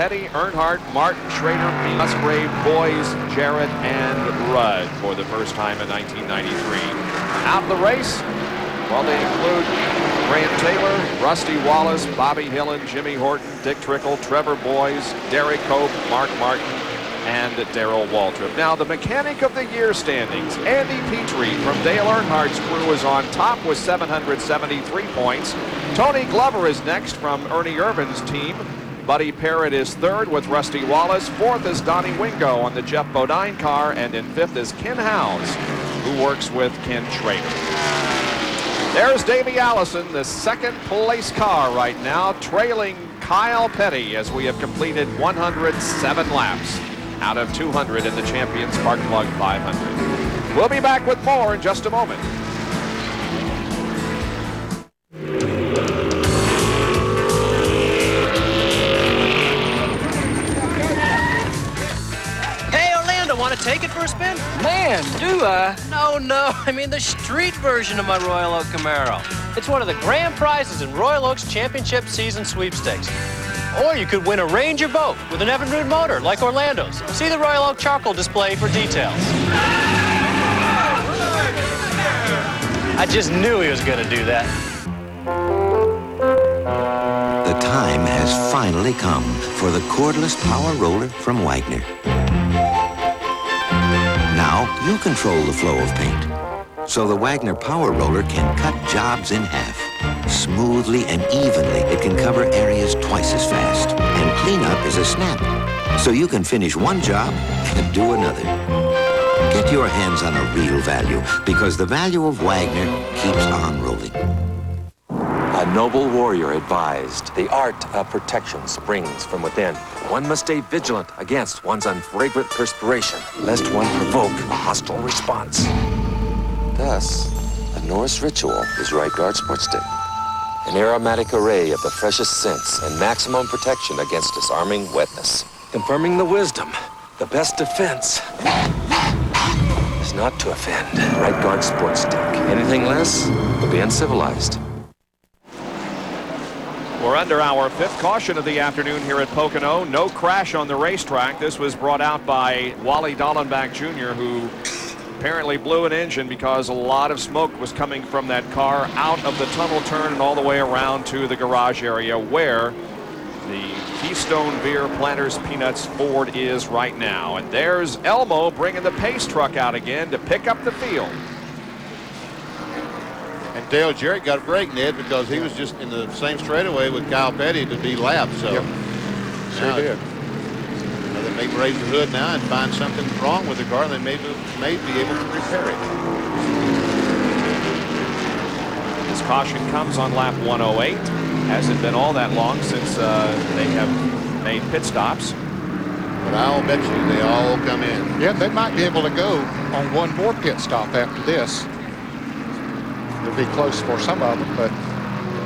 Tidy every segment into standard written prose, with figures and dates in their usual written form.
Petty, Earnhardt, Martin, Schrader, Musgrave, Boys, Jarrett, and Rudd for the first time in 1993. Out of the race, well, they include Graham Taylor, Rusty Wallace, Bobby Hillen, Jimmy Horton, Dick Trickle, Trevor Boys, Derek Cope, Mark Martin, and Darrell Waltrip. Now, the Mechanic of the Year standings, Andy Petrie from Dale Earnhardt's crew is on top with 773 points. Tony Glover is next from Ernie Irvin's team. Buddy Parrott is third with Rusty Wallace. Fourth is Donnie Wingo on the Jeff Bodine car. And in fifth is Ken Howes, who works with Ken Schrader. There's Davey Allison, the second place car right now, trailing Kyle Petty as we have completed 107 laps out of 200 in the Champion Spark Plug 500. We'll be back with more in just a moment. Hey, Orlando, want to take it for a spin? Man, do I? No, I mean the street version of my Royal Oak Camaro. It's one of the grand prizes in Royal Oak's Championship Season Sweepstakes. Or you could win a Ranger boat with an Evinrude motor like Orlando's. See the Royal Oak charcoal display for details. I just knew he was going to do that. The time has finally come for the cordless power roller from Wagner. Now you control the flow of paint, so the Wagner power roller can cut jobs in half. Smoothly and evenly, it can cover areas twice as fast. And cleanup is a snap, so you can finish one job and do another. Get your hands on a real value, because the value of Wagner keeps on rolling. A noble warrior advised, the art of protection springs from within. One must stay vigilant against one's unfragrant perspiration, lest one provoke a hostile response. Thus, a Norse ritual is Right Guard Sports Stick. An aromatic array of the freshest scents and maximum protection against disarming wetness. Confirming the wisdom, the best defense is not to offend. Right Guard Sports Stick. Anything less will be uncivilized. We're under our fifth caution of the afternoon here at Pocono. No crash on the racetrack. This was brought out by Wally Dallenbach Jr., who apparently blew an engine because a lot of smoke was coming from that car out of the tunnel turn and all the way around to the garage area where the Keystone Beer Planters Peanuts Ford is right now. And there's Elmo bringing the pace truck out again to pick up the field. And Dale Jarrett got a break, Ned, because he was just in the same straightaway with Kyle Petty to be lapped. So yep. Sure did. They may raise the hood now and find something wrong with the car. They may be able to repair it. This caution comes on lap 108. Hasn't been all that long since they have made pit stops. But I'll bet you they all come in. Yeah, they might be able to go on one more pit stop after this. It'll be close for some of them, but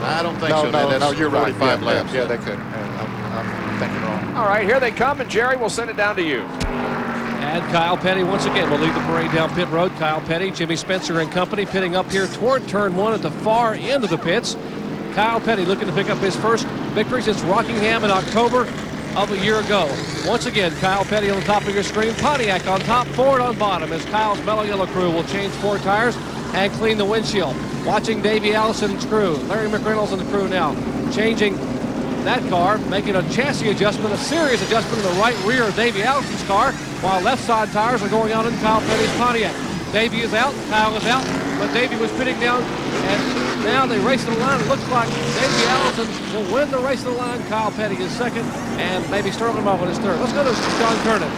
I don't think so. No, you're right. 45 laps. Yeah, they could. I'm thinking wrong. All right, here they come, and Jerry will send it down to you. And Kyle Petty once again will lead the parade down pit road. Kyle Petty, Jimmy Spencer and company pitting up here toward turn one at the far end of the pits. Kyle Petty looking to pick up his first victory since Rockingham in October of a year ago. Once again, Kyle Petty on the top of your screen. Pontiac on top, Ford on bottom as Kyle's Mello Yello crew will change 4 tires and clean the windshield. Watching Davey Allison's crew, Larry McReynolds and the crew now changing that car, making a chassis adjustment, a serious adjustment in the right rear of Davey Allison's car, while left side tires are going out in Kyle Petty's Pontiac. Davey is out, Kyle is out, but Davey was pitting down, and now they race to the line. It looks like Davey Allison will win the race to the line. Kyle Petty is second, and maybe Sterling Muffin is third. Let's go to John Kernan.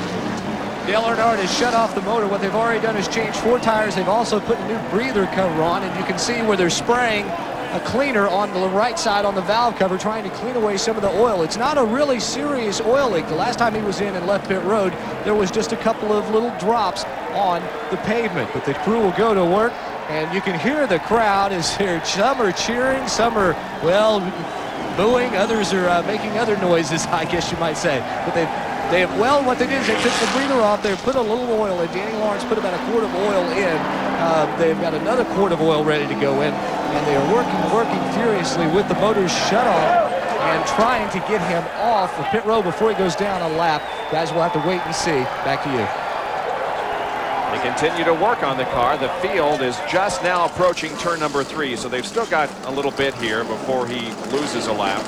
Dale Earnhardt has shut off the motor. What they've already done is change 4 tires. They've also put a new breather cover on, and you can see where they're spraying a cleaner on the right side on the valve cover, trying to clean away some of the oil. It's not a really serious oil leak. The last time he was in and left pit road, there was just a couple of little drops on the pavement. But the crew will go to work, and you can hear the crowd as they're, some are cheering, some are, well, booing, others are making other noises, I guess you might say. But well, what they did is they took the breather off. They put a little oil in. Danny Lawrence put about a quart of oil in. They've got another quart of oil ready to go in, and they are working furiously with the motors shut off. and trying to get him off the pit road before he goes down a lap. Guys, we'll have to wait and see. Back to you. They continue to work on the car. The field is just now approaching turn number 3, so they've still got a little bit here before he loses a lap.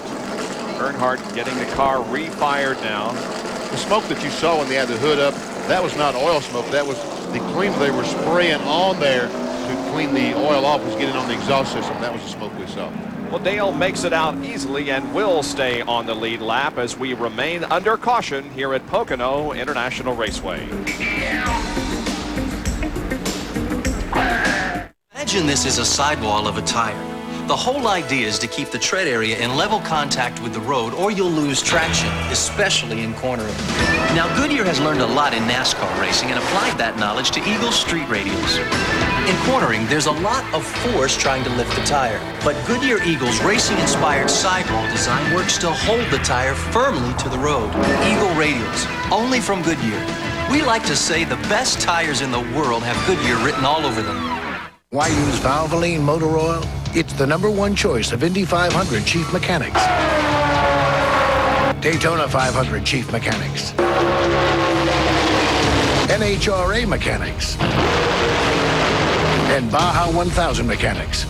Earnhardt getting the car refired now. The smoke that you saw when they had the hood up, that was not oil smoke. That was the cleaner they were spraying on there to clean the oil off, was getting on the exhaust system. That was the smoke we saw. Well, Dale makes it out easily and will stay on the lead lap as we remain under caution here at Pocono International Raceway. Imagine this is a sidewall of a tire. The whole idea is to keep the tread area in level contact with the road, or you'll lose traction, especially in cornering. Now, Goodyear has learned a lot in NASCAR racing and applied that knowledge to Eagle's street radials. In cornering, there's a lot of force trying to lift the tire, but Goodyear Eagle's racing-inspired sidewall design works to hold the tire firmly to the road. Eagle radials, only from Goodyear. We like to say the best tires in the world have Goodyear written all over them. Why use Valvoline motor oil? It's the #1 choice of Indy 500 chief mechanics, Daytona 500 chief mechanics, NHRA mechanics, and Baja 1000 mechanics.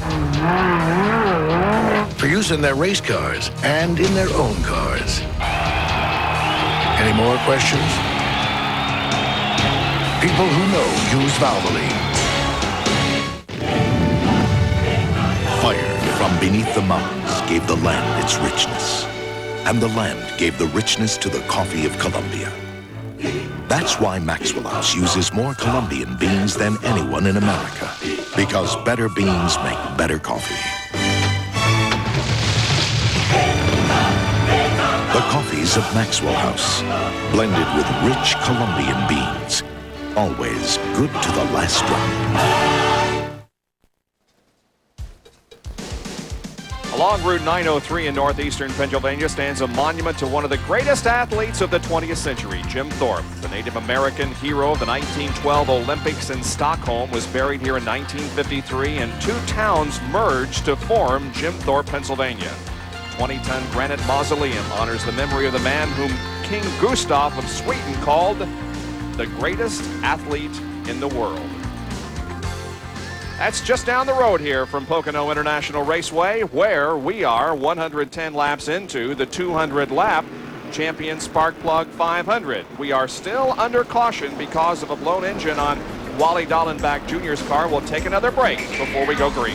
For use in their race cars and in their own cars. Any more questions? People who know use Valvoline. Fire from beneath the mountains gave the land its richness, and the land gave the richness to the coffee of Colombia. That's why Maxwell House uses more Colombian beans than anyone in America, because better beans make better coffee. The coffees of Maxwell House, blended with rich Colombian beans, always good to the last drop. Along Route 903 in northeastern Pennsylvania stands a monument to one of the greatest athletes of the 20th century, Jim Thorpe. The Native American hero of the 1912 Olympics in Stockholm was buried here in 1953, and 2 towns merged to form Jim Thorpe, Pennsylvania. 20-ton granite mausoleum honors the memory of the man whom King Gustav of Sweden called the greatest athlete in the world. That's just down the road here from Pocono International Raceway, where we are 110 laps into the 200-lap Champion Sparkplug 500. We are still under caution because of a blown engine on Wally Dallenbach Jr.'s car. We'll take another break before we go green.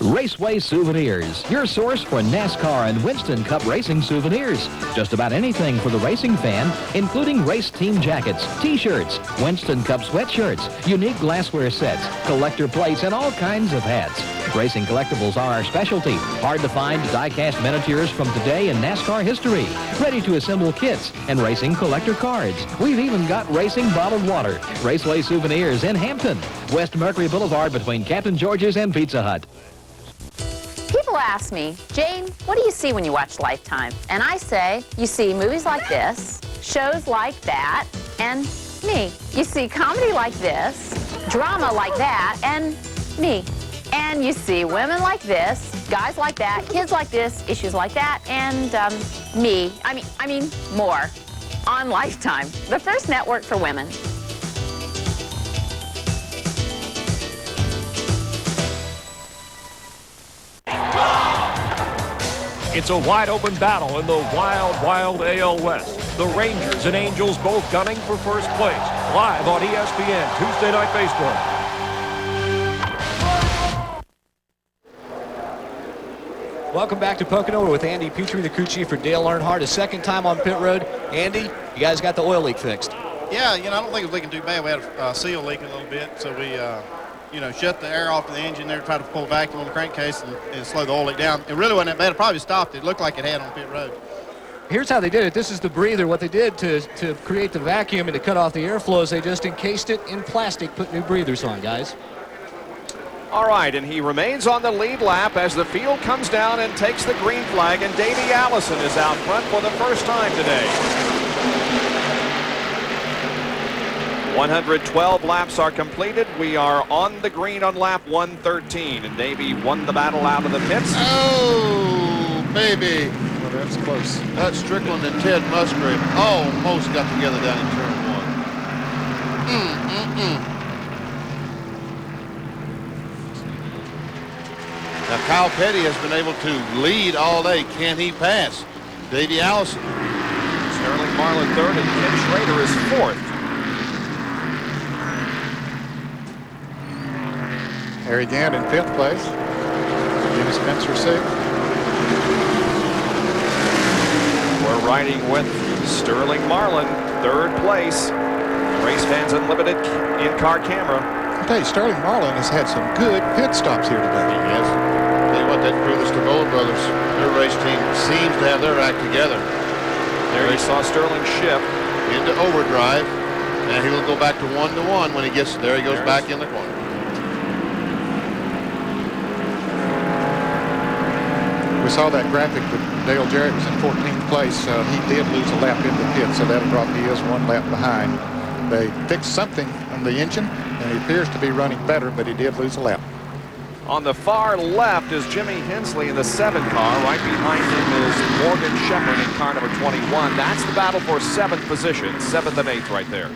Raceway Souvenirs, your source for NASCAR and Winston Cup racing souvenirs. Just about anything for the racing fan, including race team jackets, T-shirts, Winston Cup sweatshirts, unique glassware sets, collector plates, and all kinds of hats. Racing collectibles are our specialty. Hard to find die-cast miniatures from today in NASCAR history, ready to assemble kits, and racing collector cards. We've even got racing bottled water. Raceway Souvenirs in Hampton, West Mercury Boulevard between Captain George's and Pizza Hut. People ask me, Jane, what do you see when you watch Lifetime? And I say, you see movies like this, shows like that, and me. You see comedy like this, drama like that, and me. And you see women like this, guys like that, kids like this, issues like that, and me. I mean, more on Lifetime, the first network for women. It's a wide-open battle in the wild, wild AL West. The Rangers and Angels both gunning for first place. Live on ESPN Tuesday Night Baseball. Welcome back to Pocono. We're with Andy Petrie, the crew chief for Dale Earnhardt. A second time on pit road. Andy, you guys got the oil leak fixed. Yeah, I don't think it was leaking too bad. We had a seal leaking a little bit, so we shut the air off of the engine there, tried to pull a vacuum on the crankcase and slow the oil leak down. It really wasn't that bad. It probably stopped. It looked like it had on pit road. Here's how they did it. This is the breather. What they did to create the vacuum and to cut off the airflow is they just encased it in plastic, put new breathers on, guys. All right, and he remains on the lead lap as the field comes down and takes the green flag, and Davey Allison is out front for the first time today. 112 laps are completed. We are on the green on lap 113, and Davey won the battle out of the pits. Oh, baby. Well, that's close. That's Strickland and Ted Musgrave almost got together down in turn 1. Now, Kyle Petty has been able to lead all day. Can he pass Davey Allison? Sterling Marlin third, and Ken Schrader is fourth. Harry Gant in 5th place. Jimmy Spencer 6th. We're riding with Sterling Marlin, 3rd place. Race Fans Unlimited in-car camera. I tell you, Sterling Marlin has had some good pit stops here today. Yes. Tell you what, that crew, the Stavola brothers, their race team seems to have their act together. There you saw Sterling shift into overdrive, and he will go back to 1-1 when he gets there. He goes back in the corner. We saw that graphic that Dale Jarrett was in 14th place. He did lose a lap in the pit, so that'll drop Diaz 1 lap behind. They fixed something on the engine, and he appears to be running better, but he did lose a lap. On the far left is Jimmy Hensley in the 7 car. Right behind him is Morgan Shepherd in car number 21. That's the battle for 7th position, 7th and 8th right there.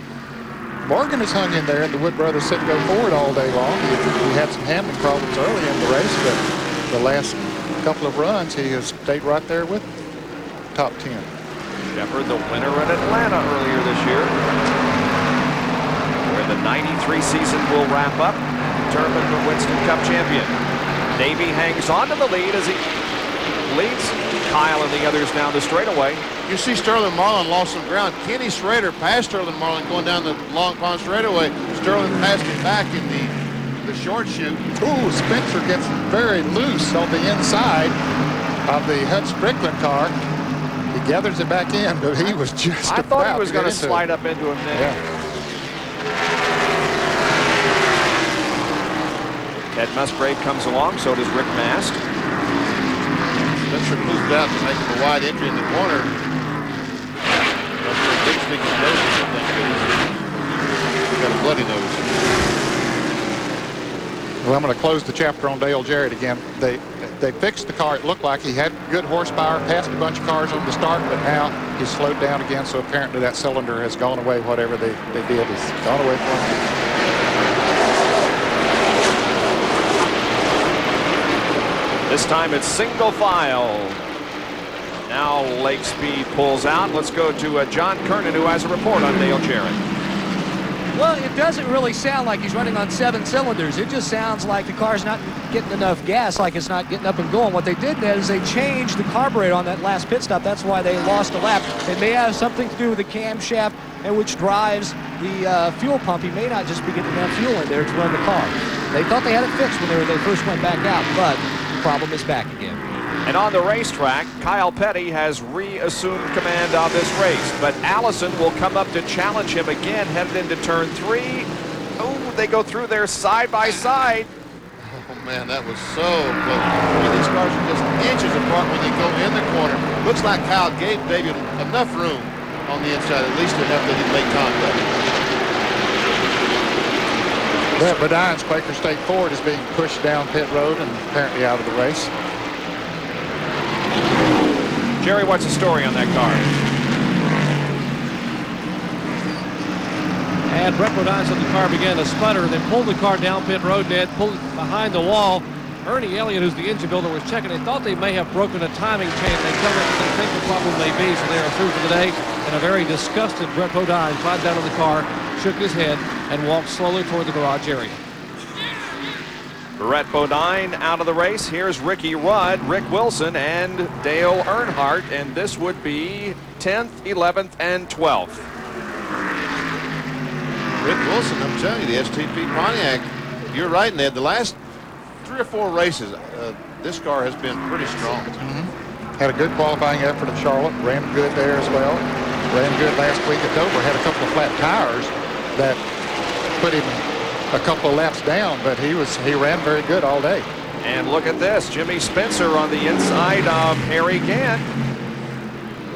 Morgan has hung in there, and the Wood brothers said go forward all day long. He had some handling problems early in the race, but the last couple of runs, he has stayed right there with top 10. Shepherd, the winner in Atlanta earlier this year, where the 93 season will wrap up. Determined the Winston Cup champion. Davey hangs on to the lead as he leads Kyle and the others down the straightaway. You see Sterling Marlin lost some ground. Kenny Schrader passed Sterling Marlin going down the Long Pond straightaway. Sterling passed him back in the short chute. Ooh, Spencer gets very loose on the inside of the Hut Strickland car. He gathers it back in, but he was just I thought he was going to into slide up into him there. Yeah. Ted Musgrave comes along, so does Rick Mast. Spencer moved out to make him a wide entry in the corner. Bixby can nose or something. He's got a bloody nose. Well, I'm going to close the chapter on Dale Jarrett again. They fixed the car. It looked like he had good horsepower, passed a bunch of cars on the start, but now he's slowed down again, so apparently that cylinder has gone away. Whatever they did has gone away from him. This time it's single file. Now Lake Speed pulls out. Let's go to John Kernan, who has a report on Dale Jarrett. Well, it doesn't really sound like he's running on 7 cylinders. It just sounds like the car's not getting enough gas, like it's not getting up and going. What they did is they changed the carburetor on that last pit stop. That's why they lost a lap. It may have something to do with the camshaft and which drives the fuel pump. He may not just be getting enough fuel in there to run the car. They thought they had it fixed when they first went back out, but the problem is back again. And on the racetrack, Kyle Petty has reassumed command of this race, but Allison will come up to challenge him again, headed into turn 3. Oh, they go through there side by side. Oh man, that was so close. I mean, these cars are just inches apart when they go in the corner. Looks like Kyle gave David enough room on the inside, at least enough that he'd make contact. Well, Bedine's Quaker State Ford is being pushed down pit road and apparently out of the race. Jerry, what's the story on that car? And Brett Bodine said the car began to sputter, then pulled the car down pit road, Ned, pulled it behind the wall. Ernie Elliott, who's the engine builder, was checking. They thought they may have broken a timing chain. They tell them what they think the problem may be, so they are through for the day. And a very disgusted Brett Bodine climbed down in the car, shook his head, and walked slowly toward the garage area. Brett Bodine out of the race. Here's Ricky Rudd, Rick Wilson, and Dale Earnhardt, and this would be 10th, 11th, and 12th. Rick Wilson, I'm telling you, the STP Pontiac, you're right, Ned. The last 3 or 4 races, this car has been pretty strong. Had a good qualifying effort at Charlotte, ran good there as well. Ran good last week at Dover, had a couple of flat tires that put him a couple of laps down, but he ran very good all day. And look at this, Jimmy Spencer on the inside of Harry Gant.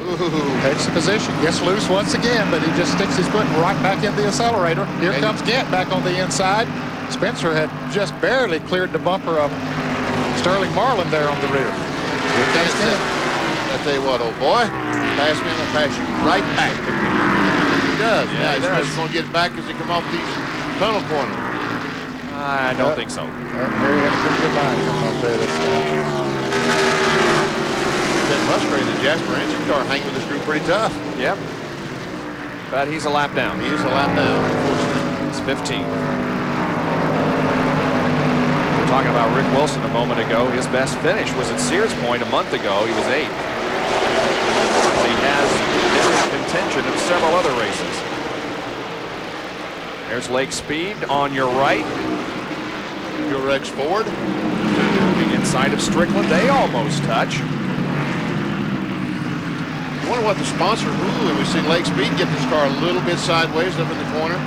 Ooh, takes the position, gets loose once again, but he just sticks his foot right back in the accelerator. Here comes Gant back on the inside. Spencer had just barely cleared the bumper of Sterling Marlin there on the rear. I tell you what, old boy, pass me and I'll pass you right back. He does. Yeah, he's just going to get back as he come off these tunnel corners. I don't think so. Harry had a pretty good line coming off there this time. Ben Musgrave, the Jasper engine car, hanging with this group pretty tough. Yep. But he's a lap down. He is a lap down, unfortunately. It's 15. We're talking about Rick Wilson a moment ago. His best finish was at Sears Point a month ago. He was 8th. He has been in contention of several other races. There's Lake Speed on your right. Your Rex Ford. Moving inside of Strickland. They almost touch. I wonder what the sponsor, and we've seen Lake Speed get this car a little bit sideways up in the corner.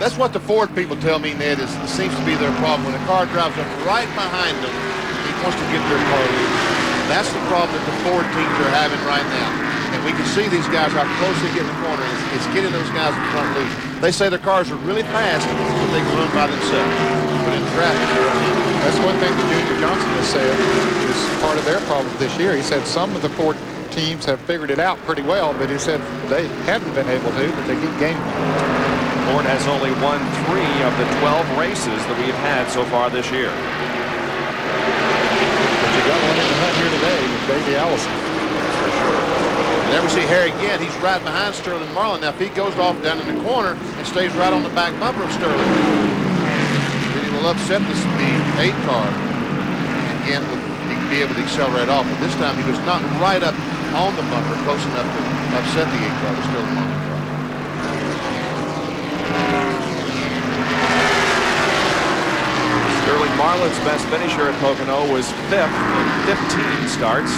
That's what the Ford people tell me, Ned, it seems to be their problem. When a car drives up right behind them, he wants to get their car loose. That's the problem that the Ford teams are having right now. And we can see these guys, how close they get in the corner. It's getting those guys in front loose. They say their cars are really fast, but they can run by themselves. But in traffic, they're running. That's one thing that Junior Johnson has said is part of their problem this year. He said some of the Ford teams have figured it out pretty well, but he said they haven't been able to, but they keep gaining. Ford has only won 3 of the 12 races that we've had so far this year. But you got one in the hunt here today with Davey Allison. You never see Harry again. He's right behind Sterling Marlin. Now, if he goes off down in the corner and stays right on the back bumper of Sterling, then he will upset the 8 car. Again, he can be able to accelerate off. But this time, he was not right up on the bumper, close enough to upset the 8 car, the Sterling Marlin car. Sterling Marlin's best finisher at Pocono was 5th in 15 starts.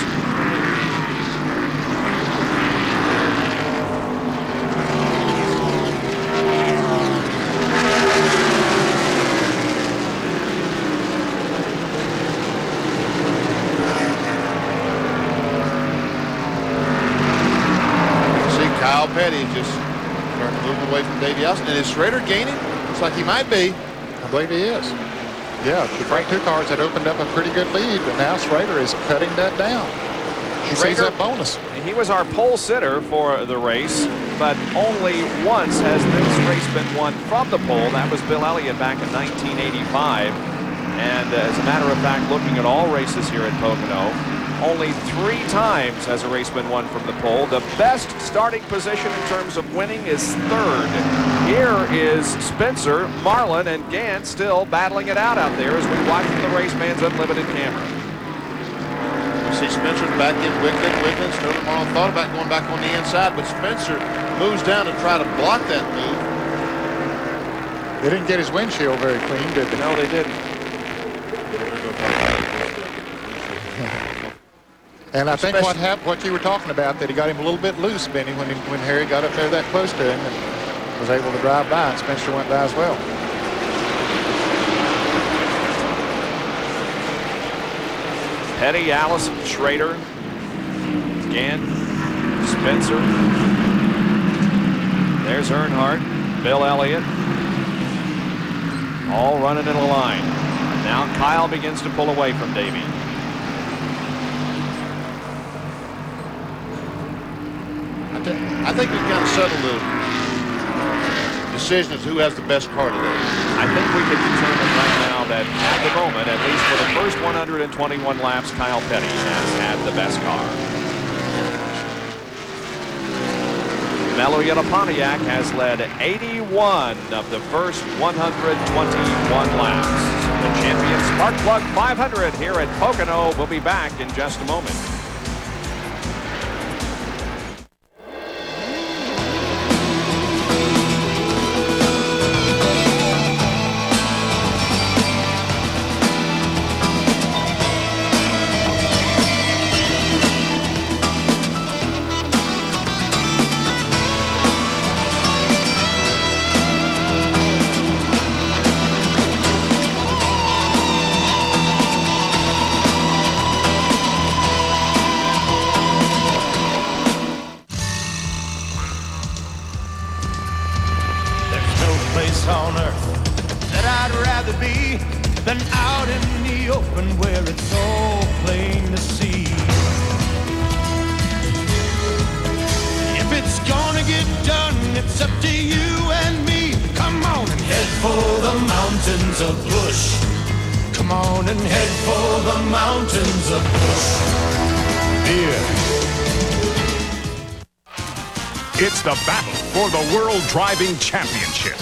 Kyle Petty just starting to move away from Davey Allison. And is Schrader gaining? Looks like he might be. I believe he is. Yeah, the front 2 cars had opened up a pretty good lead, but now Schrader is cutting that down. He sees that bonus. He was our pole sitter for the race, but only once has this race been won from the pole. That was Bill Elliott back in 1985. And as a matter of fact, looking at all races here at Pocono, only 3 times has a race been won from the pole. The best starting position in terms of winning is 3rd. Here is Spencer, Marlin, and Gant still battling it out there as we watch from the Raceman's Unlimited camera. You see Spencer back in Wickman. Sterling Marlin thought about going back on the inside, but Spencer moves down to try to block that move. They didn't get his windshield very clean, did they? No, they didn't. And I think what you were talking about, that he got him a little bit loose, Benny, when Harry got up there that close to him and was able to drive by, and Spencer went by as well. Petty, Allison, Schrader, Gant, Spencer. There's Earnhardt, Bill Elliott, all running in a line. Now Kyle begins to pull away from Davey. I think we've kind of settled the decision as who has the best car today. I think we can determine right now that at the moment, at least for the first 121 laps, Kyle Petty has had the best car. Mello Yello Pontiac has led 81 of the first 121 laps. The champion Spark Plug 500 here at Pocono. We'll be back in just a moment. than out in the open where it's all plain to see. If it's gonna get done, it's up to you and me. Come on and head for the mountains of Bush. Come on and head for the mountains of Bush. Yeah. It's the battle for the World Driving Championship.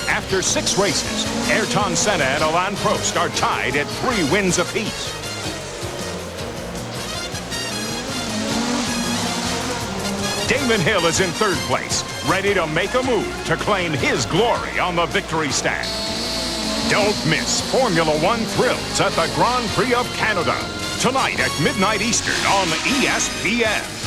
After 6 races, Ayrton Senna and Alain Prost are tied at 3 wins apiece. Damon Hill is in 3rd place, ready to make a move to claim his glory on the victory stand. Don't miss Formula One thrills at the Grand Prix of Canada, tonight at midnight Eastern on ESPN.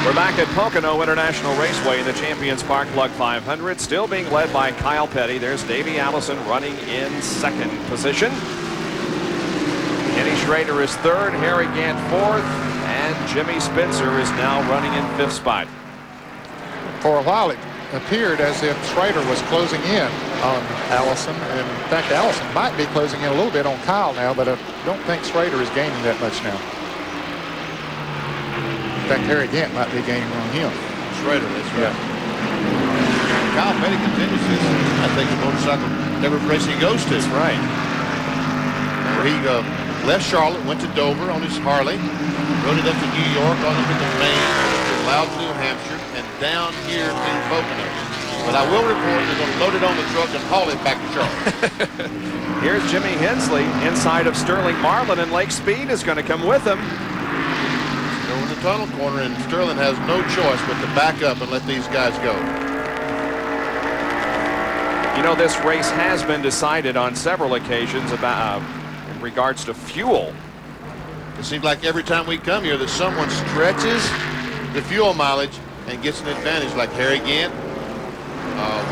We're back at Pocono International Raceway in the Champions Spark Plug 500, still being led by Kyle Petty. There's Davey Allison running in 2nd position. Kenny Schrader is 3rd, Harry Gant 4th, and Jimmy Spencer is now running in 5th spot. For a while, it appeared as if Schrader was closing in on Allison. And in fact, Allison might be closing in a little bit on Kyle now, but I don't think Schrader is gaining that much now. In fact, Harry Gant might be gaining on him. Schrader, that's right. Yeah. Kyle Petty continues this, I think, the motorcycle every race he goes to. That's right. He left Charlotte, went to Dover on his Harley, rode it up to New York, on up into Maine, to Loudon, New Hampshire, and down here to Pocono. But I will report they're going to load it on the truck and haul it back to Charlotte. Here's Jimmy Hensley inside of Sterling Marlin, and Lake Speed is going to come with him. Go in the tunnel corner, and Sterling has no choice but to back up and let these guys go. You know, this race has been decided on several occasions about in regards to fuel. It seems like every time we come here that someone stretches the fuel mileage and gets an advantage, like Harry Gant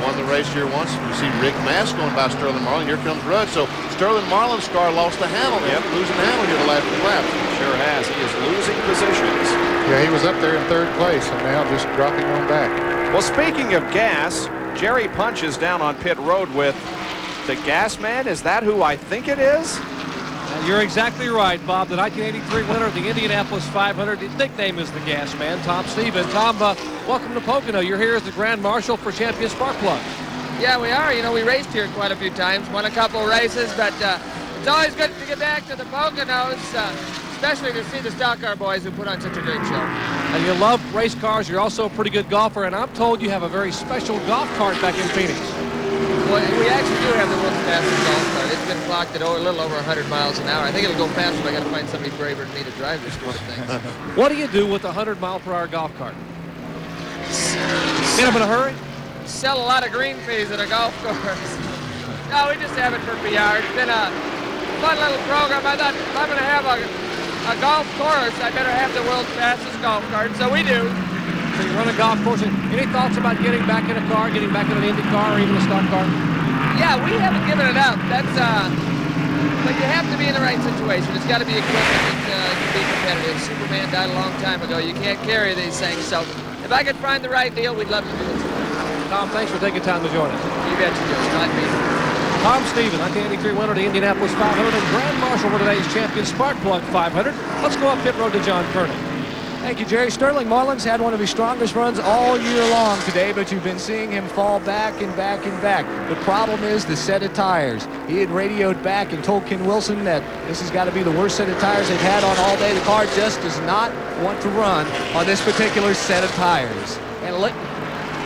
won the race here once. You see Rick Mass going by Sterling Marlin. Here comes Rudd. So Sterling Marlin's car lost the handle. Yep. Losing the handle here the last 2 laps. Sure has. He is losing positions. Yeah, he was up there in 3rd place and now just dropping on back. Well, speaking of gas, Jerry Punch is down on pit road with the gas man. Is that who I think it is? You're exactly right, Bob. The 1983 winner of the Indianapolis 500. His nickname is the Gas Man, Tom Stevens. Tom, welcome to Pocono. You're here as the Grand Marshal for Champion Spark Plug. Yeah, we are. You know, we raced here quite a few times, won a couple races, but it's always good to get back to the Poconos, especially to see the stock car boys who put on such a great show. And you love race cars. You're also a pretty good golfer, and I'm told you have a very special golf cart back in Phoenix. Well, we actually do have the world's fastest golf cart. It's been clocked at a little over 100 miles an hour. I think it'll go faster, but I got to find somebody braver than me to drive this sort of thing. What do you do with a 100-mile-per-hour golf cart? Get them in a hurry? Sell a lot of green fees at a golf course. No, we just have it for PR. It's been a fun little program. I thought if I'm going to have a golf course, I better have the world's fastest golf cart. So we do. So you run a golf course. Any thoughts about getting back in a car, getting back in an Indy car or even a stock car? Yeah, we haven't given it up. That's but you have to be in the right situation. It's got to be equipment that can be competitive. Superman died a long time ago. You can't carry these things. So if I could find the right deal, we'd love to do it. Tom, thanks for taking time to join us. You bet you do. Glad to be here. Tom Stevens, 1983 winner of the Indianapolis 500 and Grand Marshal for today's Champion Spark Plug 500. Let's go up pit road to John Kernan. Thank you, Jerry. Sterling Marlin's had one of his strongest runs all year long today, but you've been seeing him fall back and back and back. The problem is the set of tires. He had radioed back and told Ken Wilson that this has got to be the worst set of tires they've had on all day. The car just does not want to run on this particular set of tires. And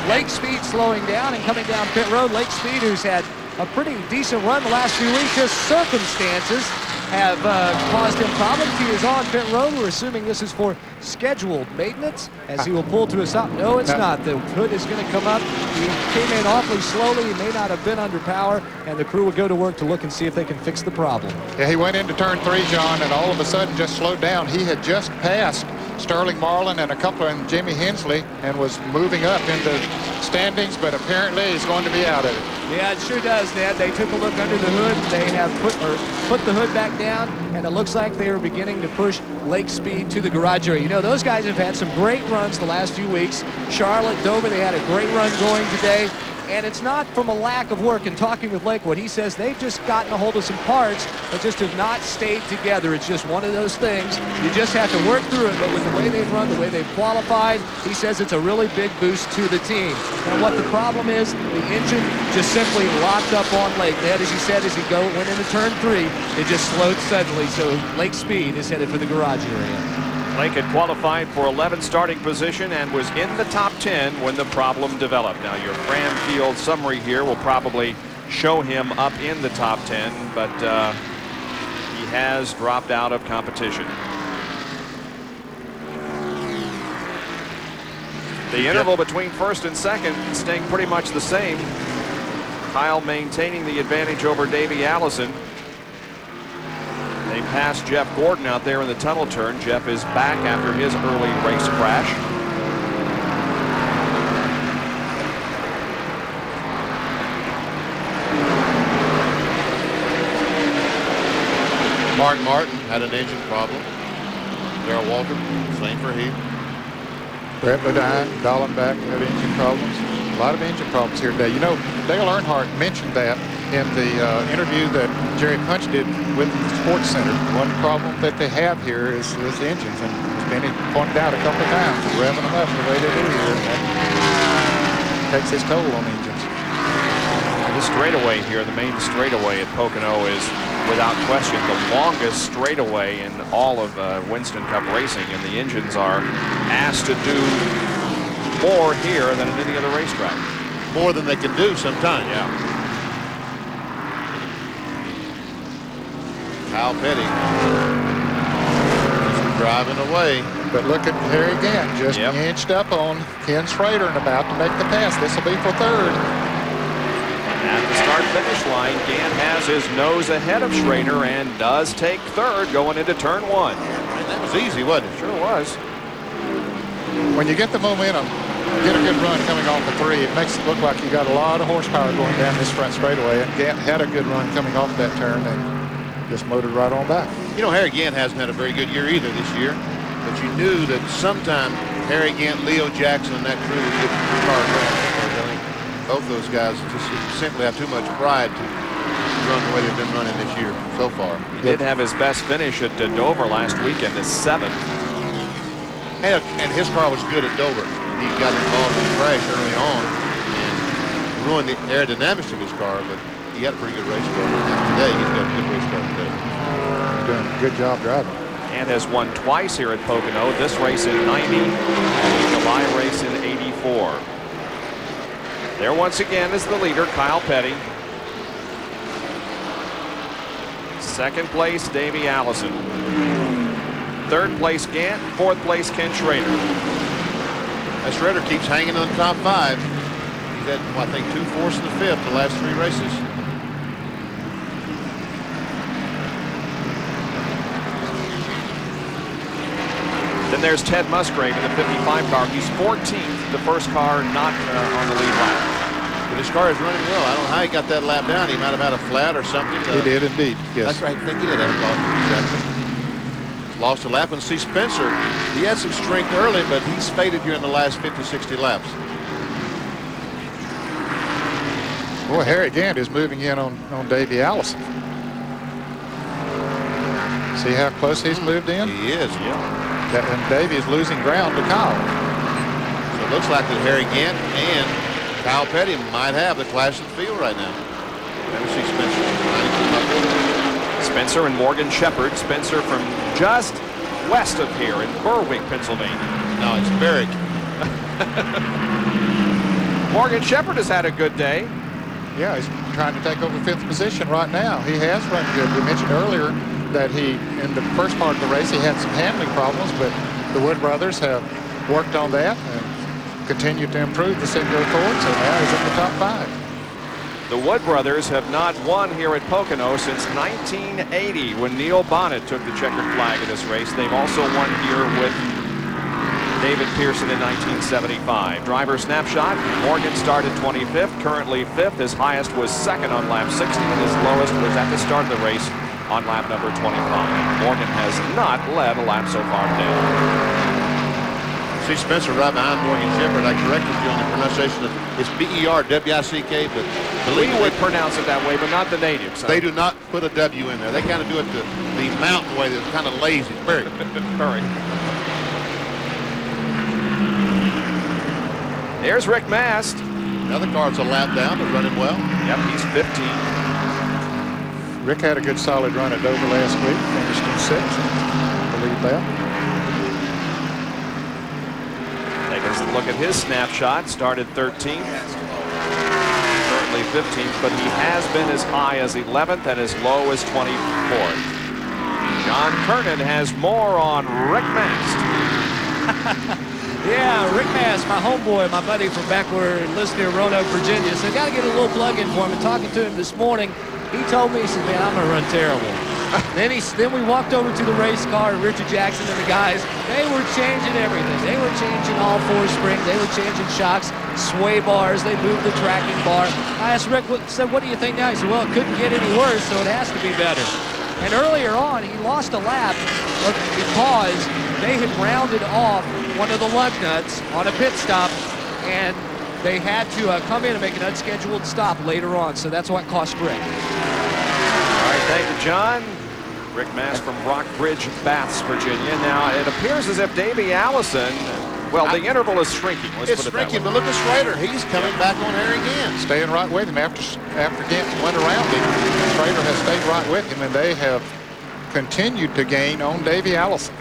Lake Speed slowing down and coming down pit road. Lake Speed, who's had a pretty decent run the last few weeks, just circumstances have caused him problems. He is on pit road. We're assuming this is for scheduled maintenance as he will pull to a stop. No, it's not. The hood is going to come up. He came in awfully slowly. He may not have been under power, and the crew will go to work to look and see if they can fix the problem. Yeah, he went into turn 3, John, and all of a sudden just slowed down. He had just passed Sterling Marlin and a couple of Jimmy Hensley and was moving up into standings, but apparently he's going to be out of it. Yeah, it sure does, Ned. They took a look under the hood. They have put the hood back down, and it looks like they are beginning to push Lake Speed to the garage area. You know, those guys have had some great runs the last few weeks. Charlotte, Dover, they had a great run going today. And it's not from a lack of work. In talking with Lakewood, he says they've just gotten a hold of some parts that just have not stayed together. It's just one of those things. You just have to work through it. But with the way they've run, the way they've qualified, he says it's a really big boost to the team. And what the problem is, the engine just simply locked up on Lake. That, as you said, as he went into turn 3, it just slowed suddenly. So Lake Speed is headed for the garage area. Lake had qualified for 11th starting position and was in the top 10 when the problem developed. Now your Fram Field summary here will probably show him up in the top 10, but he has dropped out of competition. The interval between first and second staying pretty much the same. Kyle maintaining the advantage over Davey Allison. They passed Jeff Gordon out there in the tunnel turn. Jeff is back after his early race crash. Mark Martin had an engine problem. Darrell Walter, same for he. Brett Bodine, Dallenbach had engine problems. A lot of engine problems here today. You know, Dale Earnhardt mentioned that in the interview that Jerry Punch did with the Sports Center. One problem that they have here is engines, and Benny pointed out a couple of times, revving them up the way they do here. That takes its toll on engines. The straightaway here, the main straightaway at Pocono, is without question the longest straightaway in all of Winston Cup racing, and the engines are asked to do more here than at any other racetrack. More than they can do sometimes. Yeah. Kyle Petty just driving away. But look at Harry Gant, just inched up on Ken Schrader and about to make the pass. This will be for third. At the start-finish line, Gant has his nose ahead of Schrader and does take third going into turn 1. And that was easy, wasn't it? Sure was. When you get the momentum, get a good run coming off the 3, it makes it look like you got a lot of horsepower going down this front straightaway. And Gant had a good run coming off that turn and just motored right on back. You know, Harry Gant hasn't had a very good year either this year, but you knew that sometime Harry Gant, Leo Jackson, and that crew would get the car going. I think both those guys just simply have too much pride to run the way they've been running this year so far. He did have his best finish at Dover last weekend, the 7th. And his car was good at Dover. He got involved in the crash early on and ruined the aerodynamics of his car, but he had a pretty good race car. Today, he's got a good race car today. He's doing a good job driving. And has won twice here at Pocono. This race in 90, the July race in 84. There once again is the leader, Kyle Petty. Second place, Davey Allison. Third place, Gant. Fourth place, Ken Schrader. As Schrader keeps hanging on the top 5. He's had, I think, 2 fourths and a fifth the last 3 races. Then there's Ted Musgrave in the 55 car. He's 14th, the first car not on the lead lap. But his car is running well. I don't know how he got that lap down. He might have had a flat or something. He did indeed, yes. That's right. I think he did have a lost a lap. And see Spencer, he had some strength early, but he's faded here in the last 50, 60 laps. Boy, Harry Gant is moving in on Davey Allison. See how close he's moved in? He is, yeah. And Davey is losing ground to Kyle. So it looks like that Harry Gant and Kyle Petty might have the clash of the field right now. Let me see Spencer. Spencer and Morgan Shepherd. Spencer from just west of here in Berwick, Pennsylvania. No, it's Berwick. Morgan Shepherd has had a good day. Yeah, he's trying to take over 5th position right now. He has run good. We mentioned earlier that he, in the first part of the race, he had some handling problems, but the Wood brothers have worked on that and continued to improve the Citgo Ford, so now he's in the top 5. The Wood brothers have not won here at Pocono since 1980 when Neil Bonnet took the checkered flag in this race. They've also won here with David Pearson in 1975. Driver snapshot, Morgan started 25th, currently 5th. His highest was 2nd on lap 60, and his lowest was at the start of the race on lap number 25. Morgan has not led a lap so far today. See Spencer right behind Morgan Shepherd. I corrected you on the pronunciation of it's B-E-R-W-I-C-K, but We would pronounce it that way, but not the natives. They do not put a W in there. They kind of do it the mountain way that's kind of lazy. Very. There's Rick Mast. Another car's a lap down, but running well. Yep, he's 15. Rick had a good solid run at Dover last week. Finished in 6th. I believe that. Take a look at his snapshot. Started 13th. Currently 15th, but he has been as high as 11th and as low as 24th. John Kernan has more on Rick Mast. Yeah, Rick Mast, my homeboy, my buddy from back where he lives near Roanoke, Virginia. So got to get a little plug in for him. And talking to him this morning, he told me, he said, man, I'm going to run terrible. then we walked over to the race car, Richard Jackson and the guys. They were changing everything. They were changing all 4 springs. They were changing shocks, sway bars. They moved the tracking bar. I asked Rick, what do you think now? He said, well, it couldn't get any worse, so it has to be better. And earlier on, he lost a lap because they had rounded off one of the lug nuts on a pit stop, and they had to come in and make an unscheduled stop later on. So that's what cost Rick. All right, thank you, John. Rick Mast from Rockbridge, Baths, Virginia. Now, it appears as if Davey Allison, well, the interval is shrinking. Let's It's put it that shrinking, way. but look at Schrader. He's coming back on Harry again. Staying right with him after Gant went around him. Schrader has stayed right with him, and they have continued to gain on Davey Allison.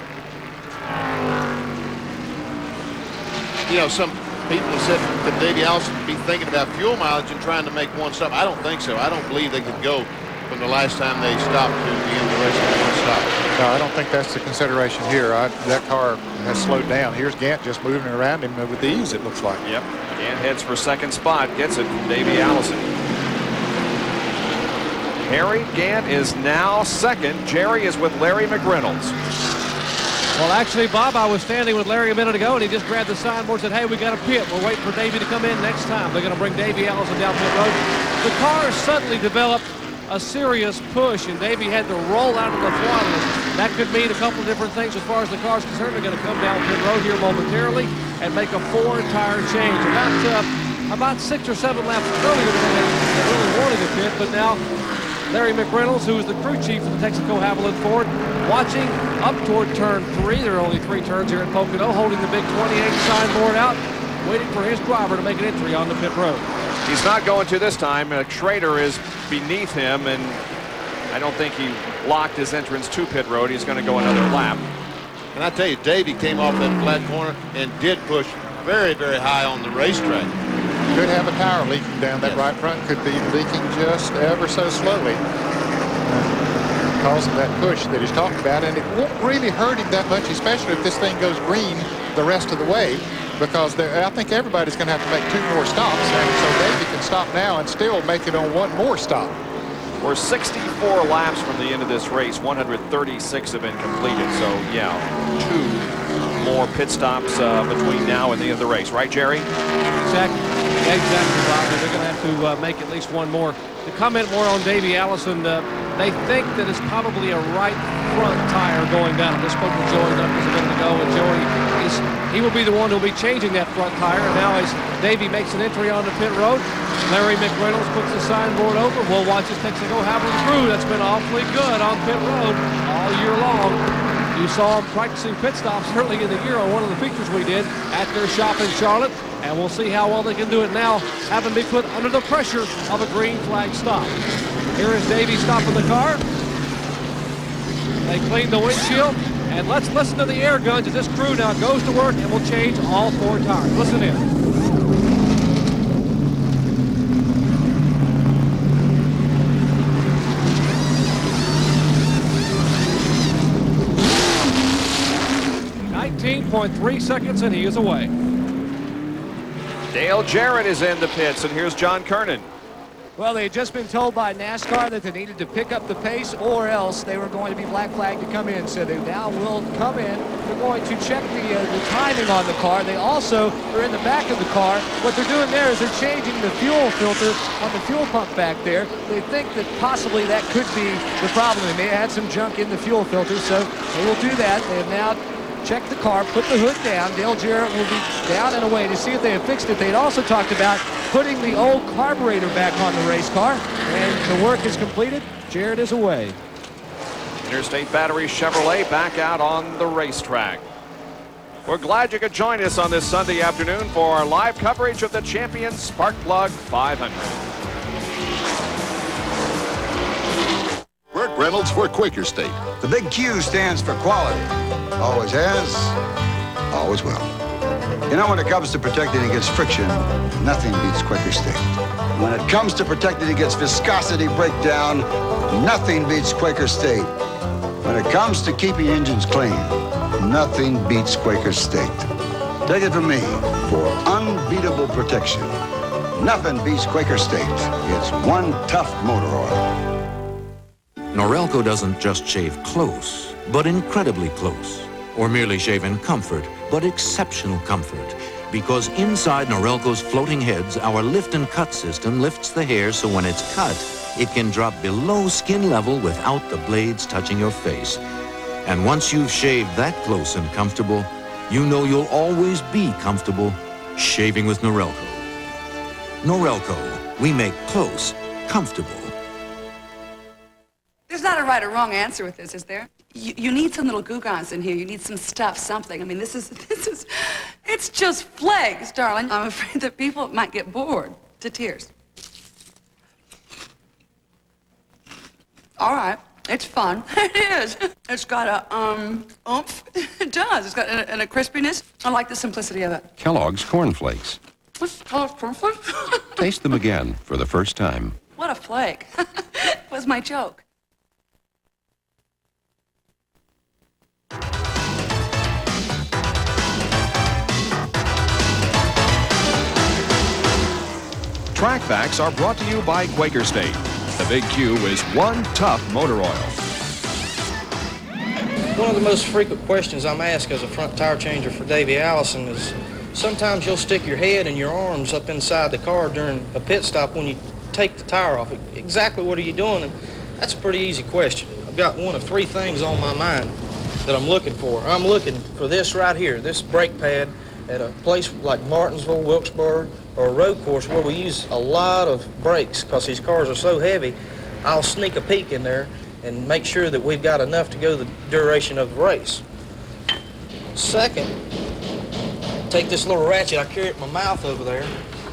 You know, some people have said that Davey Allison be thinking about fuel mileage and trying to make one stop. I don't think so. I don't believe they could go from the last time they stopped to the end of the race with one stop. No, I don't think that's the consideration here. That car has slowed down. Here's Gant just moving around him with ease, it looks like. Yep. Gant heads for second spot. Gets it from Davey Allison. Harry Gant is now second. Jerry is with Larry McReynolds. Well, actually, Bob, I was standing with Larry a minute ago, and he just grabbed the signboard and said, hey, we got a pit. We're waiting for Davey to come in next time. They're going to bring Davey Allison down pit road. The car suddenly developed a serious push, and Davey had to roll out of the throttle. That could mean a couple of different things as far as the car's concerned. They're going to come down pit road here momentarily and make a 4-tire change. About 6 or 7 laps earlier than they really wanted a pit, but now Larry McReynolds, who is the crew chief for the Texaco Haviland Ford, watching up toward turn 3. There are only 3 turns here at Pocono, holding the big 28 signboard out, waiting for his driver to make an entry on the pit road. He's not going to this time. Schrader is beneath him, and I don't think he locked his entrance to pit road. He's going to go another lap. And I tell you, Davey came off that flat corner and did push very, very high on the racetrack. Could have a tire leaking down that right front. Could be leaking just ever so slowly. Because of that push that he's talking about. And it won't really hurt him that much, especially if this thing goes green the rest of the way. Because I think everybody's going to have to make 2 more stops. And so Davey can stop now and still make it on 1 more stop. We're 64 laps from the end of this race. 136 have been completed. So, yeah, 2 more pit stops between now and the end of the race. Right, Jerry? Exactly, Bob. They're going to have to make at least 1 more. To comment more on Davey Allison, they think that it's probably a right front tire going down. I just spoke with Joey Knuckles a minute ago, and Joey he will be the one who will be changing that front tire. And now as Davey makes an entry on the pit road, Larry McReynolds puts the signboard over. We'll watch this Texaco Haviland crew that's been awfully good on pit road all year long. You saw them practicing pit stops early in the year on one of the features we did at their shop in Charlotte. And we'll see how well they can do it now, having been put under the pressure of a green flag stop. Here is Davey stopping the car. They cleaned the windshield. And let's listen to the air guns as this crew now goes to work and will change all 4 tires. Listen in. .3 seconds, and he is away. Dale Jarrett is in the pits, and here's John Kernan. Well, they had just been told by NASCAR that they needed to pick up the pace or else they were going to be black flagged to come in. So they now will come in. They're going to check the timing on the car. They also are in the back of the car. What they're doing there is they're changing the fuel filter on the fuel pump back there. They think that possibly that could be the problem. They may have had some junk in the fuel filter, so they will do that. They have now check the car, put the hood down. Dale Jarrett will be down and away to see if they have fixed it. They had also talked about putting the old carburetor back on the race car, and the work is completed. Jarrett is away. Interstate Battery Chevrolet back out on the racetrack. We're glad you could join us on this Sunday afternoon for our live coverage of the Champion Sparkplug 500. Burt Reynolds for Quaker State. The big Q stands for quality. Always has, always will. You know, when it comes to protecting against friction, nothing beats Quaker State. When it comes to protecting against viscosity breakdown, nothing beats Quaker State. When it comes to keeping engines clean, nothing beats Quaker State. Take it from me, for unbeatable protection, nothing beats Quaker State. It's one tough motor oil. Norelco doesn't just shave close, but incredibly close. Or merely shave in comfort, but exceptional comfort. Because inside Norelco's floating heads, our lift and cut system lifts the hair so when it's cut, it can drop below skin level without the blades touching your face. And once you've shaved that close and comfortable, you know you'll always be comfortable shaving with Norelco. Norelco, we make close comfortable. There's not a right or wrong answer with this, is there? You need some little gougons in here. You need some stuff, something. I mean, it's just flakes, darling. I'm afraid that people might get bored to tears. All right, it's fun. It is. It's got a, oomph. It does. It's got a crispiness. I like the simplicity of it. Kellogg's Corn Flakes. What's Kellogg's Corn Flakes? Taste them again for the first time. What a flake. Was my joke. Track facts are brought to you by Quaker State. The Big Q is one tough motor oil. One of the most frequent questions I'm asked as a front tire changer for Davey Allison is, sometimes you'll stick your head and your arms up inside the car during a pit stop when you take the tire off. Exactly what are you doing? And that's a pretty easy question. I've got one of three things on my mind that I'm looking for. I'm looking for this right here, this brake pad at a place like Martinsville, Wilkesboro, or a road course where we use a lot of brakes because these cars are so heavy. I'll sneak a peek in there and make sure that we've got enough to go the duration of the race. Second, take this little ratchet, I carry it in my mouth over there,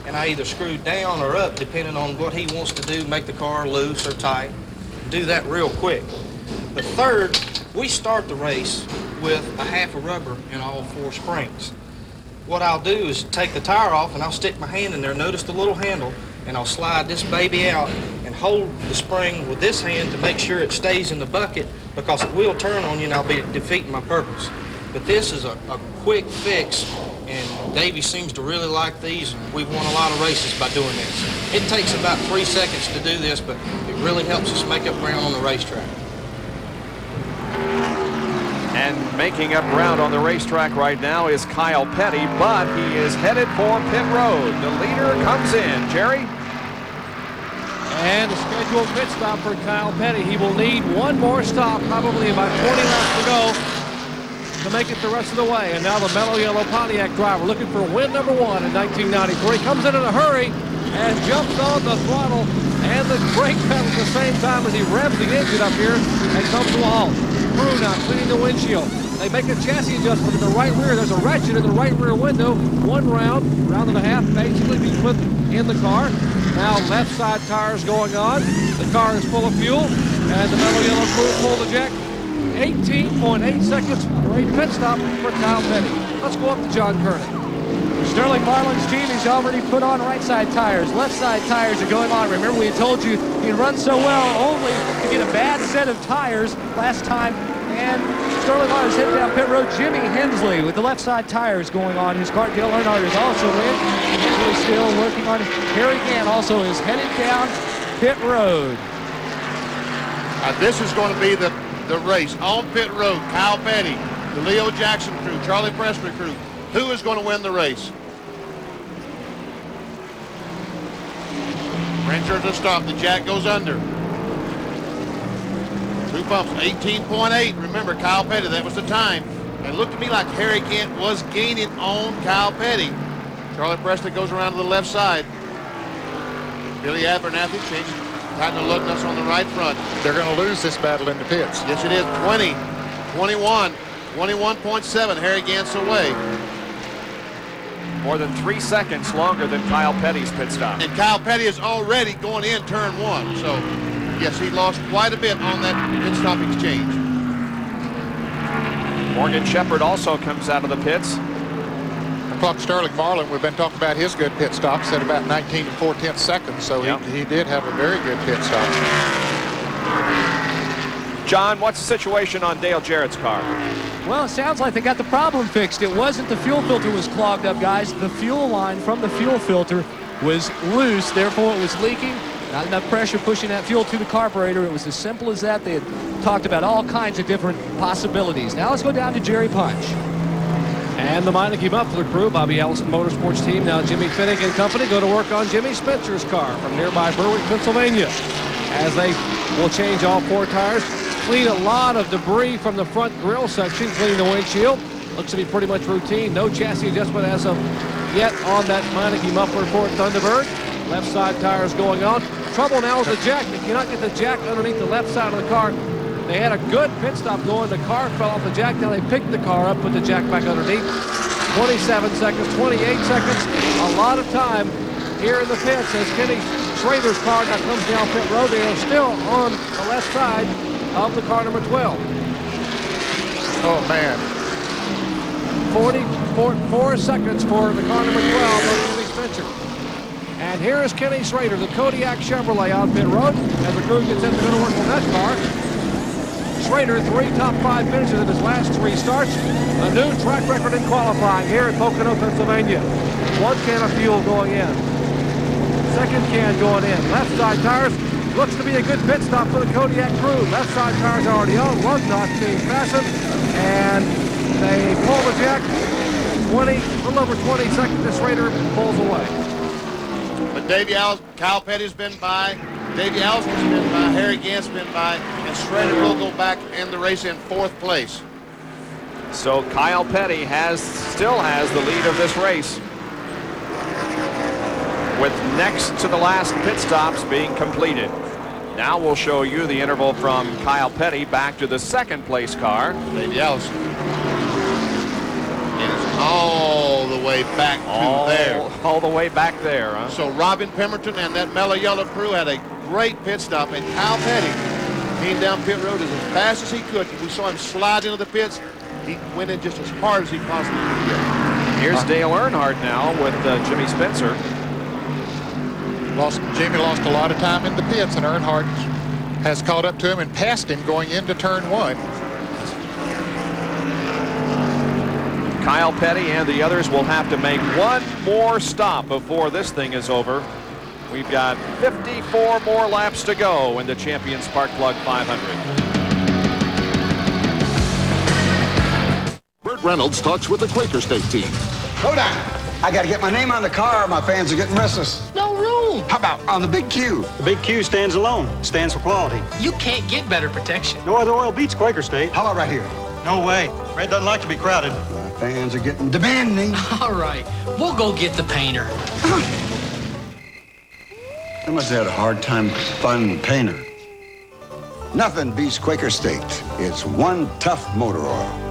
and I either screw down or up depending on what he wants to do, make the car loose or tight. Do that real quick. The third, we start the race with a half a rubber in all four springs. What I'll do is take the tire off and I'll stick my hand in there, notice the little handle, and I'll slide this baby out and hold the spring with this hand to make sure it stays in the bucket because it will turn on you and I'll be defeating my purpose. But this is a quick fix, and Davey seems to really like these, and we've won a lot of races by doing this. It takes about 3 seconds to do this, but it really helps us make up ground on the racetrack. And making up ground on the racetrack right now is Kyle Petty, but he is headed for pit road. The leader comes in. Jerry? And the scheduled pit stop for Kyle Petty. He will need one more stop, probably about 20 laps to go, to make it the rest of the way. And now the Mello Yello Pontiac driver looking for win number 1 in 1993. He comes in a hurry and jumps on the throttle and the brake pedal at the same time as he revs the engine up here and comes to a halt. Crew now cleaning the windshield. They make a chassis adjustment in the right rear. There's a ratchet in the right rear window. One round and a half basically be put in the car. Now left side tires going on. The car is full of fuel. And the Mello Yello crew pull the jack. 18.8 seconds for a pit stop for Kyle Petty. Let's go up to John Kernan. Sterling Marlin's team has already put on right side tires. Left side tires are going on. Remember, we had told you he'd run so well only to get a bad set of tires last time. And Sterling Marlin's headed down pit road. Jimmy Hensley with the left side tires going on. His car, Dale Earnhardt, is also in. Hensley still working on it. Harry Gant also is headed down pit road. This is going to be the race on pit road. Kyle Petty, the Leo Jackson crew, Charlie Presley crew. Who is going to win the race? Renter to stop. The jack goes under. 2 bumps. 18.8. Remember, Kyle Petty, that was the time. It looked to me like Harry Gant was gaining on Kyle Petty. Charlie Preston goes around to the left side. Billy Abernathy changes, tightening the lug nuts on the right front. They're going to lose this battle in the pits. Yes, it is. 20, 21, 21.7. Harry Gant's away. More than 3 seconds longer than Kyle Petty's pit stop. And Kyle Petty is already going in turn 1. So, yes, he lost quite a bit on that pit stop exchange. Morgan Shepherd also comes out of the pits. Club Sterling Marlin, we've been talking about his good pit stops at about 19 and 4/10 seconds, so he did have a very good pit stop. John, what's the situation on Dale Jarrett's car? Well, it sounds like they got the problem fixed. It wasn't the fuel filter was clogged up, guys. The fuel line from the fuel filter was loose, therefore it was leaking. Not enough pressure pushing that fuel to the carburetor. It was as simple as that. They had talked about all kinds of different possibilities. Now let's go down to Jerry Punch. And the Meineke Muffler crew, Bobby Allison Motorsports team, now Jimmy Finnick and company, go to work on Jimmy Spencer's car from nearby Berwick, Pennsylvania. As they will change all 4 tires, clean a lot of debris from the front grille section, clean the windshield. Looks to be pretty much routine. No chassis adjustment as of yet on that Meineke Muffler Ford Thunderbird. Left side tires going on. Trouble now is the jack. They cannot get the jack underneath the left side of the car. They had a good pit stop going. The car fell off the jack. Now they picked the car up, put the jack back underneath. 27 seconds, 28 seconds. A lot of time here in the pits as Kenny Schrader's car now comes down pit road. They are still on the left side of the car number 12. Oh, man. 44 seconds for the car number 12 of Jimmy Spencer. And here is Kenny Schrader, the Kodiak Chevrolet on pit road as the crew gets in to go to work on that car. Schrader, 3 top 5 finishes in his last 3 starts. A new track record in qualifying here at Pocono, Pennsylvania. 1 can of fuel going in. 2nd can going in. Left side tires. Looks to be a good pit stop for the Kodiak crew. Left side tires already on. Lug nuts being fastened. And they pull the jack. A little over 20 seconds. This Schrader pulls away. But Davey Allison, Kyle Petty's been by. Davey Allison's been by. Harry Gant's been by. And Schrader will go back in the race in 4th place. So Kyle Petty still has the lead of this race, with next to the last pit stops being completed. Now we'll show you the interval from Kyle Petty back to the 2nd place car. Davey Allison. And it's all the way back to there. All the way back there, huh? So Robin Pemberton and that Mello Yello crew had a great pit stop, and Kyle Petty came down pit road as fast as he could. We saw him slide into the pits. He went in just as hard as he possibly could. Here's Dale Earnhardt now with Jimmy Spencer. Jimmy lost a lot of time in the pits, and Earnhardt has caught up to him and passed him going into turn 1. Kyle Petty and the others will have to make 1 more stop before this thing is over. We've got 54 more laps to go in the Champion Spark Plug 500. Burt Reynolds talks with the Quaker State team. Hold on. I got to get my name on the car. My fans are getting restless. No room. How about on the big Q? The big Q stands alone. Stands for quality. You can't get better protection. No other oil beats Quaker State. How about right here? No way. Red doesn't like to be crowded. My fans are getting demanding. All right. We'll go get the painter. I must have had a hard time finding a painter. Nothing beats Quaker State. It's one tough motor oil.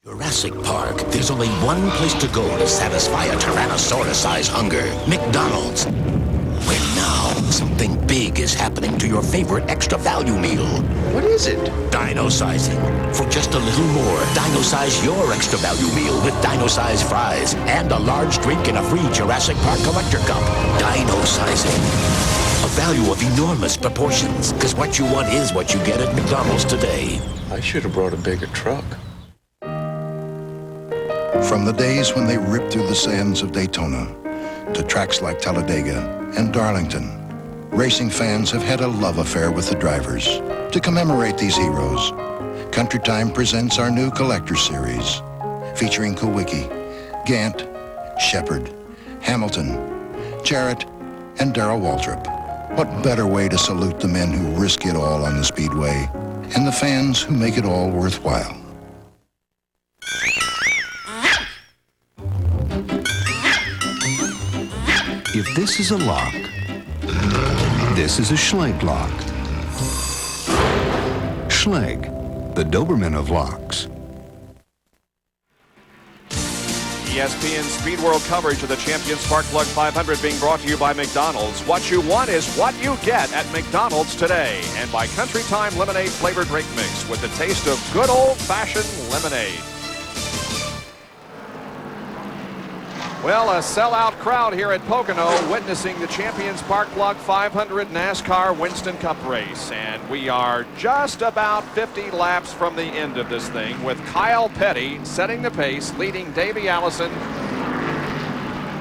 Jurassic Park. There's only one place to go to satisfy a Tyrannosaurus-sized hunger. McDonald's. Where now something big is happening to your favorite extra value meal. What is it? Dino-sizing. For just a little more, dino-size your extra value meal with dino-size fries and a large drink in a free Jurassic Park collector cup. Dino-sizing. A value of enormous proportions. Because what you want is what you get at McDonald's today. I should have brought a bigger truck. From the days when they ripped through the sands of Daytona to tracks like Talladega and Darlington, racing fans have had a love affair with the drivers. To commemorate these heroes, Country Time presents our new Collector Series, featuring Kowicki, Gant, Shepherd, Hamilton, Jarrett, and Darrell Waltrip. What better way to salute the men who risk it all on the speedway and the fans who make it all worthwhile? If this is a lock, this is a Schlage lock. Schlage, the Doberman of locks. ESPN SpeedWorld coverage of the Champion Spark Plug 500 being brought to you by McDonald's. What you want is what you get at McDonald's today. And by Country Time Lemonade Flavored Drink Mix with the taste of good old-fashioned lemonade. Well, a sellout crowd here at Pocono witnessing the Champion Spark Plug 500 NASCAR Winston Cup race. And we are just about 50 laps from the end of this thing with Kyle Petty setting the pace, leading Davey Allison.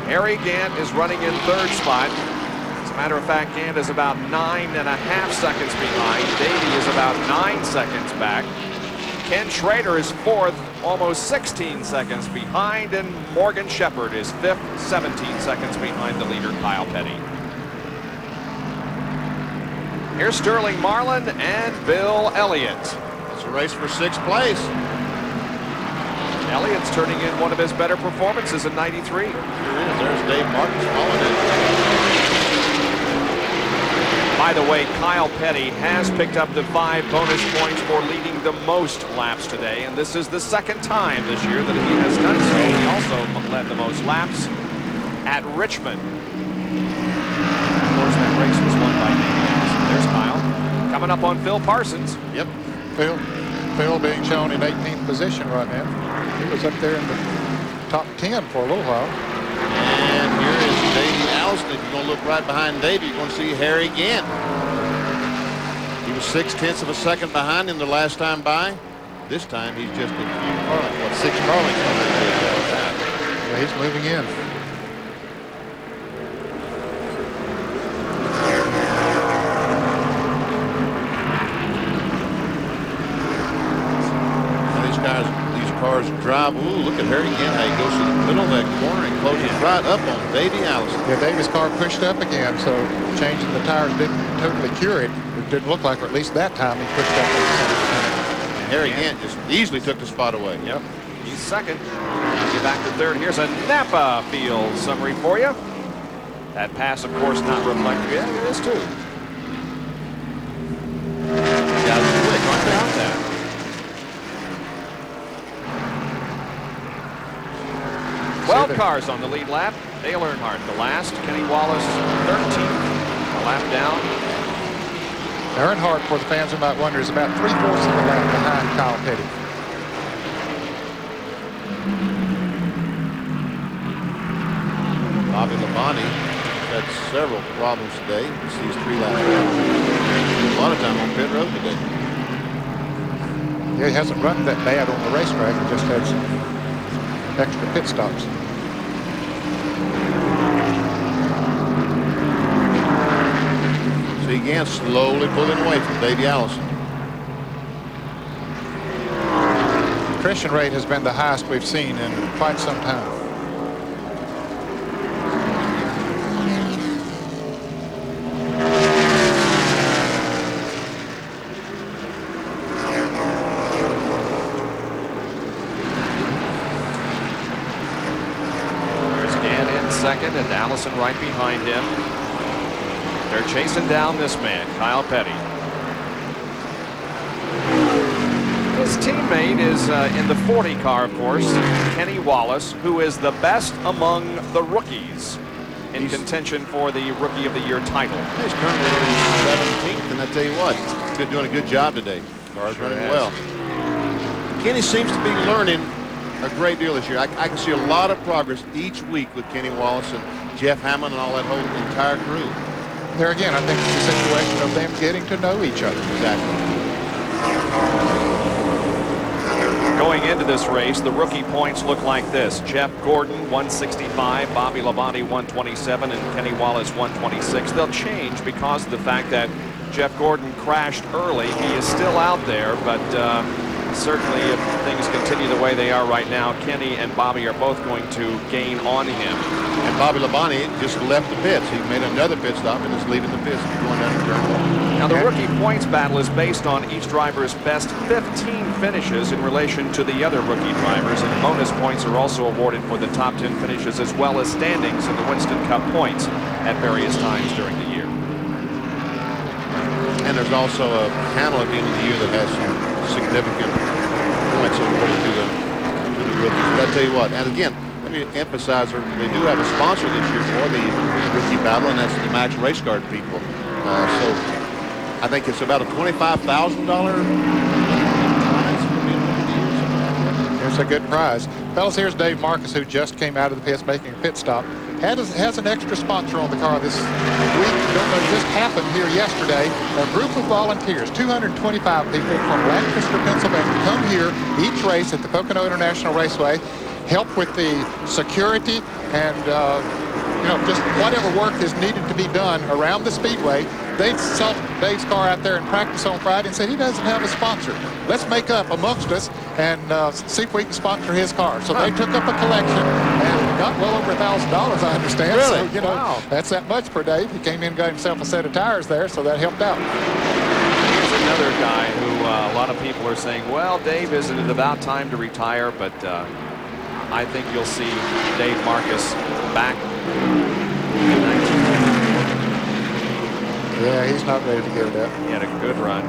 Harry Gant is running in third spot. As a matter of fact, Gant is about 9.5 seconds behind. Davey is about 9 seconds back. Ken Schrader is fourth, almost 16 seconds behind, and Morgan Shepherd is fifth, 17 seconds behind the leader, Kyle Petty. Here's Sterling Marlin and Bill Elliott. It's a race for sixth place. Elliott's turning in one of his better performances in '93. Sure is. There's Dave Martin following it. By the way, Kyle Petty has picked up the 5 bonus points for leading the most laps today, and this is the second time this year that he has done so. He also led the most laps at Richmond. Of course, that race was won by Davey Allison. There's Kyle. Coming up on Phil Parsons. Yep. Phil being shown in 18th position right now. He was up there in the top 10 for a little while. And here is Davey Allison. If you're going to look right behind Davey, you're going to see Harry Gant. He was 0.6 of a second behind him the last time by. This time he's just a few Carlin, 6 Carlin. Yeah, he's moving in. Cars drive. Ooh, look at Harry again. How he goes to the middle of that corner and closes right up on Davey Allison. Yeah, Davey's car pushed up again, so changing the tires didn't totally cure it. It didn't look like, or at least that time, he pushed up. And Harry Gant just easily took the spot away. Yep. He's second. Get back to third. Here's a Napa field summary for you. That pass, of course, not reflected. Yeah, it is too. Guys, quick, aren't they out there? 12 cars on the lead lap. Dale Earnhardt, the last. Kenny Wallace, 13th. A lap down. Earnhardt, for the fans who might wonder, is about 3/4 of the lap behind Kyle Petty. Bobby Labonte had several problems today. You see his 3 laps. A lot of time on pit road today. Yeah, he hasn't run that bad on the racetrack. He just had some extra pit stops. See Gant slowly pulling away from Davey Allison. Attrition rate has been the highest we've seen in quite some time. Second, and Allison right behind him. They're chasing down this man, Kyle Petty. His teammate is in the 40 car, of course, Kenny Wallace, who is the best among the rookies in contention for the Rookie of the Year title. He's currently 17th, and I tell you what, he's been doing a good job today. Car's running well. Kenny seems to be learning a great deal this year. I can see a lot of progress each week with Kenny Wallace and Jeff Hammond and all that whole entire crew. There again, I think it's a situation of them getting to know each other. Exactly. Going into this race, the rookie points look like this. Jeff Gordon, 165, Bobby Labonte, 127, and Kenny Wallace, 126. They'll change because of the fact that Jeff Gordon crashed early. He is still out there, but certainly if things continue the way they are right now, Kenny and Bobby are both going to gain on him. And Bobby Labonte just left the pits. He made another pit stop and is leaving the pits going down to turn 1. Now, the rookie points battle is based on each driver's best 15 finishes in relation to the other rookie drivers, and bonus points are also awarded for the top 10 finishes as well as standings in the Winston Cup points at various times during the year. And there's also a panel at the end of the year that has some significant points awarded to the rookies. But I tell you what, and again, let me emphasize, they do have a sponsor this year for the rookie battle, and that's the Max Race Guard people. So I think it's about a $25,000 prize for being rookie of the year. It's a good prize. Fellas, here's Dave Marcus, who just came out of the pits making a pit stop. Has an extra sponsor on the car this week. Don't know, just happened here yesterday. A group of volunteers, 225 people from Lancaster, Pennsylvania, come here each race at the Pocono International Raceway, help with the security and you know, just whatever work is needed to be done around the speedway. They saw Dave's car out there in practice on Friday and said he doesn't have a sponsor. Let's make up amongst us and see if we can sponsor his car. So they took up a collection and got well over $1,000, I understand. Really? So, you know, wow. That's that much per day. He came in and got himself a set of tires there, so that helped out. Here's another guy who a lot of people are saying, well, Dave, isn't it about time to retire? But I think you'll see Dave Marcus back in 1994. Yeah, he's not ready to give it up. He had a good run.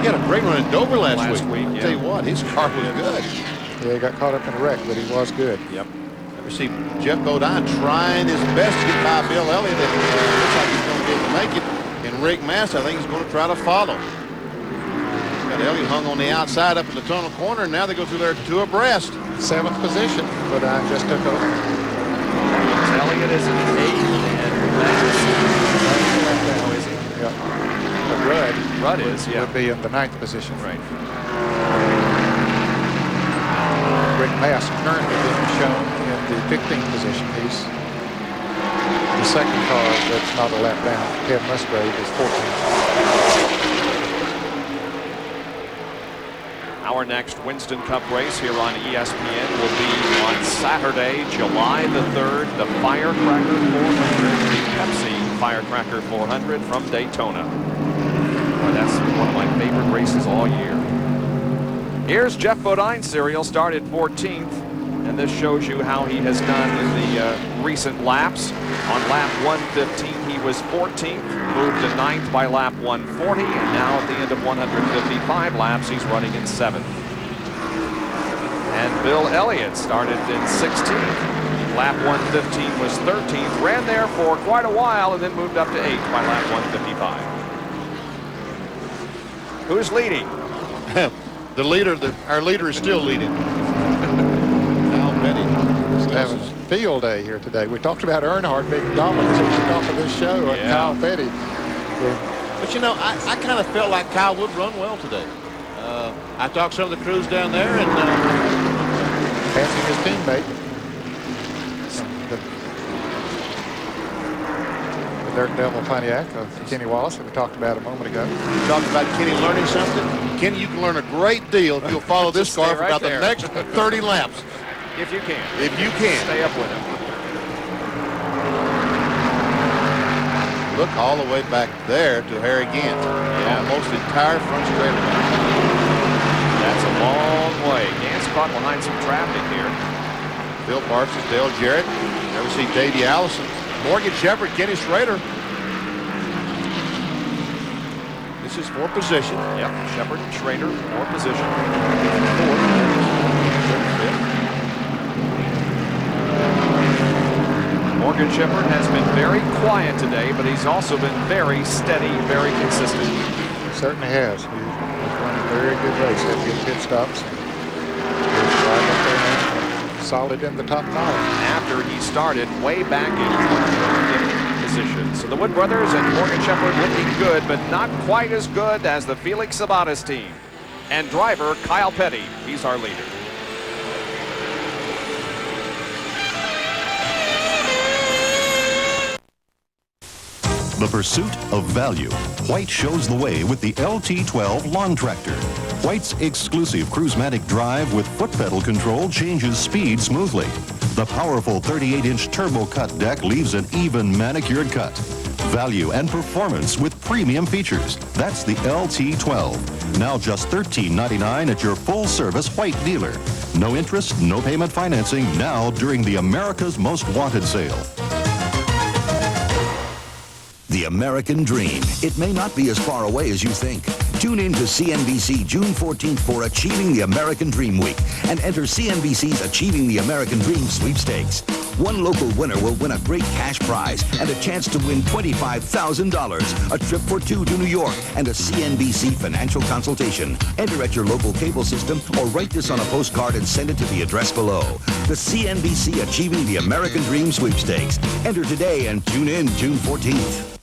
He had a great run in Dover last week. Yeah. I'll tell you what, his car was good. Yeah, he got caught up in a wreck, but he was good. Yep. We see Jeff Bodine trying his best to get by Bill Elliott. It looks like he's going to be able to make it. And Rick Mass, I think, is going to try to follow. Got Elliott hung on the outside up in the tunnel corner, and now they go through there two abreast. 7th position, Bodine just took over. Elliott is in 8th, and Mass is he? Yeah. But Rudd is, yeah. would be in the 9th position. Right. Rick Mass currently being shown in the 15th position. He's the second car that's not a lap down. Ted Musgrave is 14th. Our next Winston Cup race here on ESPN will be on Saturday, July the 3rd, the Firecracker 400, the Pepsi Firecracker 400 from Daytona. Well, that's one of my favorite races all year. Here's Jeff Bodine's serial, started 14th, and this shows you how he has done in the recent laps. On lap 115, he was 14th, moved to 9th by lap 140, and now at the end of 155 laps, he's running in 7th. And Bill Elliott started in 16th. Lap 115 was 13th, ran there for quite a while, and then moved up to 8th by lap 155. Who's leading? The leader, our leader is still leading. Kyle Petty. Having field day here today. We talked about Earnhardt being dominant at the top of this show, and Kyle Petty. But you know, I kind of felt like Kyle would run well today. I talked to some of the crews down there, and passing his teammate. The Dirt Devil Pontiac of Kenny Wallace that we talked about a moment ago. We talked about Kenny learning something. Kenny, you can learn a great deal if you'll follow this car for about the next 30 laps. If you can. If you can. Stay up with him. Look all the way back there to Harry Gant. Almost the entire front straight line. That's a long way. Gant's caught behind some traffic here. Bill Parsons, Dale Jarrett. Never see Davey Allison. Morgan Shepherd, Kenny Schrader. This is for position. Yep, Shepherd and Schrader for position. Morgan Shepherd has been very quiet today, but he's also been very steady, very consistent. He certainly has. He's running a very good race. Had good pit stops. He's right up there now, solid in the top 5. After he started way back in position. So the Wood brothers and Morgan Shepherd looking good, but not quite as good as the Felix Sabates team. And driver Kyle Petty, he's our leader. The pursuit of value. White shows the way with the LT12 lawn tractor. White's exclusive Cruisematic drive with foot pedal control changes speed smoothly. The powerful 38-inch turbo cut deck leaves an even manicured cut. value, and performance with premium features. That's the LT12. Now just $13.99 at your full-service white dealer. No interest, no payment financing, now during the America's Most Wanted sale. The American Dream. It may not be as far away as you think. Tune in to CNBC June 14th for Achieving the American Dream Week and enter CNBC's Achieving the American Dream sweepstakes. One local winner will win a great cash prize and a chance to win $25,000, a trip for two to New York, and a CNBC financial consultation. Enter at your local cable system or write this on a postcard and send it to the address below. The CNBC Achieving the American Dream sweepstakes. Enter today and tune in June 14th.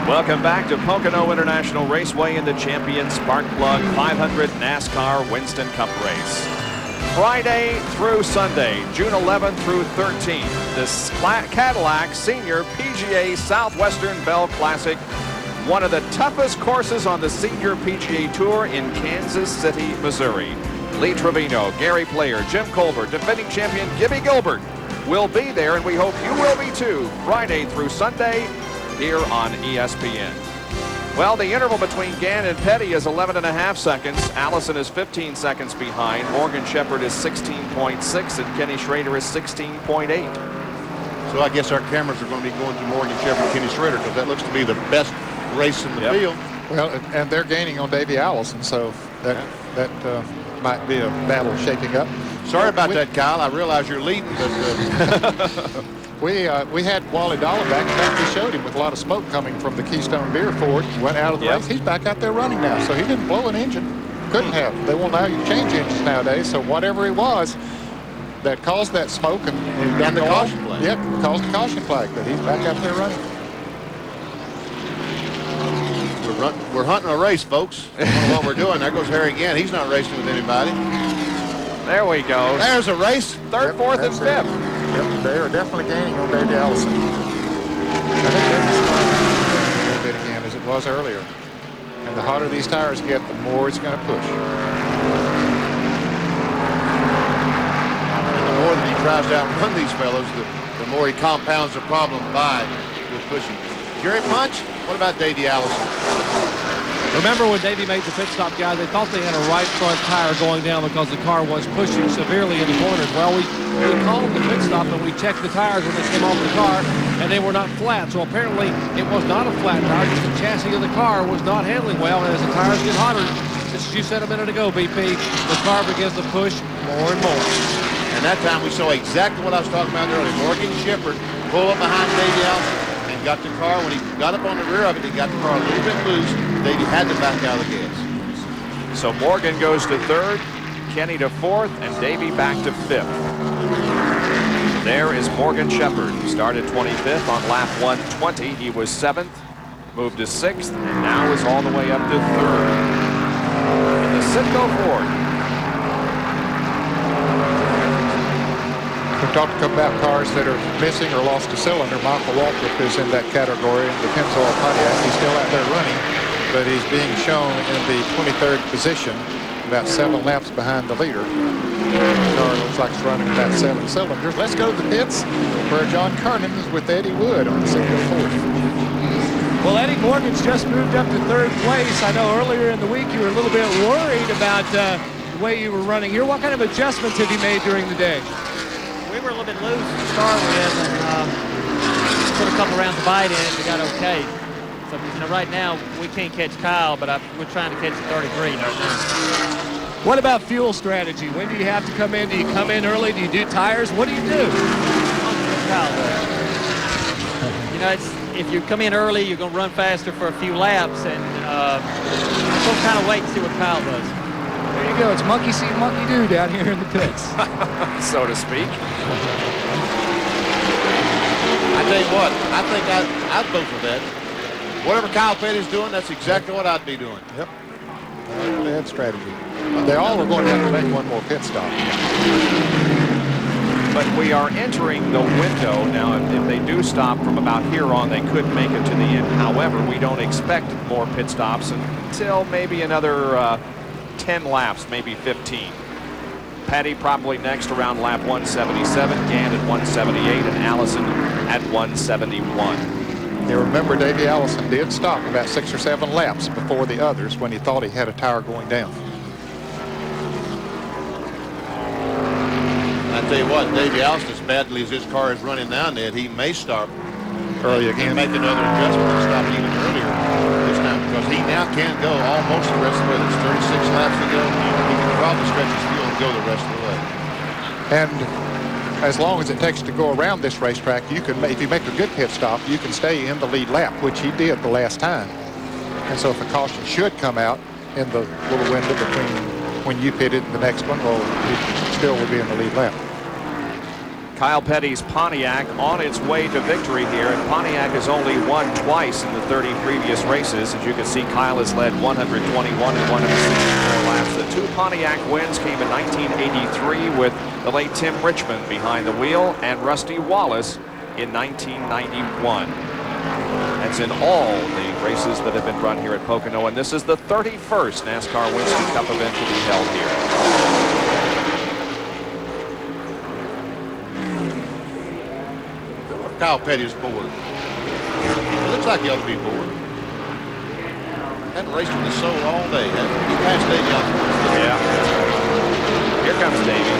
Welcome back to Pocono International Raceway in the Champion Sparkplug 500 NASCAR Winston Cup race. Friday through Sunday, June 11th through 13th, this Cadillac Senior PGA Southwestern Bell Classic, one of the toughest courses on the Senior PGA Tour in Kansas City, Missouri. Lee Trevino, Gary Player, Jim Colbert, defending champion Gibby Gilbert will be there, and we hope you will be too, Friday through Sunday, here on ESPN. Well, the interval between Gann and Petty is 11.5 seconds. Allison is 15 seconds behind. Morgan Shepherd is 16.6, and Kenny Schrader is 16.8. So I guess our cameras are going to be going to Morgan Shepherd and Kenny Schrader because that looks to be the best race in the field. Well, and they're gaining on Davey Allison, so that might be a battle shaking up. Sorry about that, Kyle. I realize you're leading, but we had Wally Dollar back. In fact, we showed him with a lot of smoke coming from the Keystone Beer Ford. Went out of the race. He's back out there running now, so he didn't blow an engine. Couldn't have. They won't allow you to change engines nowadays. So whatever it was that caused that smoke and the caution flag. Yep, caused the caution flag. But he's back out there running. We're hunting a race, folks. I don't know what we're doing. There goes Harry again. He's not racing with anybody. There we go. There's a race. Third, fourth, and fifth. Yep, they are definitely gaining on Davey Allison. I think that's a little bit again as it was earlier. And the hotter these tires get, the more it's going to push. And the more that he tries to outrun these fellows, the more he compounds the problem by with pushing. Gary Punch, what about Davey Allison? Remember when Davey made the pit stop, guys, they thought they had a right front tire going down because the car was pushing severely in the corners. Well, we called the pit stop and we checked the tires when they came off the car, and they were not flat. So apparently it was not a flat tire, just the chassis of the car was not handling well. And as the tires get hotter, just as you said a minute ago, BP, the car begins to push more and more. And that time we saw exactly what I was talking about earlier. Morgan Shepherd pull up behind Davey Allison and got the car. When he got up on the rear of it, he got the car a little bit loose. Davey had to back out of the gas. So Morgan goes to third, Kenny to fourth, and Davey back to fifth. There is Morgan Shepherd, who started 25th on lap 120. He was 7th, moved to 6th, and now is all the way up to 3rd. In the Citgo Ford. We talked about cars that are missing or lost a cylinder. Michael Waltrip is in that category in the Pennzoil Pontiac. He's still out there running, but he's being shown in the 23rd position, about 7 laps behind the leader. The car looks like it's running about 7 cylinders. Let's go to the pits where John Kernan is with Eddie Wood on the Citgo Ford. Well, Eddie Morgan's just moved up to 3rd place. I know earlier in the week you were a little bit worried about the way you were running here. What kind of adjustments have you made during the day? We were a little bit loose to start with, and put a couple rounds of bite in, and we got okay. So, right now, we can't catch Kyle, but we're trying to catch the 33 right now. What about fuel strategy? When do you have to come in? Do you come in early? Do you do tires? What do you do? Kyle does. If you come in early, you're going to run faster for a few laps, and we'll kind of wait and see what Kyle does. There you go. It's monkey see, monkey do down here in the pits. So to speak. I tell you what, I think I'd vote for that. Whatever Kyle Petty's doing, that's exactly what I'd be doing. Yep. They had strategy. They all are going to have to make one more pit stop. but we are entering the window. Now, if they do stop from about here on, they could make it to the end. However, we don't expect more pit stops until maybe another 10 laps, maybe 15. Petty probably next around lap 177, Gant at 178, and Allison at 171. You remember, Davey Allison did stop about 6 or 7 laps before the others when he thought he had a tire going down. I tell you what, Davey Allison, as badly as his car is running now, Ned, he may stop early again. Make another adjustment and stop even earlier this time, because he now can go almost the rest of the way. There's 36 laps to go. He can probably stretch his field and go the rest of the way. And as long as it takes to go around this racetrack, you can, if you make a good pit stop, you can stay in the lead lap, which he did the last time. And so if a caution should come out in the little window between when you pitted and the next one, well, he still will be in the lead lap. Kyle Petty's Pontiac on its way to victory here, and Pontiac has only won twice in the 30 previous races. As you can see, Kyle has led 121 and 164 laps. The 2 Pontiac wins came in 1983 with the late Tim Richmond behind the wheel and Rusty Wallace in 1991. That's in all the races that have been run here at Pocono, and this is the 31st NASCAR Winston Cup event to be held here. Kyle Petty is bored. It looks like he ought to be bored. Hadn't raced with the soul all day. He passed Davey out. Yeah. Here comes Davey.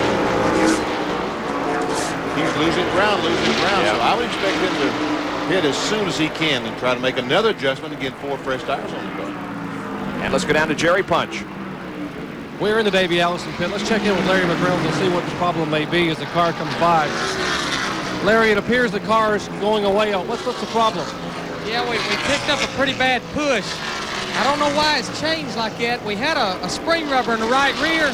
He's losing ground. Yeah. So I would expect him to hit as soon as he can and try to make another adjustment and get 4 fresh tires on the car. And let's go down to Jerry Punch. We're in the Davey Allison pit. Let's check in with Larry McGrail and see what the problem may be as the car comes by. Larry, it appears the car is going away. What's the problem? Yeah, we picked up a pretty bad push. I don't know why it's changed like that. We had a spring rubber in the right rear.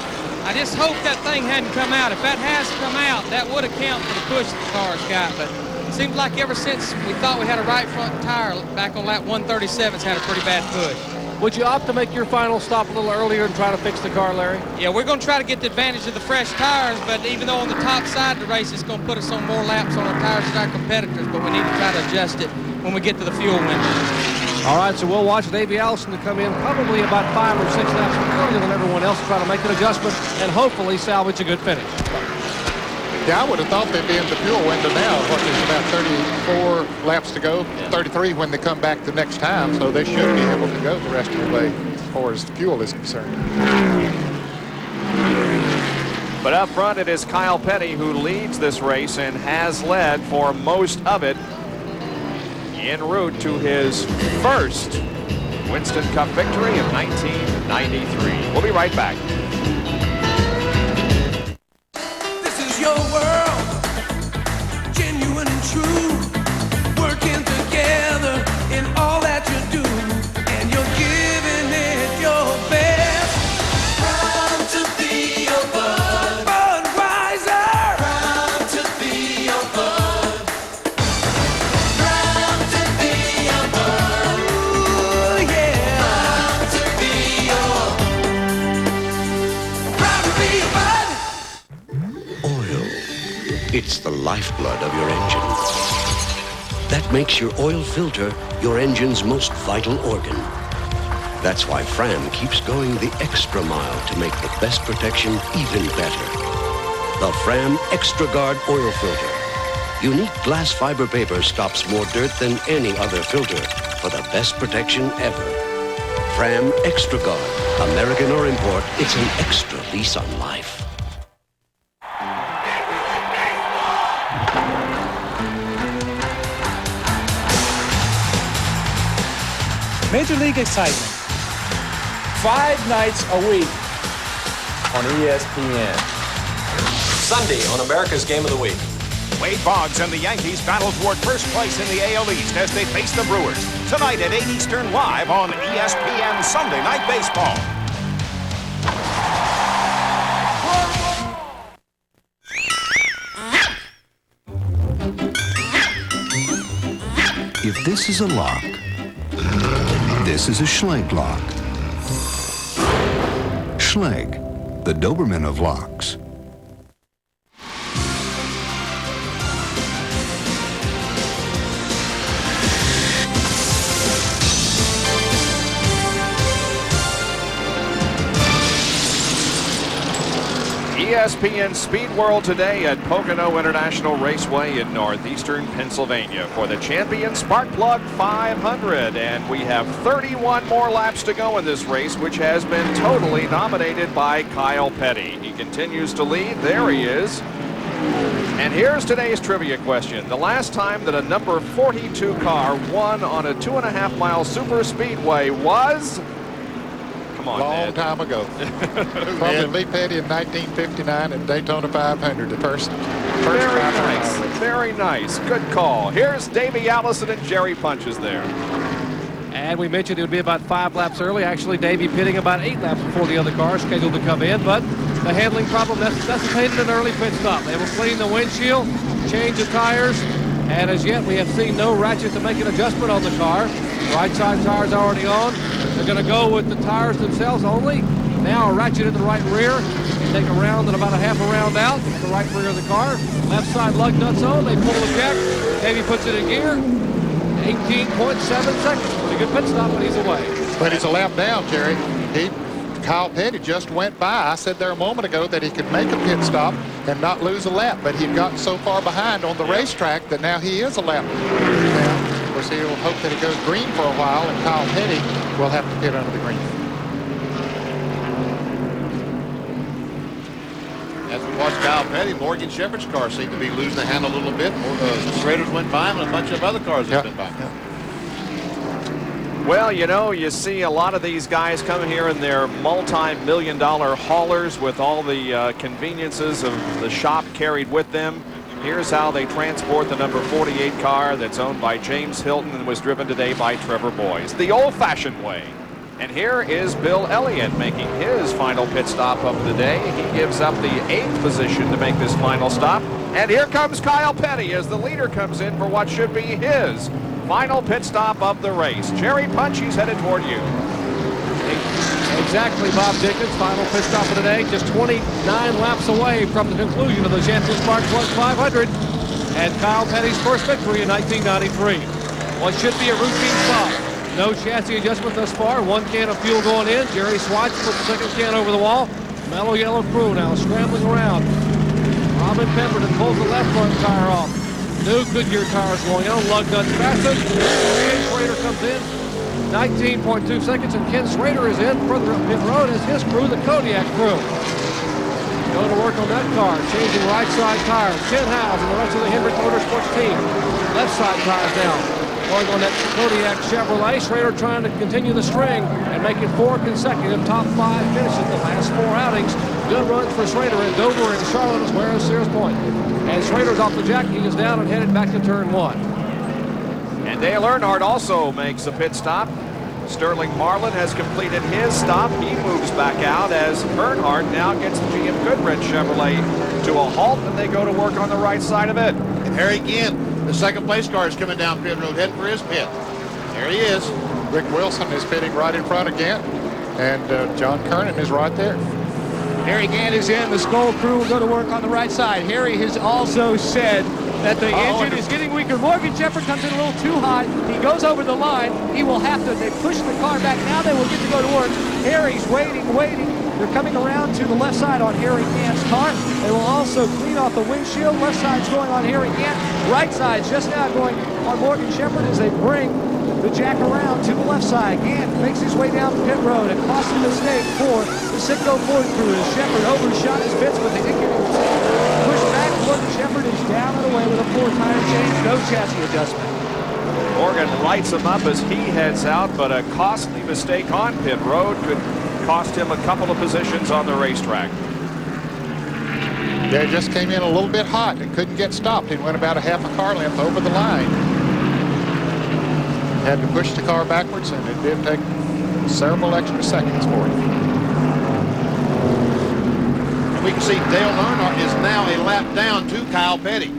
I just hope that thing hadn't come out. If that has come out, that would account for the push the car's got. But it seems like ever since we thought we had a right front tire back on lap 137, it's had a pretty bad push. Would you opt to make your final stop a little earlier and try to fix the car, Larry? Yeah, we're going to try to get the advantage of the fresh tires, but even though on the top side of the race, it's going to put us on more laps on our tires than our competitors, but we need to try to adjust it when we get to the fuel window. All right, so we'll watch Davey Allison to come in probably about 5 or 6 laps earlier than everyone else to try to make an adjustment and hopefully salvage a good finish. Yeah, I would have thought they'd be in the fuel window now. What, there's about 34 laps to go, 33 when they come back the next time, so they should be able to go the rest of the way as far as the fuel is concerned. But up front, it is Kyle Petty who leads this race and has led for most of it en route to his first Winston Cup victory of 1993. We'll be right back. Your world, genuine and true, working together in all that you do, and you're giving it your best. Proud to be your bud, Budweiser. Proud to be your bud. Proud to be your bud. Ooh, yeah. Proud to be your. Proud to be your bud. It's the lifeblood of your engine. That makes your oil filter your engine's most vital organ. That's why Fram keeps going the extra mile to make the best protection even better. The Fram Extra Guard oil filter. Unique glass fiber paper stops more dirt than any other filter for the best protection ever. Fram Extra Guard. American or import, it's an extra lease on life. Major League excitement. 5 nights a week on ESPN. Sunday on America's Game of the Week. Wade Boggs and the Yankees battle toward first place in the AL East as they face the Brewers. Tonight at 8 Eastern live on ESPN Sunday Night Baseball. If this is a lock, this is a Schlage lock. Schlage, the Doberman of locks. ESPN SpeedWorld today at Pocono International Raceway in northeastern Pennsylvania for the Champion Sparkplug 500. And we have 31 more laps to go in this race, which has been totally dominated by Kyle Petty. He continues to lead. There he is. And here's today's trivia question. The last time that a number 42 car won on a 2.5-mile super speedway was... Come on, long Ned. time ago. Probably Lee Petty in 1959 at Daytona 500, the first Very nice. Very nice. Good call. Here's Davey Allison and Jerry Punches there. And we mentioned it would be about 5 laps early. Actually, Davey pitting about 8 laps before the other cars scheduled to come in. But the handling problem necessitated an early pit stop. They will clean the windshield, change the tires, and as yet we have seen no ratchet to make an adjustment on the car. Right side tires already on. They're going to go with the tires themselves only. Now a ratchet in the right rear. Take a round and about a half a round out. The right rear of the car. Left side lug nuts on. They pull the jack. Davey puts it in gear. 18.7 seconds. Pretty good pit stop, but he's away. But he's a lap down, Jerry. Kyle Petty just went by. I said there a moment ago that he could make a pit stop and not lose a lap, but he'd gotten so far behind on the racetrack that now he is a lap down. Of course, he'll hope that it goes green for a while, and Kyle Petty will have to pit under the green. As we watch Kyle Petty, Morgan Shepherd's car seemed to be losing the handle a little bit. Schrader's went by him, and a bunch of other cars have been by. Well, you know, you see a lot of these guys come here in their multi-million-dollar haulers with all the conveniences of the shop carried with them. Here's how they transport the number 48 car that's owned by James Hilton and was driven today by Trevor Boyes, the old-fashioned way. And here is Bill Elliott making his final pit stop of the day. He gives up the 8th position to make this final stop. And here comes Kyle Petty as the leader comes in for what should be his final pit stop of the race. Jerry Punch, he's headed toward you. Exactly, Bob Dickens. Final pit stop of the day. Just 29 laps away from the conclusion of the Champion Sparkplug 500. And Kyle Petty's first victory in 1993. What should be a routine stop. No chassis adjustment thus far. 1 can of fuel going in. Jerry Swatch puts the second can over the wall. Mello Yello crew now scrambling around. Robin Pemberton pulls the left front tire off. New Goodyear tires going on. Lug nuts fastened. Ken Schrader comes in. 19.2 seconds, and Ken Schrader is in further up pit road as his crew, the Kodiak crew. Go to work on that car, changing right side tires. Ken Howes and the rest of the Hendrick Motorsports team. Left side tires down. Going on that Kodiak Chevrolet. Schrader trying to continue the string and making 4 consecutive top 5 finishes the last 4 outings. Good runs for Schrader in Dover and Charlotte as well as Sears Point. And Schrader's off the jack. He is down and headed back to turn 1. And Dale Earnhardt also makes a pit stop. Sterling Marlin has completed his stop. He moves back out as Earnhardt now gets the GM Goodrich Chevrolet to a halt, and they go to work on the right side of it. And Harry Ginn, the second place car, is coming down pit road, heading for his pit. There he is. Rick Wilson is pitting right in front again, and John Kernan is right there. Harry Gant is in. The Skull crew will go to work on the right side. Harry has also said that the engine is getting weaker. Morgan Shepherd comes in a little too high. He goes over the line. He will have to, they push the car back. Now they will get to go to work. Harry's waiting. They're coming around to the left side on Harry Gant's car. They will also clean off the windshield. Left side's going on Harry Gant. Right side's just now going on Morgan Shepherd as they bring the jack around to the left side. Gant makes his way down the pit road. A costly mistake for the Sitco Ford crew as Shepherd overshot his bits, but they did get him pushed back. Morgan Shepherd is down and away with a 4-tire change. No chassis adjustment. Morgan lights him up as he heads out, but a costly mistake on pit road could cost him a couple of positions on the racetrack. Yeah, he just came in a little bit hot and couldn't get stopped. He went about a half a car length over the line. Had to push the car backwards, and it did take several extra seconds for him. And we can see Dale Earnhardt is now a lap down to Kyle Petty.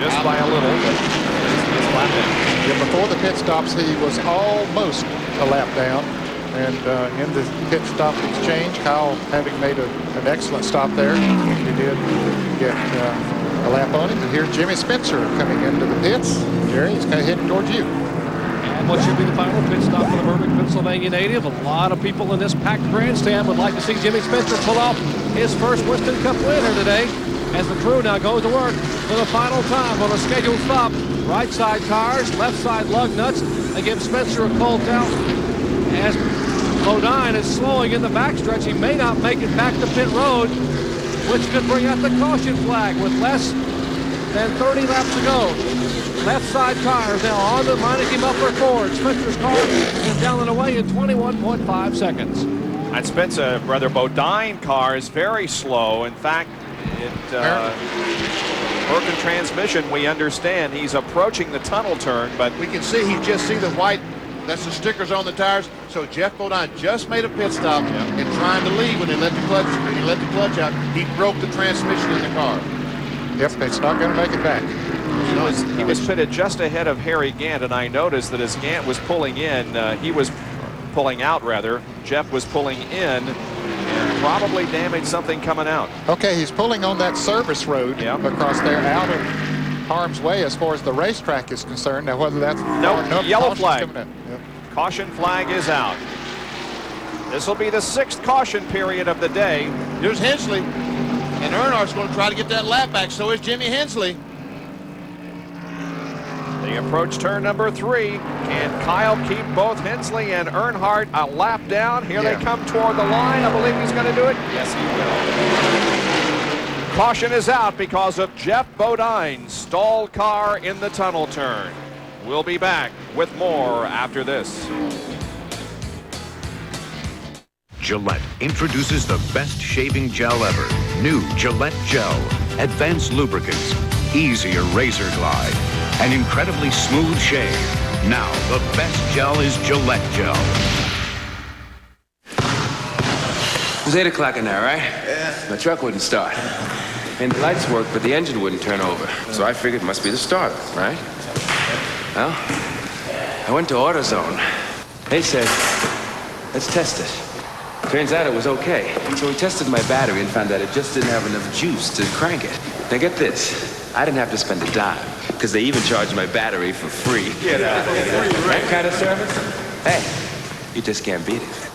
Just by a little, but he's lap down. Yeah, before the pit stops, he was almost a lap down. And in the pit stop exchange, Kyle, having made an excellent stop there, he did get a lap on him. And here's Jimmy Spencer coming into the pits. Jerry, he's kind of heading towards you. And And what should be the final pit stop for the Burbank, Pennsylvania native. A lot of people in this packed grandstand would like to see Jimmy Spencer pull off his first Winston Cup winner today, as the crew now goes to work for the final time on a scheduled stop. Right side tires, left side lug nuts. They give Spencer a cold out as Bodine is slowing in the backstretch. He may not make it back to pit road, which could bring out the caution flag with less than 30 laps to go. Left side tires now on the lining him up for Ford. Spencer's car is down and away in 21.5 seconds. And Spencer, brother Bodine car is very slow. In fact, broken transmission, we understand. He's approaching the tunnel turn, but we can see, he just see the white, that's the stickers on the tires. So Jeff Bodine just made a pit stop and trying to leave when he let the clutch out. He broke the transmission in the car. Yep, it's not going to make it back. He was pitted just ahead of Harry Gant, and I noticed that as Gant was pulling in, he was pulling out rather. Jeff was pulling in and probably damaged something coming out. Okay, he's pulling on that service road across there, out of harm's way as far as the racetrack is concerned. Now, whether that's yellow flag. Caution flag is out. This will be the 6th caution period of the day. Here's Hensley, and Earnhardt's going to try to get that lap back. So is Jimmy Hensley. They approach turn number 3. Can Kyle keep both Hensley and Earnhardt a lap down? Here they come toward the line. I believe he's going to do it. Yes, he will. Caution is out because of Jeff Bodine's stalled car in the tunnel turn. We'll be back with more after this. Gillette introduces the best shaving gel ever. New Gillette Gel. Advanced lubricants. Easier razor glide. An incredibly smooth shave. Now, the best gel is Gillette Gel. It was 8 o'clock in there, right? Yeah. My truck wouldn't start. And the lights worked, but the engine wouldn't turn over. So I figured it must be the starter, right? Well, I went to AutoZone. They said, let's test it. Turns out it was okay. So we tested my battery and found that it just didn't have enough juice to crank it. Now get this, I didn't have to spend a dime, because they even charged my battery for free. Get out of here. That kind of service? Hey, you just can't beat it.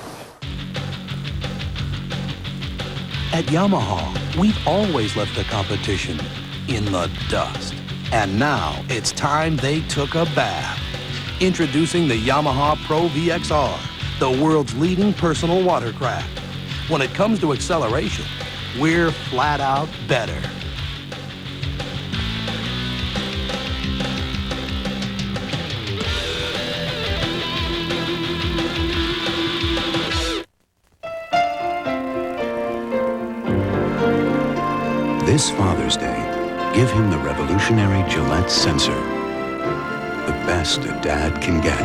At Yamaha, we've always left the competition in the dust. And now it's time they took a bath. Introducing the Yamaha Pro VXR, the world's leading personal watercraft. When it comes to acceleration, we're flat out better. This Father's Day, give him the revolutionary Gillette Sensor. The best a dad can get.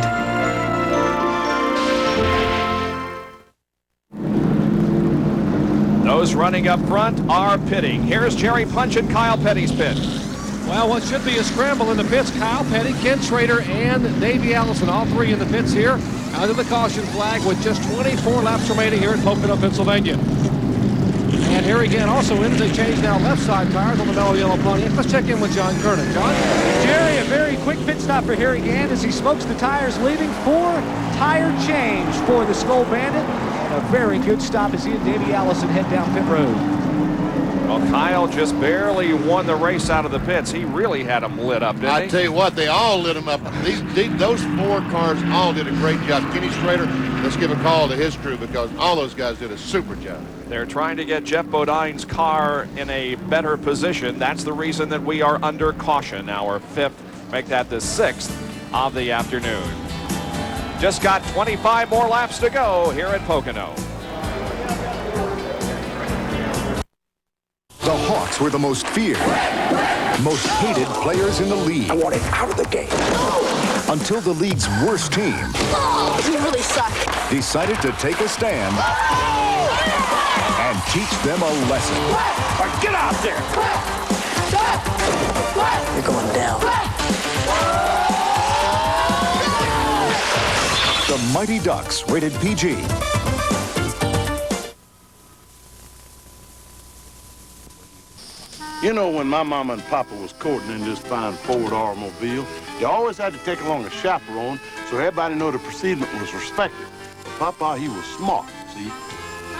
Those running up front are pitting. Here's Jerry Punch and Kyle Petty's pit. Well, what should be a scramble in the pits, Kyle Petty, Ken Schrader, and Davey Allison, all three in the pits here, out of the caution flag with just 24 laps remaining here at Pocono, Pennsylvania. And here again, also in, they change now left side tires on the Mello Yello Pontiac. Let's check in with John Kernan. John? Jerry, a very quick pit stop for Harry Gant as he smokes the tires, leaving 4 tire change for the Skull Bandit. And a very good stop as he and Davey Allison head down pit road. Well, Kyle just barely won the race out of the pits. He really had them lit up, didn't he? I tell you what, they all lit them up. Those 4 cars all did a great job. Kenny Schrader, let's give a call to his crew because all those guys did a super job. They're trying to get Jeff Bodine's car in a better position. That's the reason that we are under caution. Our 5th, make that the 6th of the afternoon. Just got 25 more laps to go here at Pocono. The Hawks were the most feared, most hated players in the league. I want it out of the game. Until the league's worst team you really suck. Decided to take a stand and teach them a lesson. Get out there! You're going down. The Mighty Ducks, rated PG. You know, when my mama and papa was courting in this fine Ford automobile, you always had to take along a chaperone so everybody know the proceeding was respected. But Papa, he was smart, see?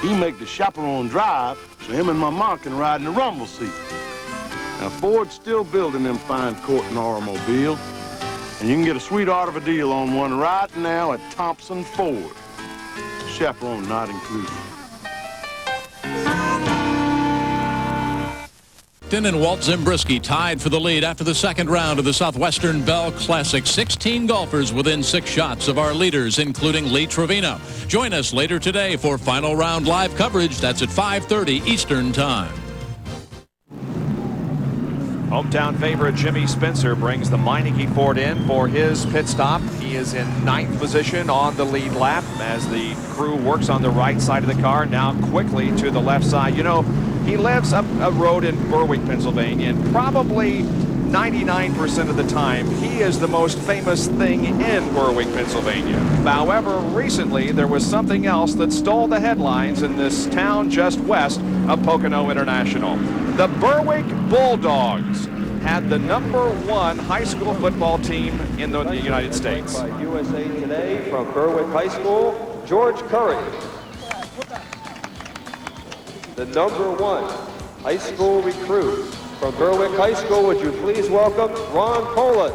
He make the chaperone drive so him and my mom can ride in the rumble seat. Now, Ford's still building them fine courting automobiles, and you can get a sweetheart of a deal on one right now at Thompson Ford. Chaperone not included. And Walt Zimbriski tied for the lead after the second round of the Southwestern Bell Classic. 16 golfers within 6 shots of our leaders, including Lee Trevino. Join us later today for final round live coverage. That's at 5:30 Eastern Time. Hometown favorite Jimmy Spencer brings the Meineke Ford in for his pit stop. He is in 9th position on the lead lap as the crew works on the right side of the car, now quickly to the left side. You know, he lives up a road in Berwick, Pennsylvania, and probably 99% of the time, he is the most famous thing in Berwick, Pennsylvania. However, recently, there was something else that stole the headlines in this town just west of Pocono International. The Berwick Bulldogs had the #1 high school football team in the United States. By USA Today from Berwick High School, George Curry. The #1 high school recruit from Berwick High School, would you please welcome Ron Polis.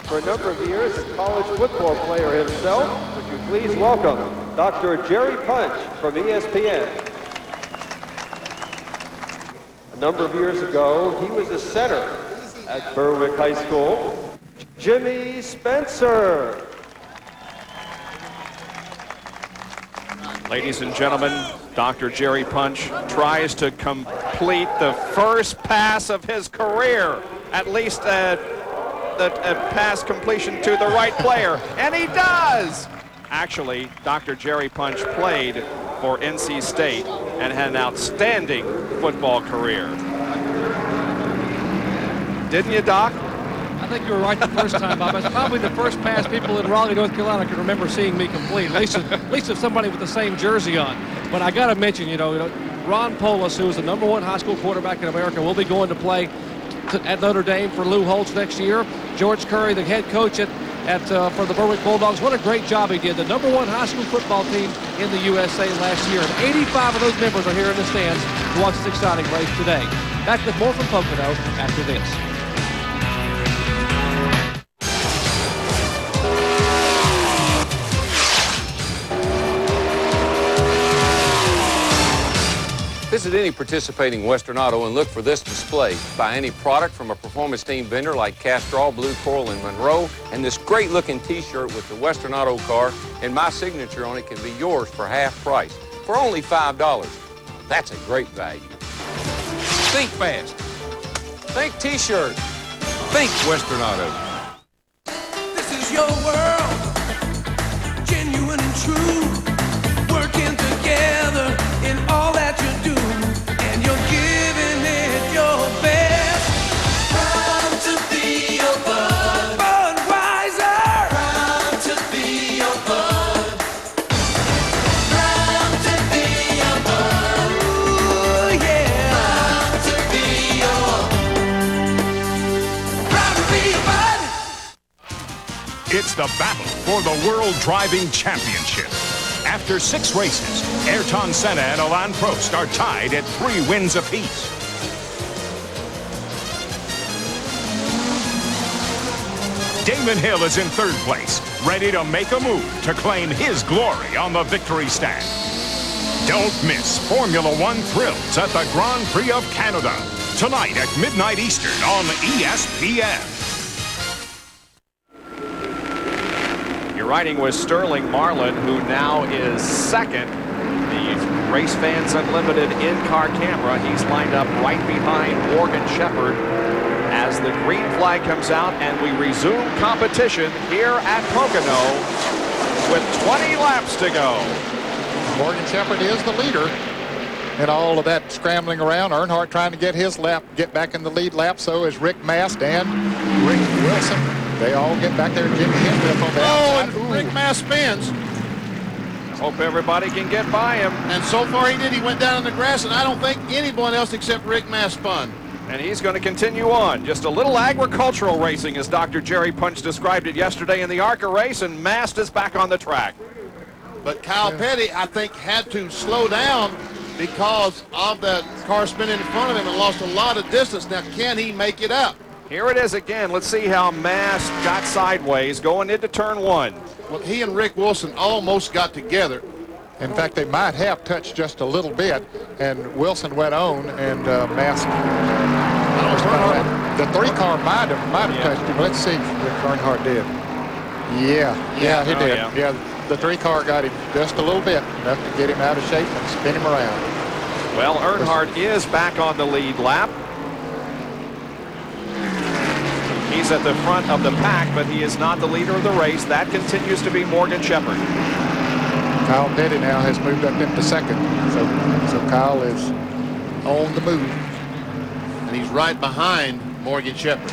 For a number of years, a college football player himself, would you please welcome Dr. Jerry Punch from ESPN. A number of years ago, he was a center at Berwick High School, Jimmy Spencer. Ladies and gentlemen, Dr. Jerry Punch tries to complete the first pass of his career, at least a pass completion to the right player, and he does! Actually, Dr. Jerry Punch played for NC State and had an outstanding football career. Didn't you, Doc? I think you were right the first time, Bob. It's probably the first pass people in Raleigh, North Carolina can remember seeing me complete, at least if somebody with the same jersey on. But I got to mention, you know, Ron Polis, who is the #1 high school quarterback in America, will be going to play at Notre Dame for Lou Holtz next year. George Curry, the head coach for the Berwick Bulldogs, what a great job he did. The #1 high school football team in the USA last year, and 85 of those members are here in the stands to watch this exciting race today. Back with more from Pocono after this. Visit any participating Western Auto and look for this display. Buy any product from a Performance Team vendor like Castrol, Blue Coral, and Monroe, and this great-looking T-shirt with the Western Auto car and my signature on it can be yours for half price, for only $5. That's a great value. Think fast. Think T-shirt. Think Western Auto. This is your world, genuine and true, working together in all that you do, and you're giving it your best. Proud to be your bud, Budweiser. Proud to be your bud. Proud to be your bud. Ooh, yeah. Proud to be your. Proud to be your bud. It's the battle for the World Driving Championship. After 6 races, Ayrton Senna and Alain Prost are tied at 3 wins apiece. Damon Hill is in 3rd place, ready to make a move to claim his glory on the victory stand. Don't miss Formula One thrills at the Grand Prix of Canada, tonight at midnight Eastern on ESPN. Riding with Sterling Marlin, who now is 2nd. The Race Fans Unlimited in-car camera. He's lined up right behind Morgan Shepherd as the green flag comes out, and we resume competition here at Pocono with 20 laps to go. Morgan Shepherd is the leader. And all of that scrambling around, Earnhardt trying to get his lap, get back in the lead lap. So is Rick Mast and Rick Wilson. They all get back there. Jimmy Hendrick on the outside. And Rick Mast spins. Hope everybody can get by him. And so far he did. He went down in the grass, and I don't think anyone else except Rick Mast spun. and he's going to continue on. Just a little agricultural racing, as Dr. Jerry Punch described it yesterday in the ARCA race, and Mast is back on the track. But Kyle Petty, I think, had to slow down because of the car spinning in front of him and lost a lot of distance. Now, can he make it up? Here it is again. Let's see how Mast got sideways going into turn 1. Well, he and Rick Wilson almost got together. In fact, they might have touched just a little bit, and Wilson went on, and Mast. The 3-car might have touched him. Let's see if Earnhardt did. Yeah, he did. Yeah, the 3-car got him just a little bit, enough to get him out of shape and spin him around. Well, Earnhardt is back on the lead lap. He's at the front of the pack, but he is not the leader of the race. That continues to be Morgan Shepherd. Kyle Petty now has moved up into second, so Kyle is on the move. And he's right behind Morgan Shepherd.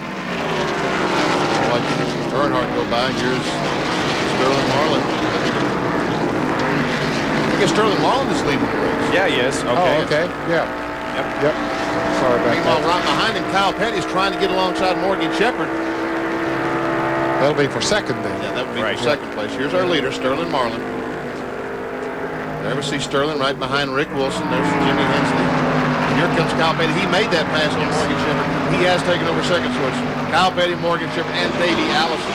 Watch Earnhardt go by. Here's Sterling Marlin. I guess Sterling Marlin is leading the race. Yeah, he is. Okay. Oh, okay. Yeah. Yep. Sorry about Meanwhile, that. right behind him, Kyle Petty is trying to get alongside Morgan Shepherd. That'll be for second then. Yeah, that would be for second place. Here's our leader, Sterling Marlin. There we see Sterling right behind Rick Wilson. There's Jimmy Hensley. And here comes Kyle Petty. He made that pass on Morgan Shepherd. He has taken over second, so it's Kyle Petty, Morgan Shepherd, and Davey Allison.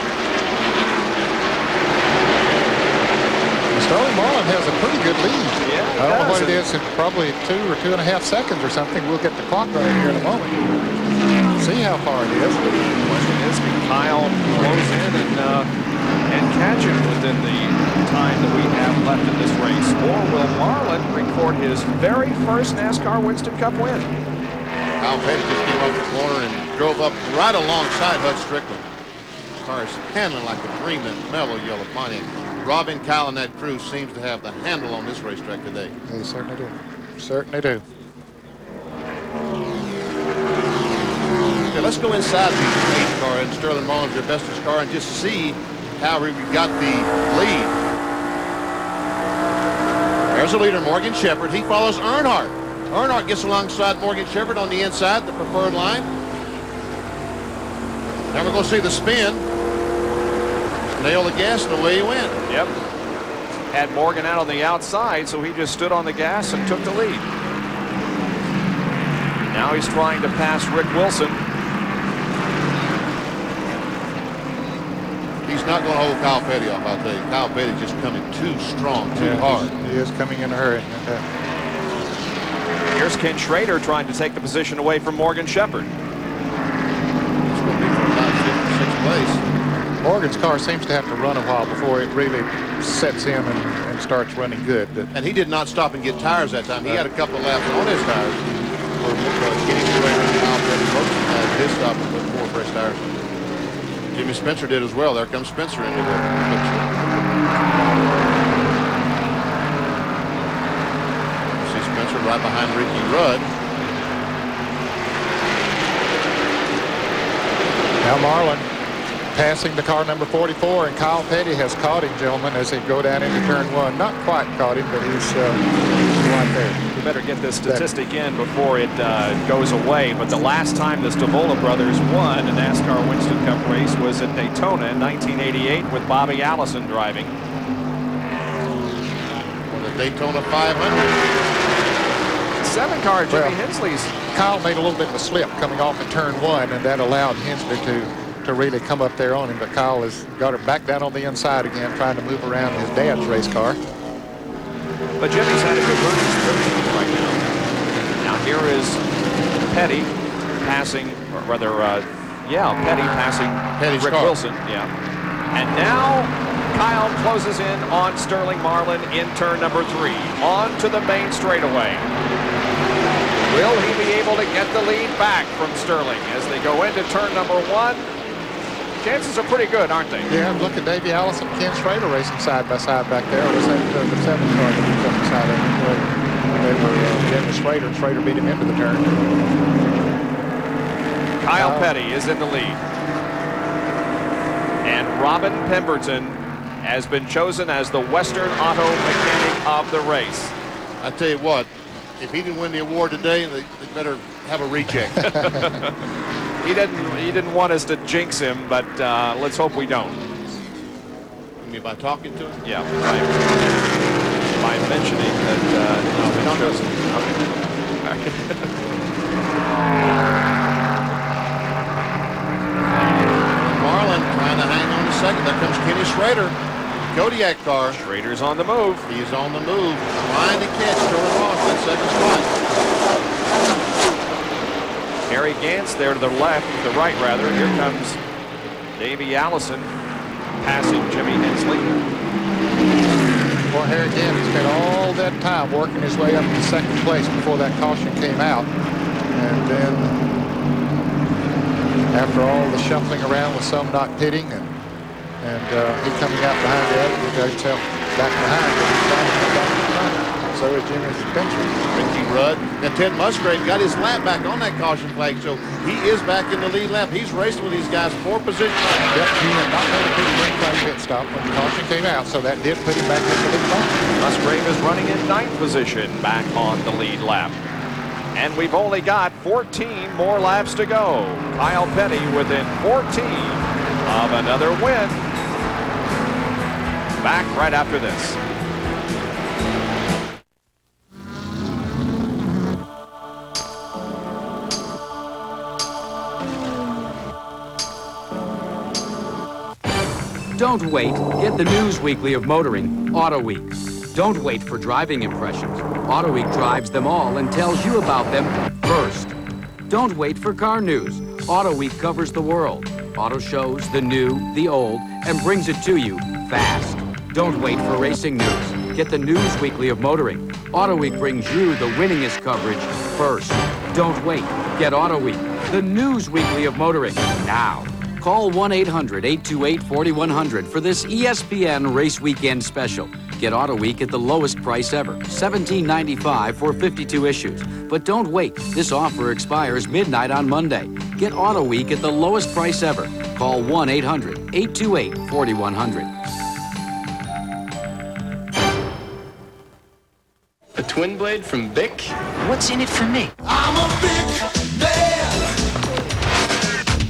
Sterling Marlin has a pretty good lead. Yeah, I don't know what it is. It's probably 2 or 2.5 seconds or something. We'll get the clock running here in a moment. See how far it is. The question is, can Kyle close in and catch him within the time that we have left in this race? Or will Marlin record his very first NASCAR Winston Cup win? Kyle Petty just came off the corner and drove up right alongside Hud Strickland. The car is handling like a dream in Mello Yello Pontiac. Robin, Kyle, and that crew seems to have the handle on this racetrack today. They certainly do. Certainly do. Okay, let's go inside the 8 car and Sterling Marlin's your bestest car and just see how we got the lead. There's the leader, Morgan Shepherd. He follows Earnhardt. Earnhardt gets alongside Morgan Shepherd on the inside, the preferred line. Now we're going to see the spin. Nail the gas, and away he went. Yep. Had Morgan out on the outside, so he just stood on the gas and took the lead. Now he's trying to pass Rick Wilson. He's not going to hold Kyle Petty off, I'll tell you. Kyle Petty's just coming too strong, too hard. He is coming in a hurry. Here's Ken Schrader trying to take the position away from Morgan Shepherd. It's going to be from about 5th, 6th place. Morgan's car seems to have to run a while before it really sets in and starts running good. And he did not stop and get tires that time. He had a couple of laps on his tires. Kenny Schrader and Kyle Petty both did stop and put 4 fresh tires. Jimmy Spencer did as well. There comes Spencer into the picture. You see Spencer right behind Ricky Rudd. Now Marlin passing the car number 44, and Kyle Petty has caught him, gentlemen, as they go down into turn 1. Not quite caught him, but he's right there. We better get this statistic in before it goes away. But the last time the Stavola brothers won a NASCAR Winston Cup race was at Daytona in 1988 with Bobby Allison driving. For the Daytona 500. 7-car Jimmy Hensley's. Kyle made a little bit of a slip coming off of turn 1, and that allowed Hensley to really come up there on him, but Kyle has got her back down on the inside again, trying to move around his dad's race car. But Jimmy's had a good run right now. Now here is Petty passing, or rather, Petty passing Petty's Rick car. Wilson. Yeah. And now Kyle closes in on Sterling Marlin in turn number 3, on to the main straightaway. Will he be able to get the lead back from Sterling as they go into turn number 1? Chances are pretty good, aren't they? Yeah, look at Davey Allison and Ken Schrader racing side by side back there. Or was that the 7 car that was up beside him? They were Jimmy Schrader, and Schrader beat him into the turn. Kyle Petty is in the lead. And Robin Pemberton has been chosen as the Western Auto Mechanic of the race. I tell you what, if he didn't win the award today, they better have a recheck. He didn't want us to jinx him, but let's hope we don't. You mean by talking to him? Yeah, by mentioning that we don't know. Marlin trying to hang on a second. There comes Kenny Schrader. Kodiak car. Schrader's on the move. He's on the move, trying to catch Sterling Moss that second spot. Harry Gantz there to the left, the right rather. Here comes Davey Allison passing Jimmy Hensley. Well, Harry Gantz spent all that time working his way up to second place before that caution came out. And then after all the shuffling around with some not pitting and he coming out behind the other, you guys tell back behind, but he's trying to come back in front. So is Jimmy Spencer. Ricky Rudd. And Ted Musgrave got his lap back on that caution flag, so he is back in the lead lap. He's racing with these guys 4 positions. Yep, he had not made a big green flag pit stop when the caution came out, so that did put him back in the lead lap. Musgrave is running in 9th position, back on the lead lap. And we've only got 14 more laps to go. Kyle Petty within 14 of another win. Back right after this. Don't wait. Get the news weekly of motoring, Auto Week. Don't wait for driving impressions. Auto Week drives them all and tells you about them first. Don't wait for car news. Auto Week covers the world. Auto shows, the new, the old, and brings it to you fast. Don't wait for racing news. Get the news weekly of motoring. Auto Week brings you the winningest coverage first. Don't wait. Get Auto Week, the news weekly of motoring, now. Call 1-800-828-4100 for this ESPN Race Weekend special. Get Auto Week at the lowest price ever, $17.95 for 52 issues. But don't wait. This offer expires midnight on Monday. Get Auto Week at the lowest price ever. Call 1-800-828-4100. A twin blade from Bic? What's in it for me? I'm a big man.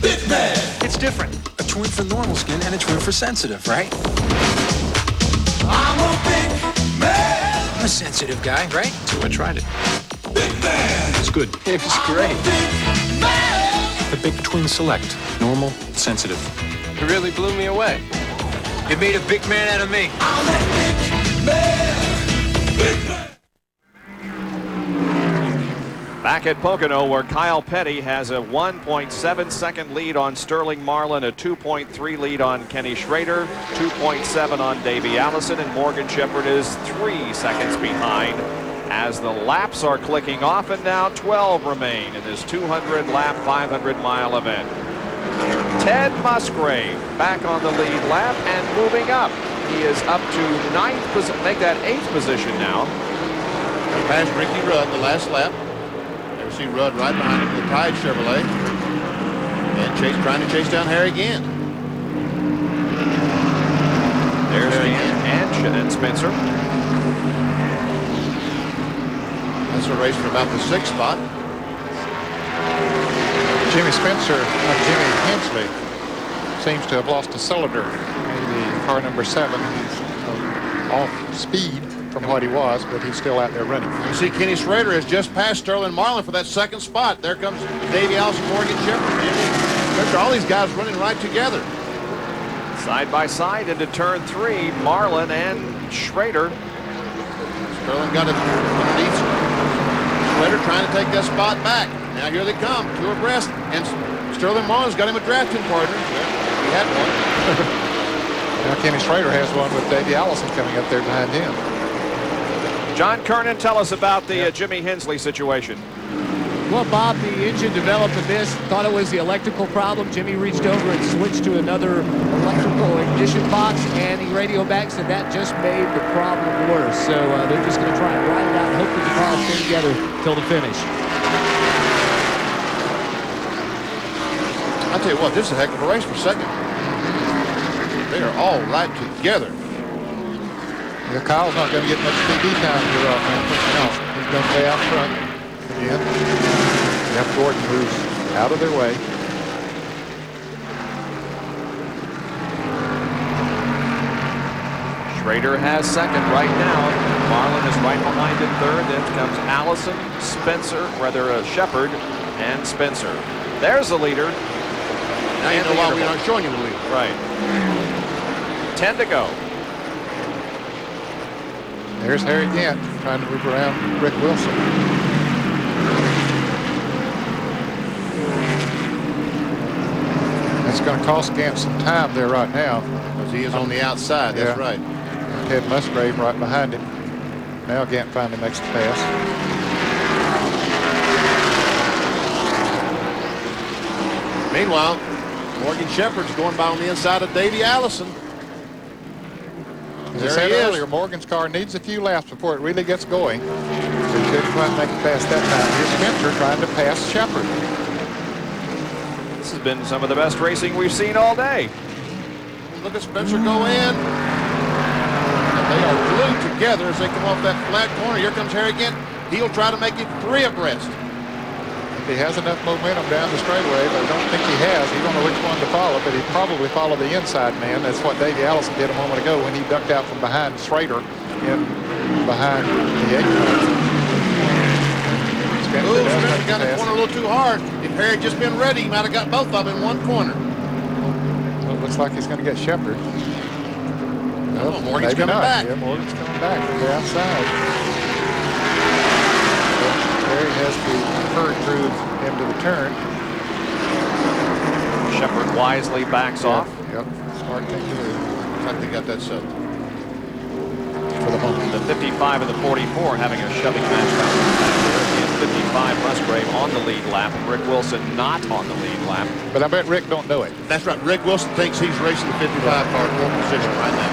Big man. It's different. A twin for normal skin and a twin for sensitive, right? I'm a big man. I'm a sensitive guy, right? So I tried it. Big man. It's good. It was great. Big man. The Bic Twin Select. Normal, sensitive. It really blew me away. You made a big man out of me. I'm a big man. Big man. Back at Pocono, where Kyle Petty has a 1.7 second lead on Sterling Marlin, a 2.3 lead on Kenny Schrader, 2.7 on Davey Allison, and Morgan Shepherd is 3 seconds behind as the laps are clicking off, and now 12 remain in this 200-lap, 500-mile event. Ted Musgrave back on the lead lap and moving up. He is up to 9th position, make that 8th position now. Past Ricky Rudd the last lap. See Rudd right behind him, the Tide Chevrolet. And Chase trying to chase down Harry Gant. There's Gant and Spencer. That's a race for about the 6th spot. Jimmy Hensley seems to have lost a cylinder. Maybe car number 7. He's off speed from what he was, but he's still out there running. You see Kenny Schrader has just passed Sterling Marlin for that 2nd spot. There comes Davey Allison, Morgan Shepherd. Remember, all these guys running right together. Side by side into turn 3, Marlin and Schrader. Sterling got it underneath. Schrader trying to take that spot back. Now here they come, 2 abreast, and Sterling Marlin's got him a drafting partner. He had one. Now Kenny Schrader has one with Davey Allison coming up there behind him. John Kernan, tell us about the Jimmy Hensley situation. Well, Bob, the engine developed a miss, thought it was the electrical problem. Jimmy reached over and switched to another electrical ignition box, and he radioed back, said that just made the problem worse. So they're just going to try and ride it out and hope that the cars stay together till the finish. I'll tell you what, this is a heck of a race for second. They are all right together. Yeah, Kyle's not going to get much TV time here off, man. He's going to play out front again. Jeff Gordon moves out of their way. Schrader has second right now. Marlin is right behind in third. Then comes Allison, Shepard, and Spencer. There's the leader. Now you know why we aren't showing you the leader. Right. 10 to go. There's Harry Gant trying to move around Rick Wilson. That's going to cost Gant some time there right now. Because he is on the outside, that's right. Ted Musgrave right behind him. Now Gant finally makes the pass. Meanwhile, Morgan Shepherd's going by on the inside of Davey Allison. As I said earlier, Morgan's car needs a few laps before it really gets going. So he couldn't quite make it past that time. Here's Spencer trying to pass Shepherd. This has been some of the best racing we've seen all day. Look at Spencer go in. And they are glued together as they come off that flat corner. Here comes Harry Gant. He'll try to make it 3 abreast. He has enough momentum down the straightaway, but I don't think he has. He don't know which one to follow, but he'd probably follow the inside man. That's what Davey Allison did a moment ago when he ducked out from behind Schrader in behind the 8 car. Spencer got the corner a little too hard. If Harry had just been ready, he might have got both of them in one corner. Well, it looks like he's going to get Shepherd. No, Morgan's coming back. Yeah, Morgan's coming back from the outside. Harry has to hurry through into the turn. Shepherd wisely backs off. Yep, smart thing to do. Looks like they got that settled. For the moment. The 55 and the 44 having a shoving match down the 55 Musgrave on the lead lap, and Rick Wilson not on the lead lap. But I bet Rick don't know it. That's right. Rick Wilson thinks he's racing the 55 car pole position right now.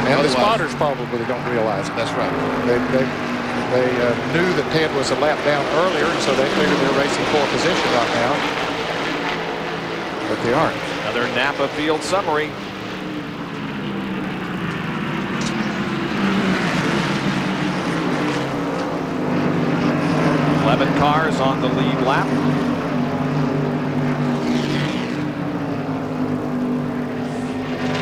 And the spotters probably don't realize it. That's right. They knew that Ted was a lap down earlier, and so they figured they're racing for position right now. But they aren't. Another Napa field summary. Cars on the lead lap.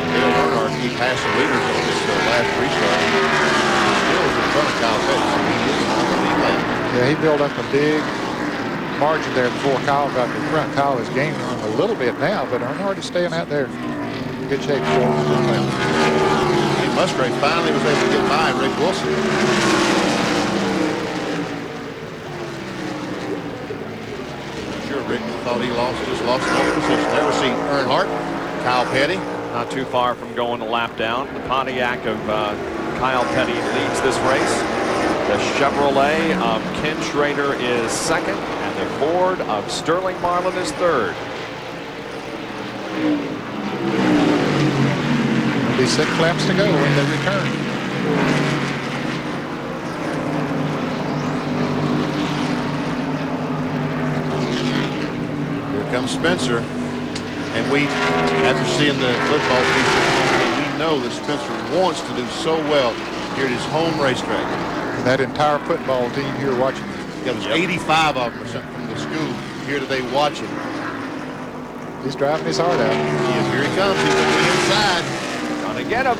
Dale Earnhardt keep passing leaders on this last restart. Still is in front of Kyle Petty, so he is on the lead lap. Yeah, he built up a big margin there before Kyle got to the front. Kyle is gaining on a little bit now, but Earnhardt is staying out there in good shape. Musgrave finally was able to get by Rick Wilson. Rick thought he just lost another position. There we see Earnhardt, Kyle Petty. Not too far from going a lap down. The Pontiac of Kyle Petty leads this race. The Chevrolet of Ken Schrader is second, and the Ford of Sterling Marlin is third. There'll be 6 laps to go when they return. Comes Spencer, and we, after seeing the football piece, we know that Spencer wants to do so well here at his home racetrack. And that entire football team here watching. Yeah, there's 85 of them from the school here today watching. He's driving his heart out. Yes, here he comes. He's on the inside. Gonna get him.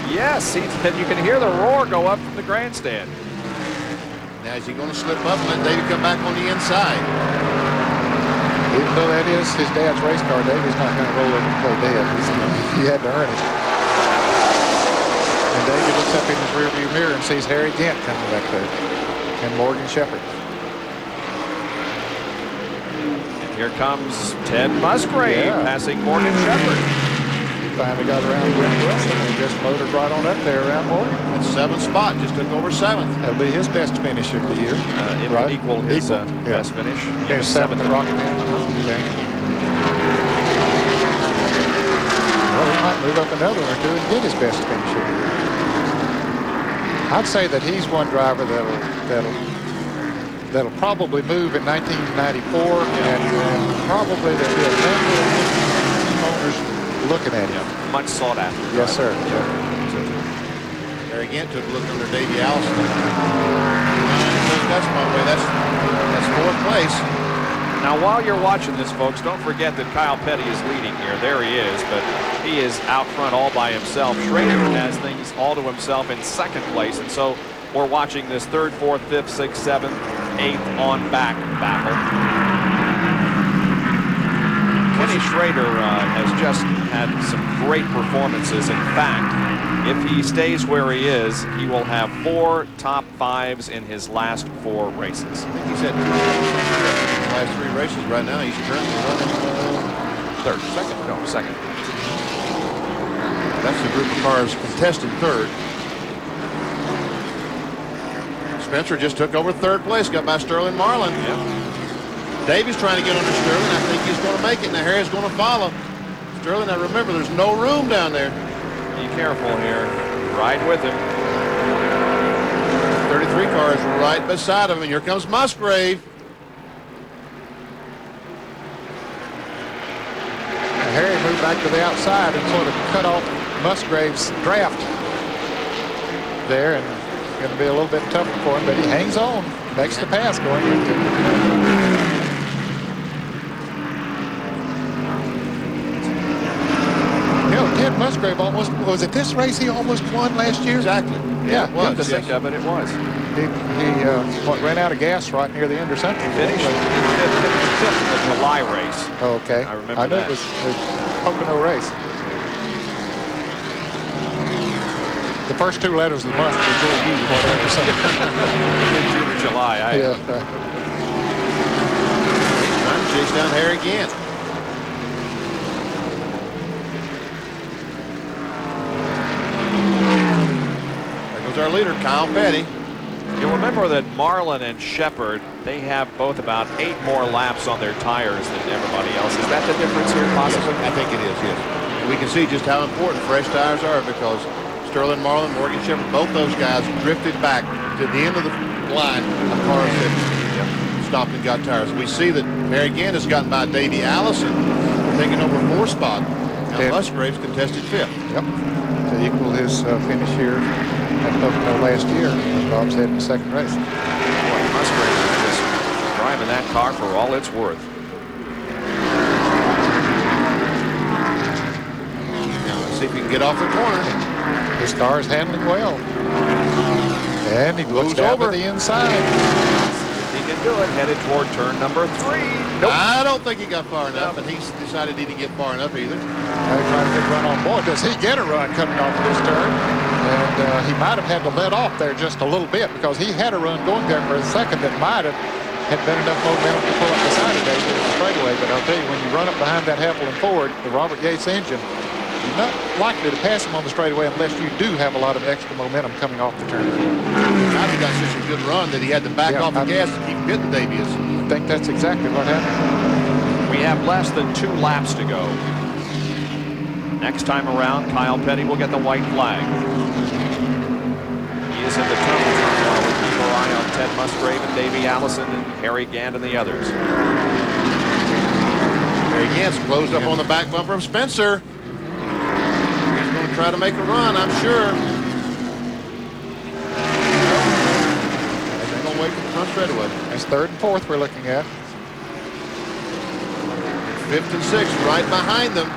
Yes, and you can hear the roar go up from the grandstand. Now is he going to slip up and let David come back on the inside? Even though that is his dad's race car, David's not going to roll over and play dead. He had to earn it. And David looks up in his rearview mirror and sees Harry Gant coming back there. And Morgan Shepherd. And here comes Ted Musgrave passing Morgan Shepherd. He finally got around Rick Wilson and just motored right on up there around Morgan. That's 7th spot, just took over 7th. That'll be his best finish of the year. It will equal his best finish. Yeah, 7th at Rocky Mountain. Okay. Well, he might move up another one or two and get his best finish of the year. I'd say that he's one driver that'll probably move in 1994, and probably there'll be a number of owners looking at him. Much sought after. Yes, sir. Harry Harry Gant took a look under Davey Allison. That's my way. That's fourth place. Now, while you're watching this, folks, don't forget that Kyle Petty is leading here. There he is, but he is out front all by himself. Schrader has things all to himself in second place, and so we're watching this third, fourth, fifth, sixth, seventh, eighth on back battle. Kenny Schrader has just had some great performances. In fact, if he stays where he is, he will have 4 top 5s in his last 4 races. I think he's had his last 3 races right now. He's currently running second. That's the group of cars contesting third. Spencer just took over third place, got by Sterling Marlin. Yep. Davey's trying to get under Sterling. I think he's going to make it. Now Harry's going to follow. Sterling, now remember, there's no room down there. Be careful here. Ride with him. 33 cars right beside him, and here comes Musgrave. Harry moved back to the outside and sort of cut off Musgrave's draft there, and it's going to be a little bit tougher for him, but he hangs on, makes the pass going into. Ted Musgrave almost, was it this race he almost won last year? Exactly. Yeah, it was. Think of it, it was. He ran out of gas right near the end or something. Finished fifth in the July race. Oh, okay. I remember I know that. it was the Pocono race. The first 2 letters of the month were June, whatever. June or July. Trying to chase down Harry Gant. Our leader, Kyle Petty. You'll remember that Marlin and Shepard, they have both about 8 more laps on their tires than everybody else. Is that the difference here, possibly? Yes, I think it is, yes. And we can see just how important fresh tires are, because Sterling Marlin, Morgan Shepard, both those guys drifted back to the end of the line of cars that stopped and got tires. We see that Harry Gant has gotten by Davey Allison, taking over 4th spot. Now Musgrave's contested 5th. Yep. To equal his finish here at Pocono last year. Bob's heading the second race. Boy, Musgrave is just driving that car for all it's worth. Now let's see if we can get off the corner. His car is handling well. And he looks down to the inside. He can do it. Headed toward turn number 3. Nope. I don't think he got far enough, and he's decided he didn't get far enough either. Now he's trying to get a run on board. Does he get a run coming off of this turn? And he might have had to let off there just a little bit, because he had a run going there for a second that might have had been enough momentum to pull up the side of David in the straightaway. But I'll tell you, when you run up behind that Heflin Ford, the Robert Yates engine, you're not likely to pass him on the straightaway unless you do have a lot of extra momentum coming off the turn. Now he got such a good run that he had to back off the gas to keep hitting Davies. I think that's exactly what happened. We have less than 2 laps to go. Next time around, Kyle Petty will get the white flag. He is in the tunnel while we keep our eye on Ted Musgrave and Davey Allison and Harry Gant and the others. Harry Gant's closed up on the back bumper of Spencer. He's going to try to make a run, I'm sure. They're going to wait for the front straightaway. That's 3rd and 4th we're looking at. 5th and 6th right behind them.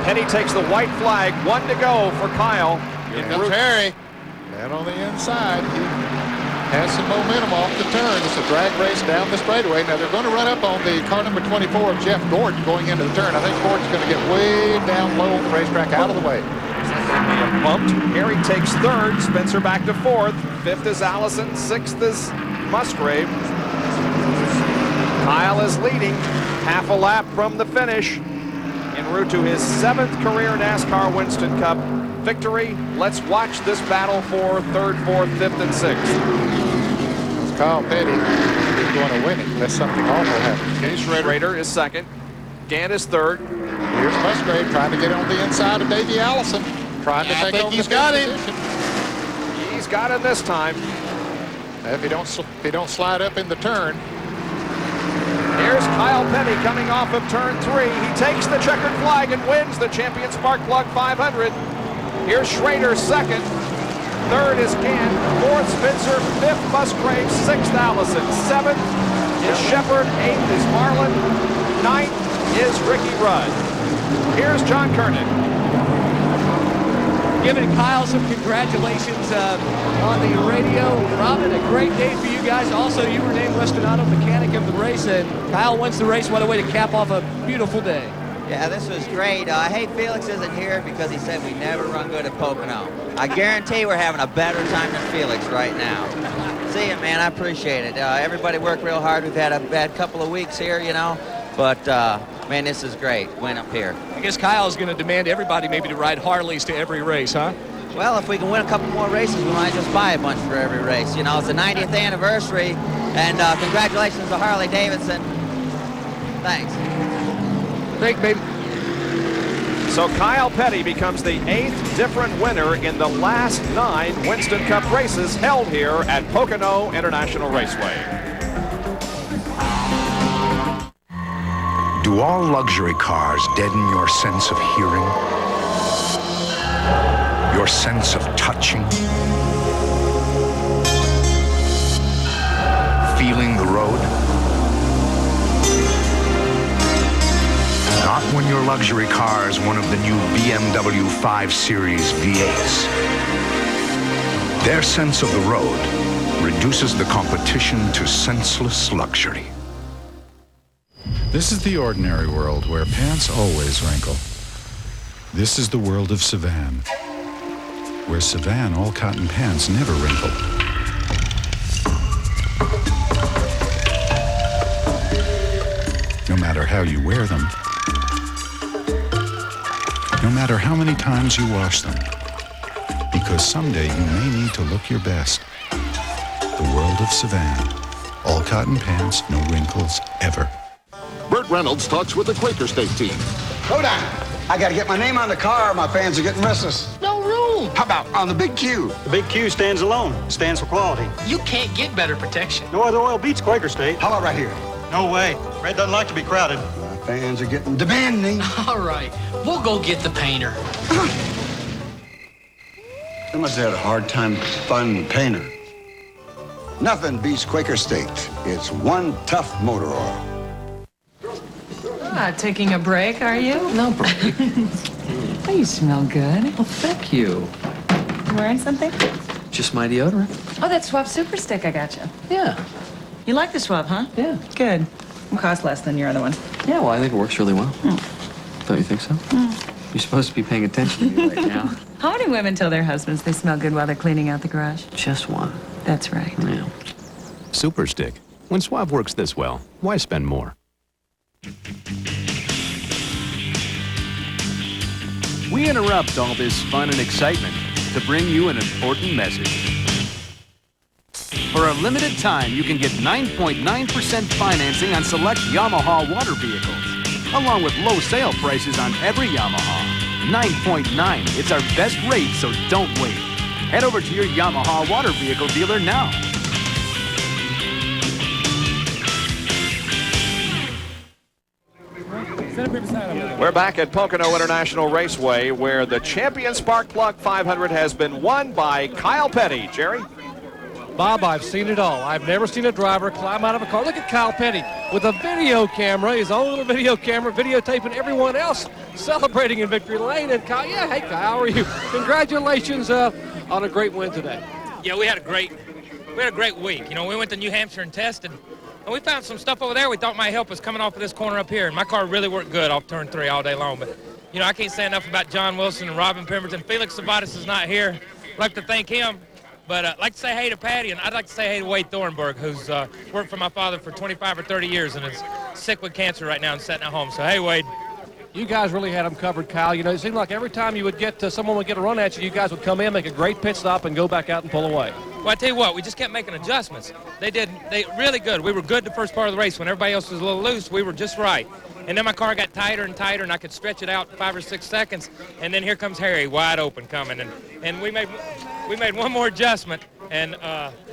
Petty takes the white flag. 1 to go for Kyle. Here comes Harry. And on the inside, he has some momentum off the turn. It's a drag race down the straightaway. Now they're going to run up on the car number 24 of Jeff Gordon going into the turn. I think Gordon's going to get way down low on the racetrack, out of the way. Bumped. Harry takes 3rd. Spencer back to 4th. 5th is Allison. 6th is Musgrave. Kyle is leading half a lap from the finish en route to his 7th career NASCAR Winston Cup victory. Let's watch this battle for 3rd, 4th, 5th, and 6th. It's Kyle Petty is going to win it unless something awful happens. Kenny Schrader is 2nd. Gant is 3rd. Here's Musgrave trying to get on the inside of Davey Allison. Trying to take over the position. He's got him this time. If he don't slide up in the turn. Here's Kyle Petty coming off of turn 3. He takes the checkered flag and wins the Champion Spark Plug 500. Here's Schrader 2nd. Third is Gant. Fourth, Spencer. Fifth, Musgrave. Sixth, Allison. Seventh is Shepard. Eighth is Marlin. Ninth is Ricky Rudd. Here's John Koenig. Giving Kyle some congratulations on the radio. Robin, a great day for you guys. Also, you were named Western Auto Mechanic of the race, and Kyle wins the race. What a way to cap off a beautiful day. Yeah, this was great. I hate Felix isn't here because he said we never run good at Pocono. I guarantee we're having a better time than Felix right now. See you, man. I appreciate it. Everybody worked real hard. We've had a bad couple of weeks here, you know, but man, this is great. Win up here. I guess Kyle's going to demand everybody maybe to ride Harleys to every race, huh? Well, if we can win a couple more races, we might just buy a bunch for every race. You know, it's the 90th anniversary, and congratulations to Harley Davidson. Thanks. Thank baby. So Kyle Petty becomes the 8th different winner in the last 9 Winston Cup races held here at Pocono International Raceway. Do all luxury cars deaden your sense of hearing? Your sense of touching? Feeling the road? Not when your luxury car is one of the new BMW 5 Series V8s. Their sense of the road reduces the competition to senseless luxury. This is the ordinary world where pants always wrinkle. This is the world of Savan, where Savan all cotton pants never wrinkle. No matter how you wear them, no matter how many times you wash them, because someday you may need to look your best. The world of Savan. All cotton pants, no wrinkles, ever. Burt Reynolds talks with the Quaker State team. Hold on. I got to get my name on the car. My fans are getting restless. No room. How about on the big Q? The big Q stands alone. Stands for quality. You can't get better protection. No other oil beats Quaker State. How about right here? No way. Red doesn't like to be crowded. My fans are getting demanding. All right. We'll go get the painter. They must have had a hard time finding the painter. Nothing beats Quaker State. It's one tough motor oil. Taking a break, are you? No break. Oh, you smell good. Oh, thank you. You wearing something? Just my deodorant. Oh, that Swab Super Stick I got you. Yeah. You like the Swab, huh? Yeah. Good. Will cost less than your other one. Yeah, well, I think it works really well. Don't you think so? You're supposed to be paying attention to me right now. How many women tell their husbands they smell good while they're cleaning out the garage? Just one. That's right. Yeah. Super Stick. When Suave works this well, why spend more? We interrupt all this fun and excitement to bring you an important message. For a limited time, you can get 9.9% financing on select Yamaha water vehicles, along with low sale prices on every Yamaha. 9.9. It's our best rate, so don't wait. Head over to your Yamaha water vehicle dealer now. We're back at Pocono International Raceway, where the champion Spark Plug 500 has been won by Kyle Petty. Jerry? Bob, I've seen it all. I've never seen a driver climb out of a car. Look at Kyle Petty with a video camera, his own little video camera, videotaping everyone else celebrating in victory lane. And Kyle, yeah, hey, Kyle, how are you? Congratulations on a great win today. Yeah, we had a great week. You know, we went to New Hampshire and tested. And we found some stuff over there we thought might help us coming off of this corner up here. And my car really worked good off turn 3 all day long. But, you know, I can't say enough about John Wilson and Robin Pemberton. Felix Sabatis is not here. I'd like to thank him. But I'd like to say hey to Patty, and I'd like to say hey to Wade Thornburg, who's worked for my father for 25 or 30 years and is sick with cancer right now and sitting at home. So, hey, Wade. You guys really had them covered, Kyle. You know, it seemed like every time you would get someone would get a run at you, you guys would come in, make a great pit stop, and go back out and pull away. Well, I tell you what, we just kept making adjustments. They really good. We were good the first part of the race. When everybody else was a little loose, we were just right. And then my car got tighter and tighter, and I could stretch it out 5 or 6 seconds. And then here comes Harry, wide open, coming. And we made one more adjustment, And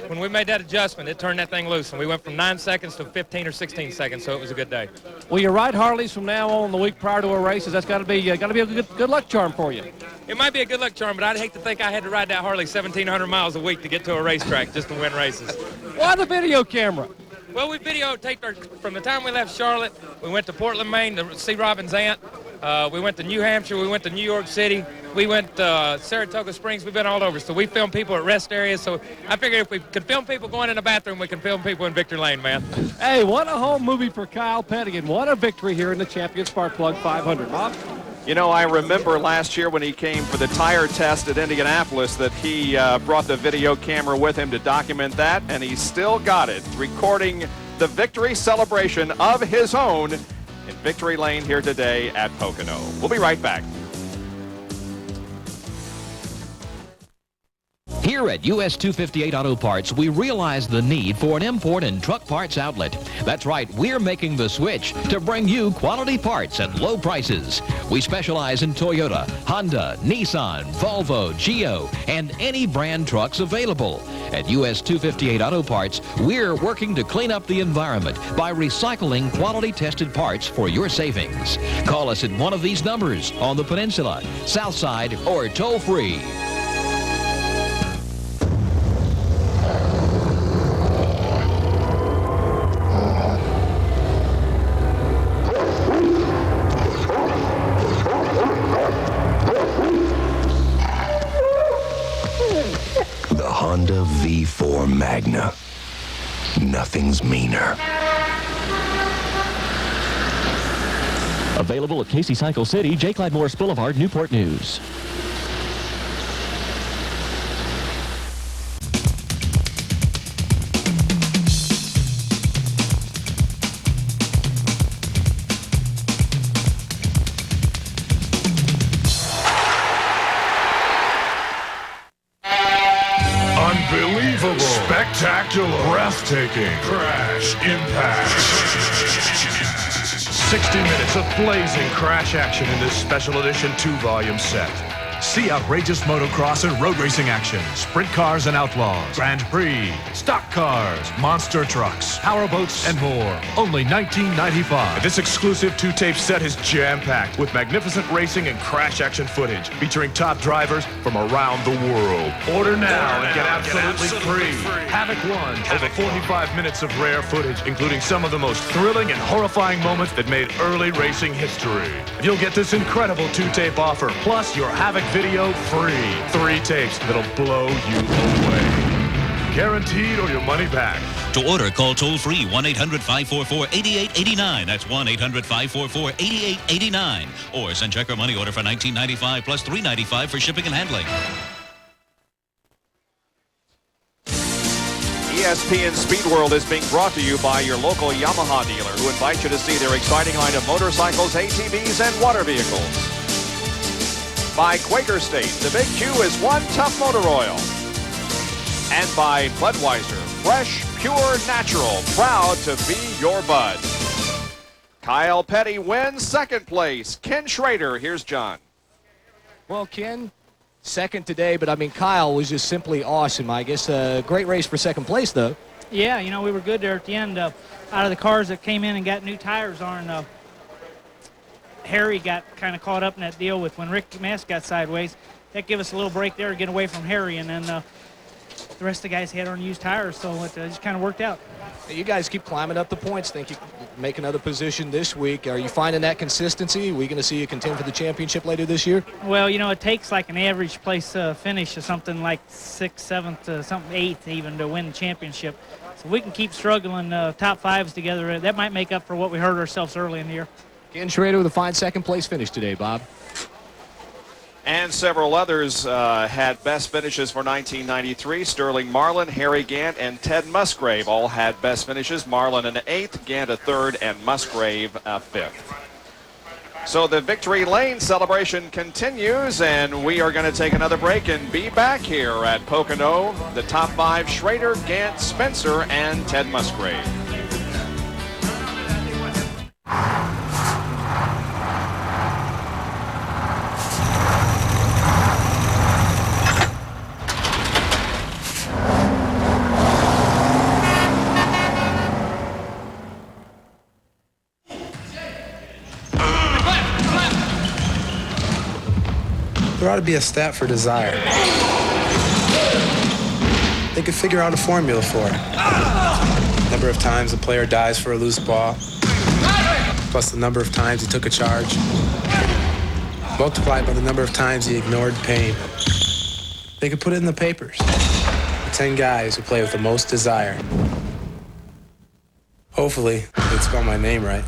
when we made that adjustment, it turned that thing loose, and we went from 9 seconds to 15 or 16 seconds, so it was a good day. Will you ride Harleys from now on the week prior to a race? That's got to be a good luck charm for you. It might be a good luck charm, but I'd hate to think I had to ride that Harley 1,700 miles a week to get to a racetrack just to win races. Why the video camera? Well, we videotaped from the time we left Charlotte. We went to Portland, Maine to see Robin's aunt. We went to New Hampshire. We went to New York City. We went to Saratoga Springs. We've been all over. So we filmed people at rest areas. So I figured if we could film people going in the bathroom, we can film people in Victory Lane, man. Hey, what a home movie for Kyle Petty, and what a victory here in the Champion Spark Plug 500. Bob? You know, I remember last year when he came for the tire test at Indianapolis that he brought the video camera with him to document that, and he still got it, recording the victory celebration of his own in Victory Lane here today at Pocono. We'll be right back. Here at US 258 Auto Parts, we realize the need for an import and truck parts outlet. That's right, we're making the switch to bring you quality parts at low prices. We specialize in Toyota, Honda, Nissan, Volvo, Geo, and any brand trucks available. At US 258 Auto Parts, we're working to clean up the environment by recycling quality-tested parts for your savings. Call us at one of these numbers on the Peninsula, Southside, or toll-free. Honda V4 Magna. Nothing's meaner. Available at Casey Cycle City, J. Clyde Morris Boulevard, Newport News. Unbelievable, spectacular, breathtaking, crash, impact. 60 minutes of blazing crash action in this special edition 2-volume set. See outrageous motocross and road racing action, sprint cars and outlaws, Grand Prix, stock cars, monster trucks, powerboats, and more. Only $19.95. This exclusive 2-tape set is jam-packed with magnificent racing and crash action footage featuring top drivers from around the world. Order now and get absolutely free. Havoc 1, over 45 minutes of rare footage, including some of the most thrilling and horrifying moments that made early racing history. You'll get this incredible 2-tape offer, plus your Havoc video free. 3 tapes that'll blow you away. Guaranteed or your money back. To order, call toll-free 1-800-544-8889. That's 1-800-544-8889. Or send check or money order for $19.95 plus $3.95 for shipping and handling. ESPN SpeedWorld is being brought to you by your local Yamaha dealer, who invites you to see their exciting line of motorcycles, ATVs, and water vehicles. By Quaker State, the Big Q is one tough motor oil. And by Budweiser, fresh, pure, natural, proud to be your bud. Kyle Petty wins second place. Ken Schrader, here's John. Well, Ken, second today, but I mean, Kyle was just simply awesome. I guess a great race for second place, though. Yeah, you know, we were good there at the end. Out of the cars that came in and got new tires on, Harry got kind of caught up in that deal with when Rick Mass got sideways. That gave us a little break there to get away from Harry, and then the rest of the guys had on used tires, so it just kind of worked out. You guys keep climbing up the points. Think you can make another position this week. Are you finding that consistency? Are we going to see you contend for the championship later this year? Well, you know, it takes like an average place finish or something like 6th, 7th, something 8th even to win the championship. So we can keep struggling top 5s together. That might make up for what we hurt ourselves early in the year. Ken Schrader with a fine second place finish today, Bob. And several others had best finishes for 1993. Sterling Marlin, Harry Gant, and Ted Musgrave all had best finishes. Marlin an 8th, Gant a 3rd, and Musgrave a 5th. So the Victory Lane celebration continues, and we are going to take another break and be back here at Pocono. The top 5, Schrader, Gant, Spencer, and Ted Musgrave. ought to be a stat for desire. They could figure out a formula for it. Number of times a player dies for a loose ball, plus the number of times he took a charge, multiplied by the number of times he ignored pain. They could put it in the papers. The 10 guys who play with the most desire. Hopefully, they'd spell my name right.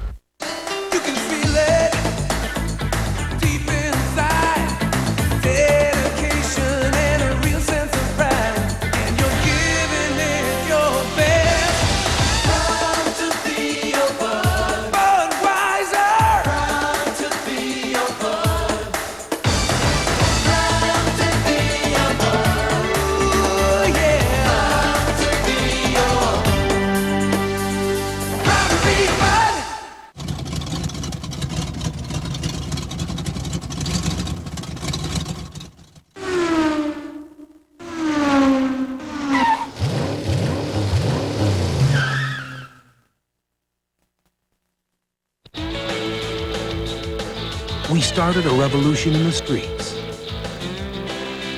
We started a revolution in the streets.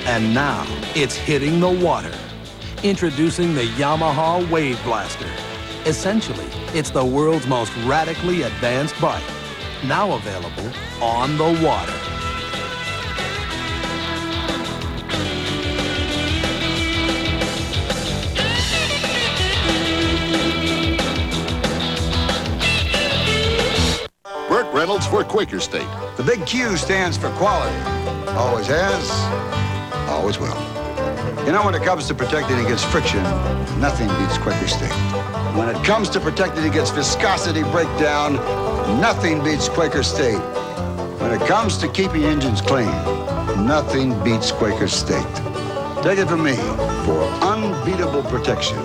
And now it's hitting the water. Introducing the Yamaha Wave Blaster. Essentially, it's the world's most radically advanced bike. Now available on the water. Burt Reynolds for Quaker State. The big Q stands for quality. Always has, always will. You know, when it comes to protecting against friction, nothing beats Quaker State. When it comes to protecting against viscosity breakdown, nothing beats Quaker State. When it comes to keeping engines clean, nothing beats Quaker State. Take it from me, for unbeatable protection,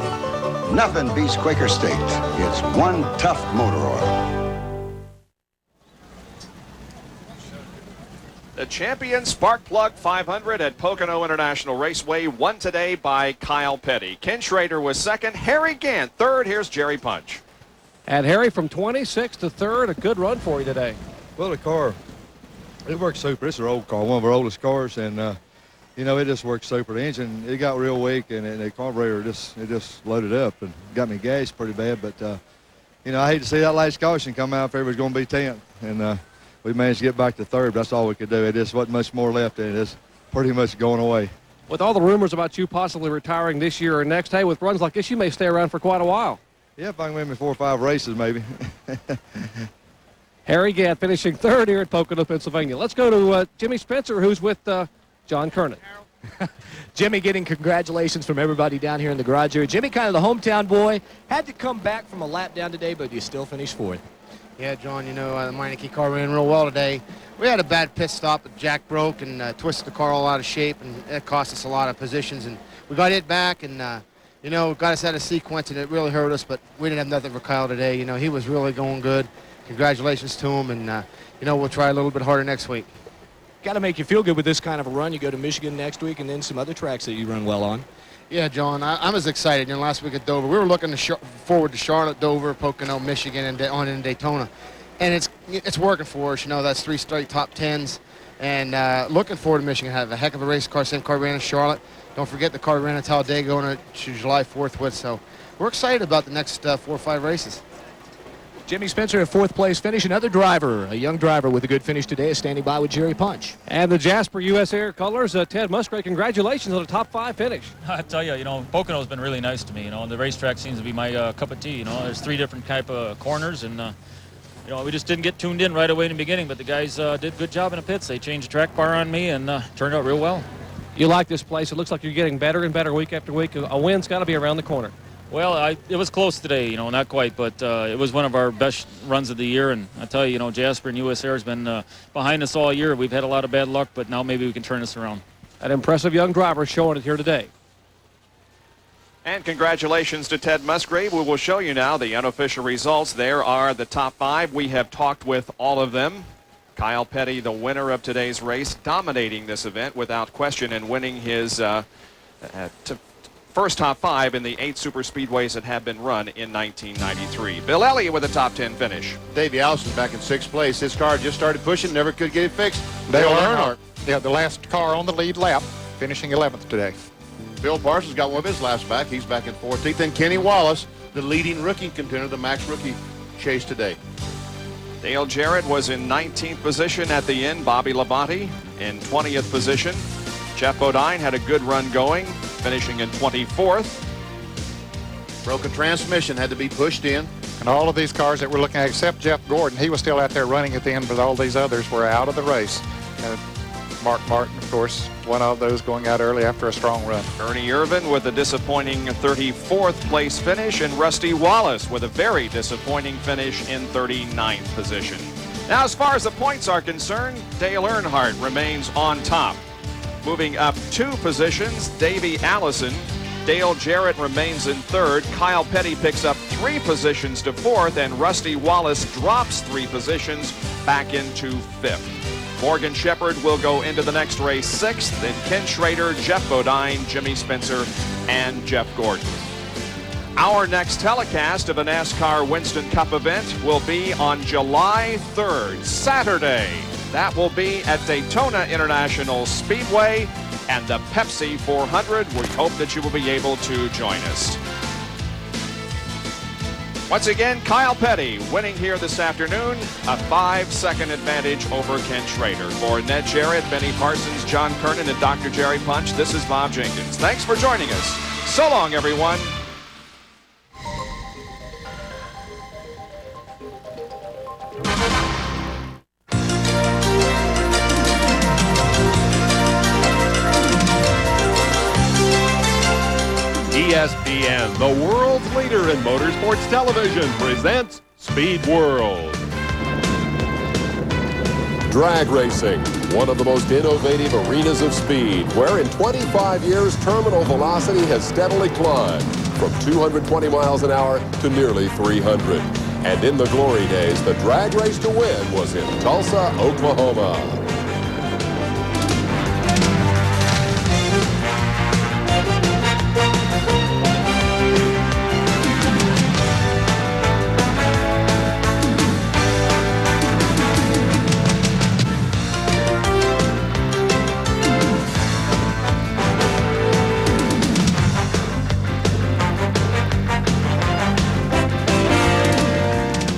nothing beats Quaker State. It's one tough motor oil. The champion Spark Plug 500 at Pocono International Raceway, won today by Kyle Petty. Ken Schrader was second. Harry Gant third. Here's Jerry Punch. And Harry from 26th to 3rd, a good run for you today. Well, the car, it works super. It's an old car, one of our oldest cars, and you know, it just works super. The engine, it got real weak, and the carburetor just loaded up and got me gassed pretty bad. But you know, I hate to see that last caution come out if everybody's going to be 10th, and we managed to get back to 3rd, but that's all we could do. It just wasn't much more left, and it's pretty much going away. With all the rumors about you possibly retiring this year or next, hey, with runs like this, you may stay around for quite a while. Yeah, if I can win me 4 or 5 races, maybe. Harry Gant finishing 3rd here at Pocono, Pennsylvania. Let's go to Jimmy Spencer, who's with John Kernan. Jimmy getting congratulations from everybody down here in the garage area. Jimmy, kind of the hometown boy, had to come back from a lap down today, but you still finished 4th. Yeah, John, you know, the Meineke car ran real well today. We had a bad pit stop, but Jack broke and twisted the car all out of shape, and it cost us a lot of positions. And we got it back, and, you know, got us out of sequence, and it really hurt us, but we didn't have nothing for Kyle today. You know, he was really going good. Congratulations to him, and, you know, we'll try a little bit harder next week. Got to make you feel good with this kind of a run. You go to Michigan next week and then some other tracks that you run well on. Yeah, John, I'm as excited. You know, last week at Dover, we were looking forward to Charlotte, Dover, Pocono, Michigan, and on in Daytona. And it's working for us. You know, that's 3 straight top 10s. And looking forward to Michigan. Have a heck of a race car. Same car ran in Charlotte. Don't forget the car ran in Talladega going to July 4th with. So we're excited about the next 4 or 5 races. Jimmy Spencer at 4th place finish. Another driver, a young driver with a good finish today, is standing by with Jerry Punch. And the Jasper U.S. Air colors, Ted Musgrave, congratulations on a top 5 finish. I tell you, you know, Pocono's been really nice to me. You know, the racetrack seems to be my cup of tea. You know, there's 3 different type of corners, and you know, we just didn't get tuned in right away in the beginning. But the guys did a good job in the pits. They changed the track bar on me, and turned out real well. You like this place? It looks like you're getting better and better week after week. A win's got to be around the corner. Well, it was close today, you know, not quite, but it was one of our best runs of the year. And I tell you, you know, Jasper and US Air has been behind us all year. We've had a lot of bad luck, but now maybe we can turn this around. An impressive young driver showing it here today. And congratulations to Ted Musgrave. We will show you now the unofficial results. There are the top 5. We have talked with all of them. Kyle Petty, the winner of today's race, dominating this event without question and winning his first top 5 in the 8 super speedways that have been run in 1993. Bill Elliott with a top 10 finish. Davey Allison back in 6th place. His car just started pushing, never could get it fixed. Dale Earnhardt the last car on the lead lap, finishing 11th today. Bill Parsons got one of his laps back. He's back in 14th. And Kenny Wallace, the leading rookie contender, the Max Rookie chase today. Dale Jarrett was in 19th position at the end. Bobby Labonte in 20th position. Jeff Bodine had a good run going, finishing in 24th. Broken transmission had to be pushed in. And all of these cars that we're looking at, except Jeff Gordon, he was still out there running at the end, but all these others were out of the race. Mark Martin, of course, one of those going out early after a strong run. Ernie Irvin with a disappointing 34th place finish, and Rusty Wallace with a very disappointing finish in 39th position. Now, as far as the points are concerned, Dale Earnhardt remains on top. Moving up 2 positions, Davey Allison. Dale Jarrett remains in 3rd. Kyle Petty picks up 3 positions to 4th, and Rusty Wallace drops 3 positions back into 5th. Morgan Shepherd will go into the next race 6th, then Ken Schrader, Jeff Bodine, Jimmy Spencer, and Jeff Gordon. Our next telecast of a NASCAR Winston Cup event will be on July 3rd, Saturday. That will be at Daytona International Speedway and the Pepsi 400. We hope that you will be able to join us. Once again, Kyle Petty winning here this afternoon, a 5-second advantage over Ken Schrader. For Ned Jarrett, Benny Parsons, John Kernan, and Dr. Jerry Punch, this is Bob Jenkins. Thanks for joining us. So long, everyone. ESPN, the world's leader in motorsports television, presents SpeedWorld. Drag racing, one of the most innovative arenas of speed, where in 25 years, terminal velocity has steadily climbed from 220 miles an hour to nearly 300. And in the glory days, the drag race to win was in Tulsa, Oklahoma.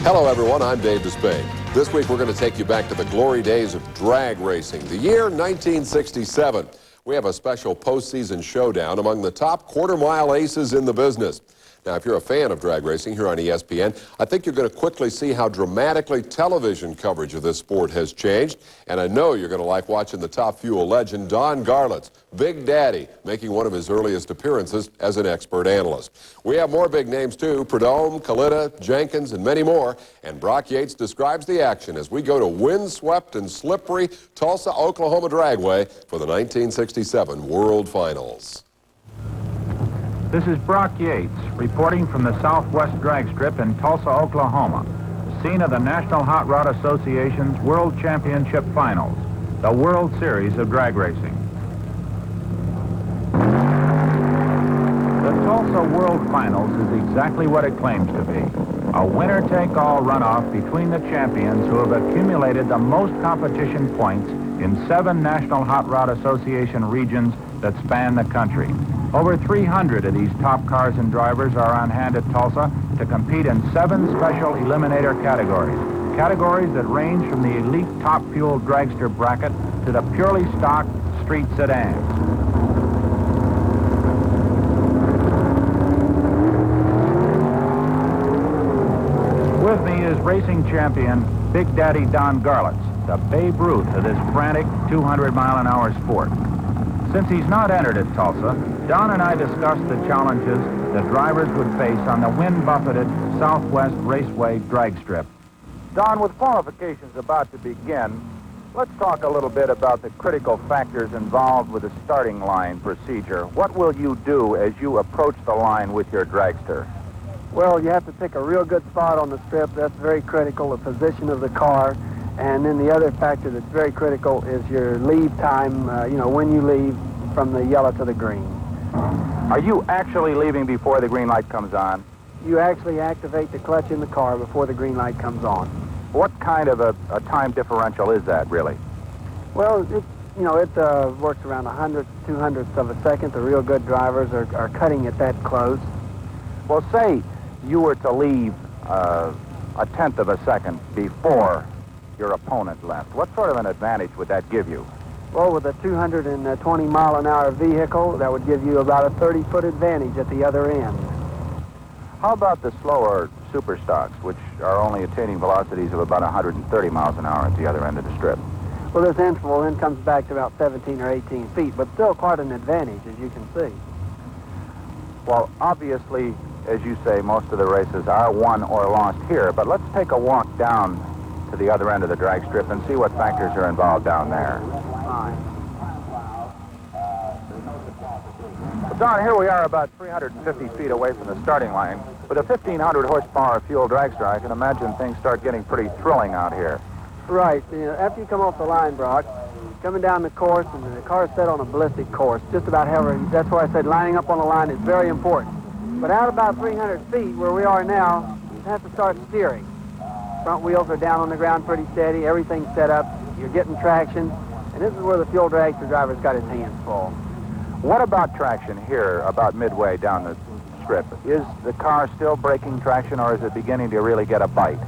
Hello everyone, I'm Dave Despain. This week we're going to take you back to the glory days of drag racing, the year 1967. We have a special postseason showdown among the top quarter-mile aces in the business. Now, if you're a fan of drag racing here on ESPN, I think you're going to quickly see how dramatically television coverage of this sport has changed. And I know you're going to like watching the Top Fuel legend, Don Garlits, Big Daddy, making one of his earliest appearances as an expert analyst. We have more big names, too. Prudhomme, Kalita, Jenkins, and many more. And Brock Yates describes the action as we go to windswept and slippery Tulsa, Oklahoma Dragway for the 1967 World Finals. This is Brock Yates, reporting from the Southwest Drag Strip in Tulsa, Oklahoma, scene of the National Hot Rod Association's World Championship Finals, the World Series of drag racing. The Tulsa World Finals is exactly what it claims to be, a winner-take-all runoff between the champions who have accumulated the most competition points in 7 National Hot Rod Association regions that span the country. Over 300 of these top cars and drivers are on hand at Tulsa to compete in 7 special eliminator categories. Categories that range from the elite top fuel dragster bracket to the purely stock street sedans. With me is racing champion Big Daddy Don Garlits, the Babe Ruth of this frantic 200-mile-an-hour sport. Since he's not entered at Tulsa, Don and I discussed the challenges that drivers would face on the wind-buffeted Southwest Raceway drag strip. Don, with qualifications about to begin, let's talk a little bit about the critical factors involved with the starting line procedure. What will you do as you approach the line with your dragster? Well, you have to pick a real good spot on the strip. That's very critical, the position of the car. And then the other factor that's very critical is your leave time, when you leave from the yellow to the green. Are you actually leaving before the green light comes on? You actually activate the clutch in the car before the green light comes on. What kind of a time differential is that, really? Well, You know, it works around 100, 200ths of a second. The real good drivers are cutting it that close. Well, say you were to leave a tenth of a second before your opponent left. What sort of an advantage would that give you? Well, with a 220-mile-an-hour vehicle, that would give you about a 30-foot advantage at the other end. How about the slower super stocks, which are only attaining velocities of about 130 miles an hour at the other end of the strip? Well, this interval then comes back to about 17 or 18 feet, but still quite an advantage, as you can see. Well, obviously, as you say, most of the races are won or lost here, but let's take a walk down to the other end of the drag strip and see what factors are involved down there. Well, Don, here we are about 350 feet away from the starting line. With a 1,500 horsepower fuel dragster, I can imagine things start getting pretty thrilling out here. Right. You know, after you come off the line, Brock, coming down the course, and the car's set on a ballistic course, just about however, that's why I said lining up on the line is very important. But out about 300 feet, where we are now, you have to start steering. Front wheels are down on the ground pretty steady, everything's set up, you're getting traction, and this is where the fuel dragster driver's got his hands full. What about traction here, about midway down the strip? Is the car still breaking traction, or is it beginning to really get a bite?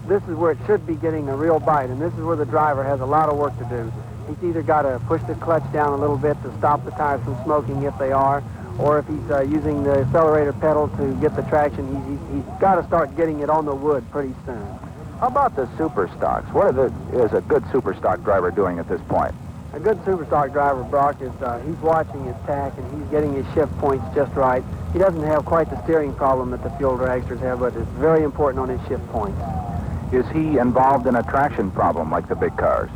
This is where it should be getting a real bite, and this is where the driver has a lot of work to do. He's either got to push the clutch down a little bit to stop the tires from smoking if they are, or if he's using the accelerator pedal to get the traction, he's got to start getting it on the wood pretty soon. How about the super stocks? What is a good super stock driver doing at this point? A good super stock driver, Brock, is he's watching his tack and he's getting his shift points just right. He doesn't have quite the steering problem that the fuel dragsters have, but it's very important on his shift points. Is he involved in a traction problem like the big cars?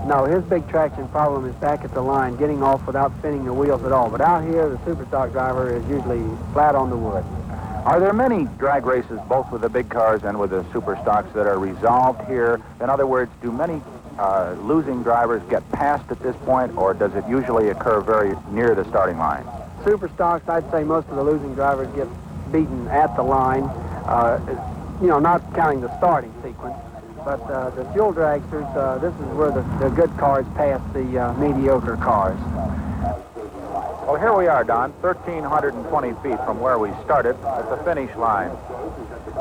No, his big traction problem is back at the line, getting off without spinning the wheels at all. But out here, the super stock driver is usually flat on the wood. Are there many drag races, both with the big cars and with the super stocks, that are resolved here? In other words, do many losing drivers get passed at this point, or does it usually occur very near the starting line? Super stocks, I'd say most of the losing drivers get beaten at the line, you know, not counting the starting sequence. But the fuel dragsters, this is where the good cars pass the mediocre cars. Well, here we are, Don, 1,320 feet from where we started at the finish line.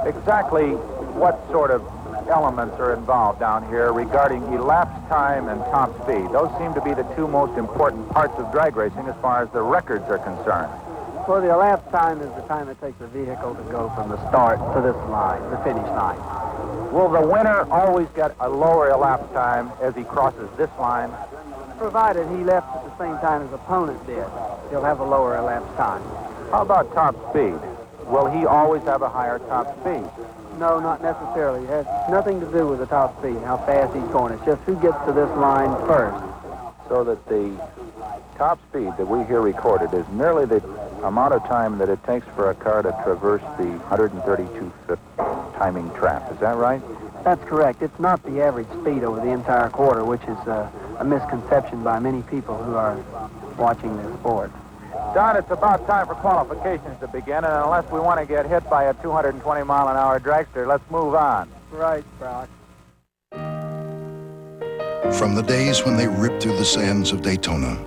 Exactly what sort of elements are involved down here regarding elapsed time and top speed? Those seem to be the two most important parts of drag racing as far as the records are concerned. Well, the elapsed time is the time it takes the vehicle to go from the start to this line, the finish line. Will the winner always get a lower elapsed time as he crosses this line? Provided he left at the same time his opponent did, he'll have a lower elapsed time. How about top speed? Will he always have a higher top speed? No, not necessarily. It has nothing to do with the top speed, how fast he's going. It's just who gets to this line first. So that the top speed that we hear recorded is merely the amount of time that it takes for a car to traverse the 132-foot timing trap. Is that right? That's correct. It's not the average speed over the entire quarter, which is a misconception by many people who are watching this sport. Don, it's about time for qualifications to begin, and unless we want to get hit by a 220-mile-an-hour dragster, let's move on. Right, Brock. From the days when they ripped through the sands of Daytona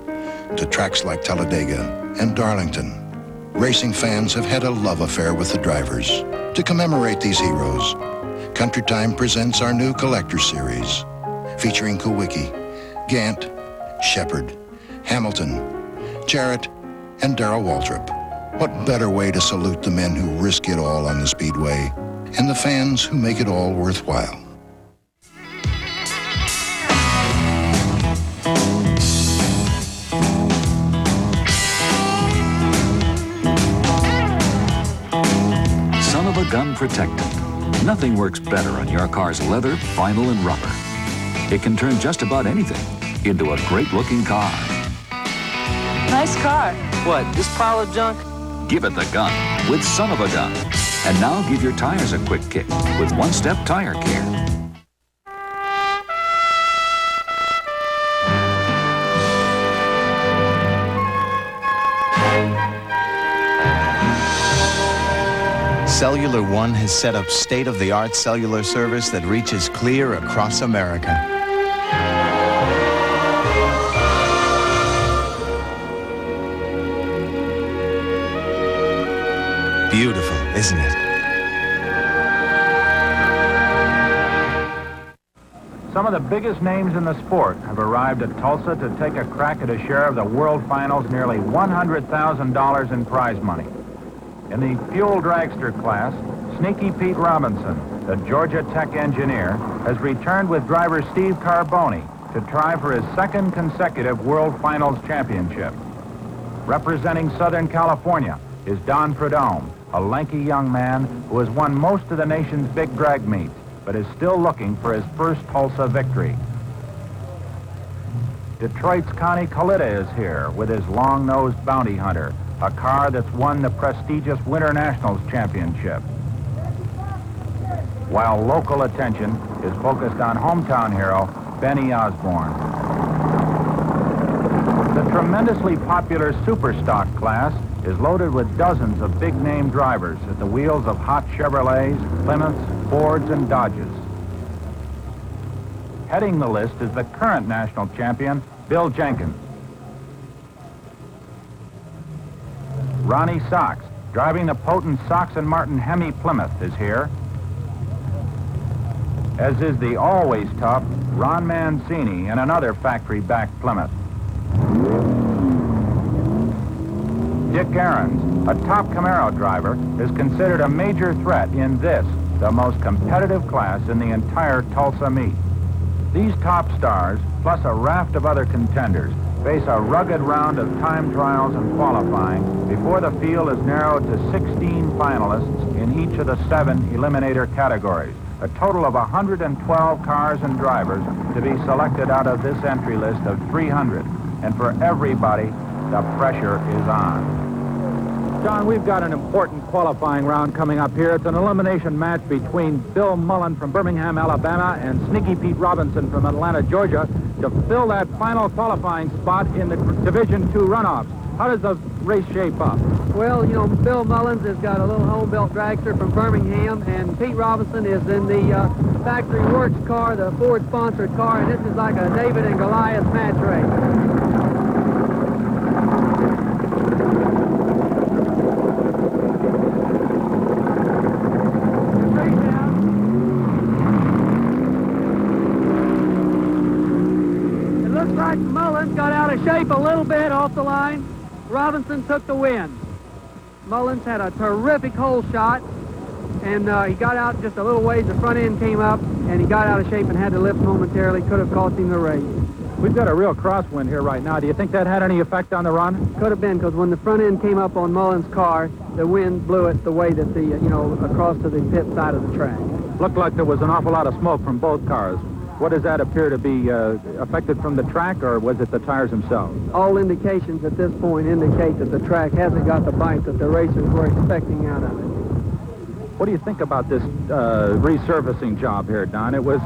to tracks like Talladega and Darlington, racing fans have had a love affair with the drivers. To commemorate these heroes, Country Time presents our new collector series, featuring Kowicki, Gant, Shepard, Hamilton, Jarrett, and Darrell Waltrip. What better way to salute the men who risk it all on the speedway and the fans who make it all worthwhile? Son of a gun protectant. Nothing works better on your car's leather, vinyl, and rubber. It can turn just about anything into a great-looking car. Nice car. What, this pile of junk? Give it the gun with Son of a Gun. And now give your tires a quick kick with one-step tire care. Cellular One has set up state-of-the-art cellular service that reaches clear across America. Beautiful, isn't it? Some of the biggest names in the sport have arrived at Tulsa to take a crack at a share of the World Finals, nearly $100,000 in prize money. In the fuel dragster class, Sneaky Pete Robinson, the Georgia Tech engineer, has returned with driver Steve Carboni to try for his second consecutive World Finals championship. Representing Southern California is Don Prudhomme, a lanky young man who has won most of the nation's big drag meets, but is still looking for his first Tulsa victory. Detroit's Connie Kalita is here with his long-nosed Bounty Hunter, a car that's won the prestigious Winter Nationals Championship. While local attention is focused on hometown hero Benny Osborne. The tremendously popular Superstock class is loaded with dozens of big-name drivers at the wheels of hot Chevrolets, Plymouths, Fords, and Dodges. Heading the list is the current national champion, Bill Jenkins. Ronnie Sox, driving the potent Sox and Martin Hemi Plymouth, is here. As is the always tough Ron Mancini in another factory-backed Plymouth. Dick Ahrens, a top Camaro driver, is considered a major threat in this, the most competitive class in the entire Tulsa meet. These top stars, plus a raft of other contenders, face a rugged round of time trials and qualifying before the field is narrowed to 16 finalists in each of the 7 eliminator categories. A total of 112 cars and drivers to be selected out of this entry list of 300. And for everybody, the pressure is on. John, we've got an important qualifying round coming up here. It's an elimination match between Bill Mullen from Birmingham, Alabama, and Sneaky Pete Robinson from Atlanta, Georgia, to fill that final qualifying spot in the Division II runoffs. How does the race shape up? Well, you know, Bill Mullins has got a little home-built dragster from Birmingham, and Pete Robinson is in the Factory Works car, the Ford-sponsored car, and this is like a David and Goliath match race. It looks like Mullins got out of shape a little bit off the line. Robinson took the win. Mullins had a terrific hole shot, and he got out just a little ways. The front end came up, and he got out of shape and had to lift momentarily. Could have cost him the race. We've got a real crosswind here right now. Do you think that had any effect on the run? Could have been, because when the front end came up on Mullins' car, the wind blew it the way that the, across to the pit side of the track. Looked like there was an awful lot of smoke from both cars. What does that appear to be affected from the track, or was it the tires themselves? All indications at this point indicate that the track hasn't got the bite that the racers were expecting out of it. What do you think about this resurfacing job here, Don? It was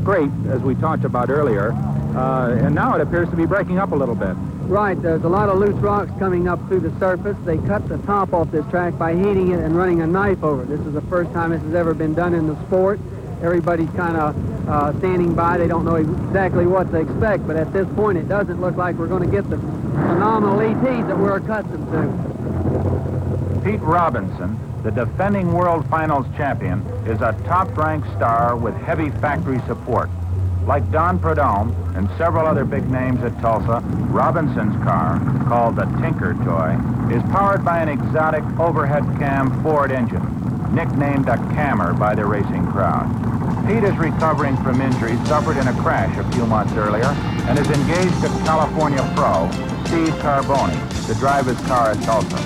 scraped, as we talked about earlier, and now it appears to be breaking up a little bit. Right, there's a lot of loose rocks coming up through the surface. They cut the top off this track by heating it and running a knife over it. This is the first time this has ever been done in the sport. Everybody's kind of standing by. They don't know exactly what to expect, but at this point it doesn't look like we're going to get the phenomenal ETs that we're accustomed to. Pete Robinson, the defending World Finals champion, is a top-ranked star with heavy factory support. Like Don Prudhomme and several other big names at Tulsa, Robinson's car, called the Tinker Toy, is powered by an exotic overhead cam Ford engine, nicknamed a Cammer by the racing crowd. Pete is recovering from injuries suffered in a crash a few months earlier and is engaged to California pro Steve Carboni to drive his car at Tulsa.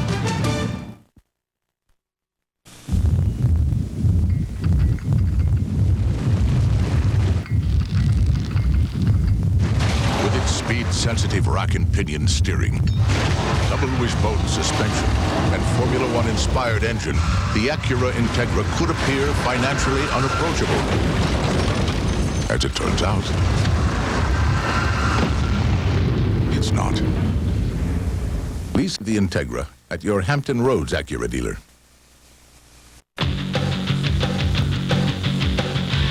With its speed-sensitive rack and pinion steering, double wishbone suspension, and Formula One inspired engine, the Acura Integra could appear financially unapproachable. As it turns out, it's not. Lease the Integra at your Hampton Roads Acura dealer.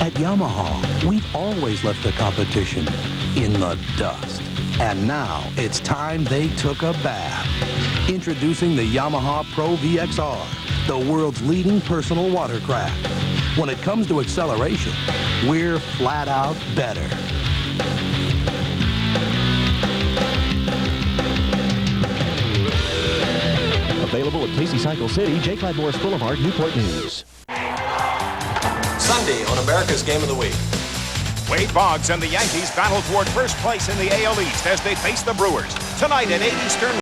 At Yamaha, we've always left the competition in the dust. And now it's time they took a bath. Introducing the Yamaha Pro VXR, the world's leading personal watercraft. When it comes to acceleration, we're flat out better. Available at Casey Cycle City, J. Clyde Morris Boulevard, Newport News. Sunday on America's Game of the Week. Wade Boggs and the Yankees battle toward first place in the AL East as they face the Brewers. Tonight at 8 Eastern.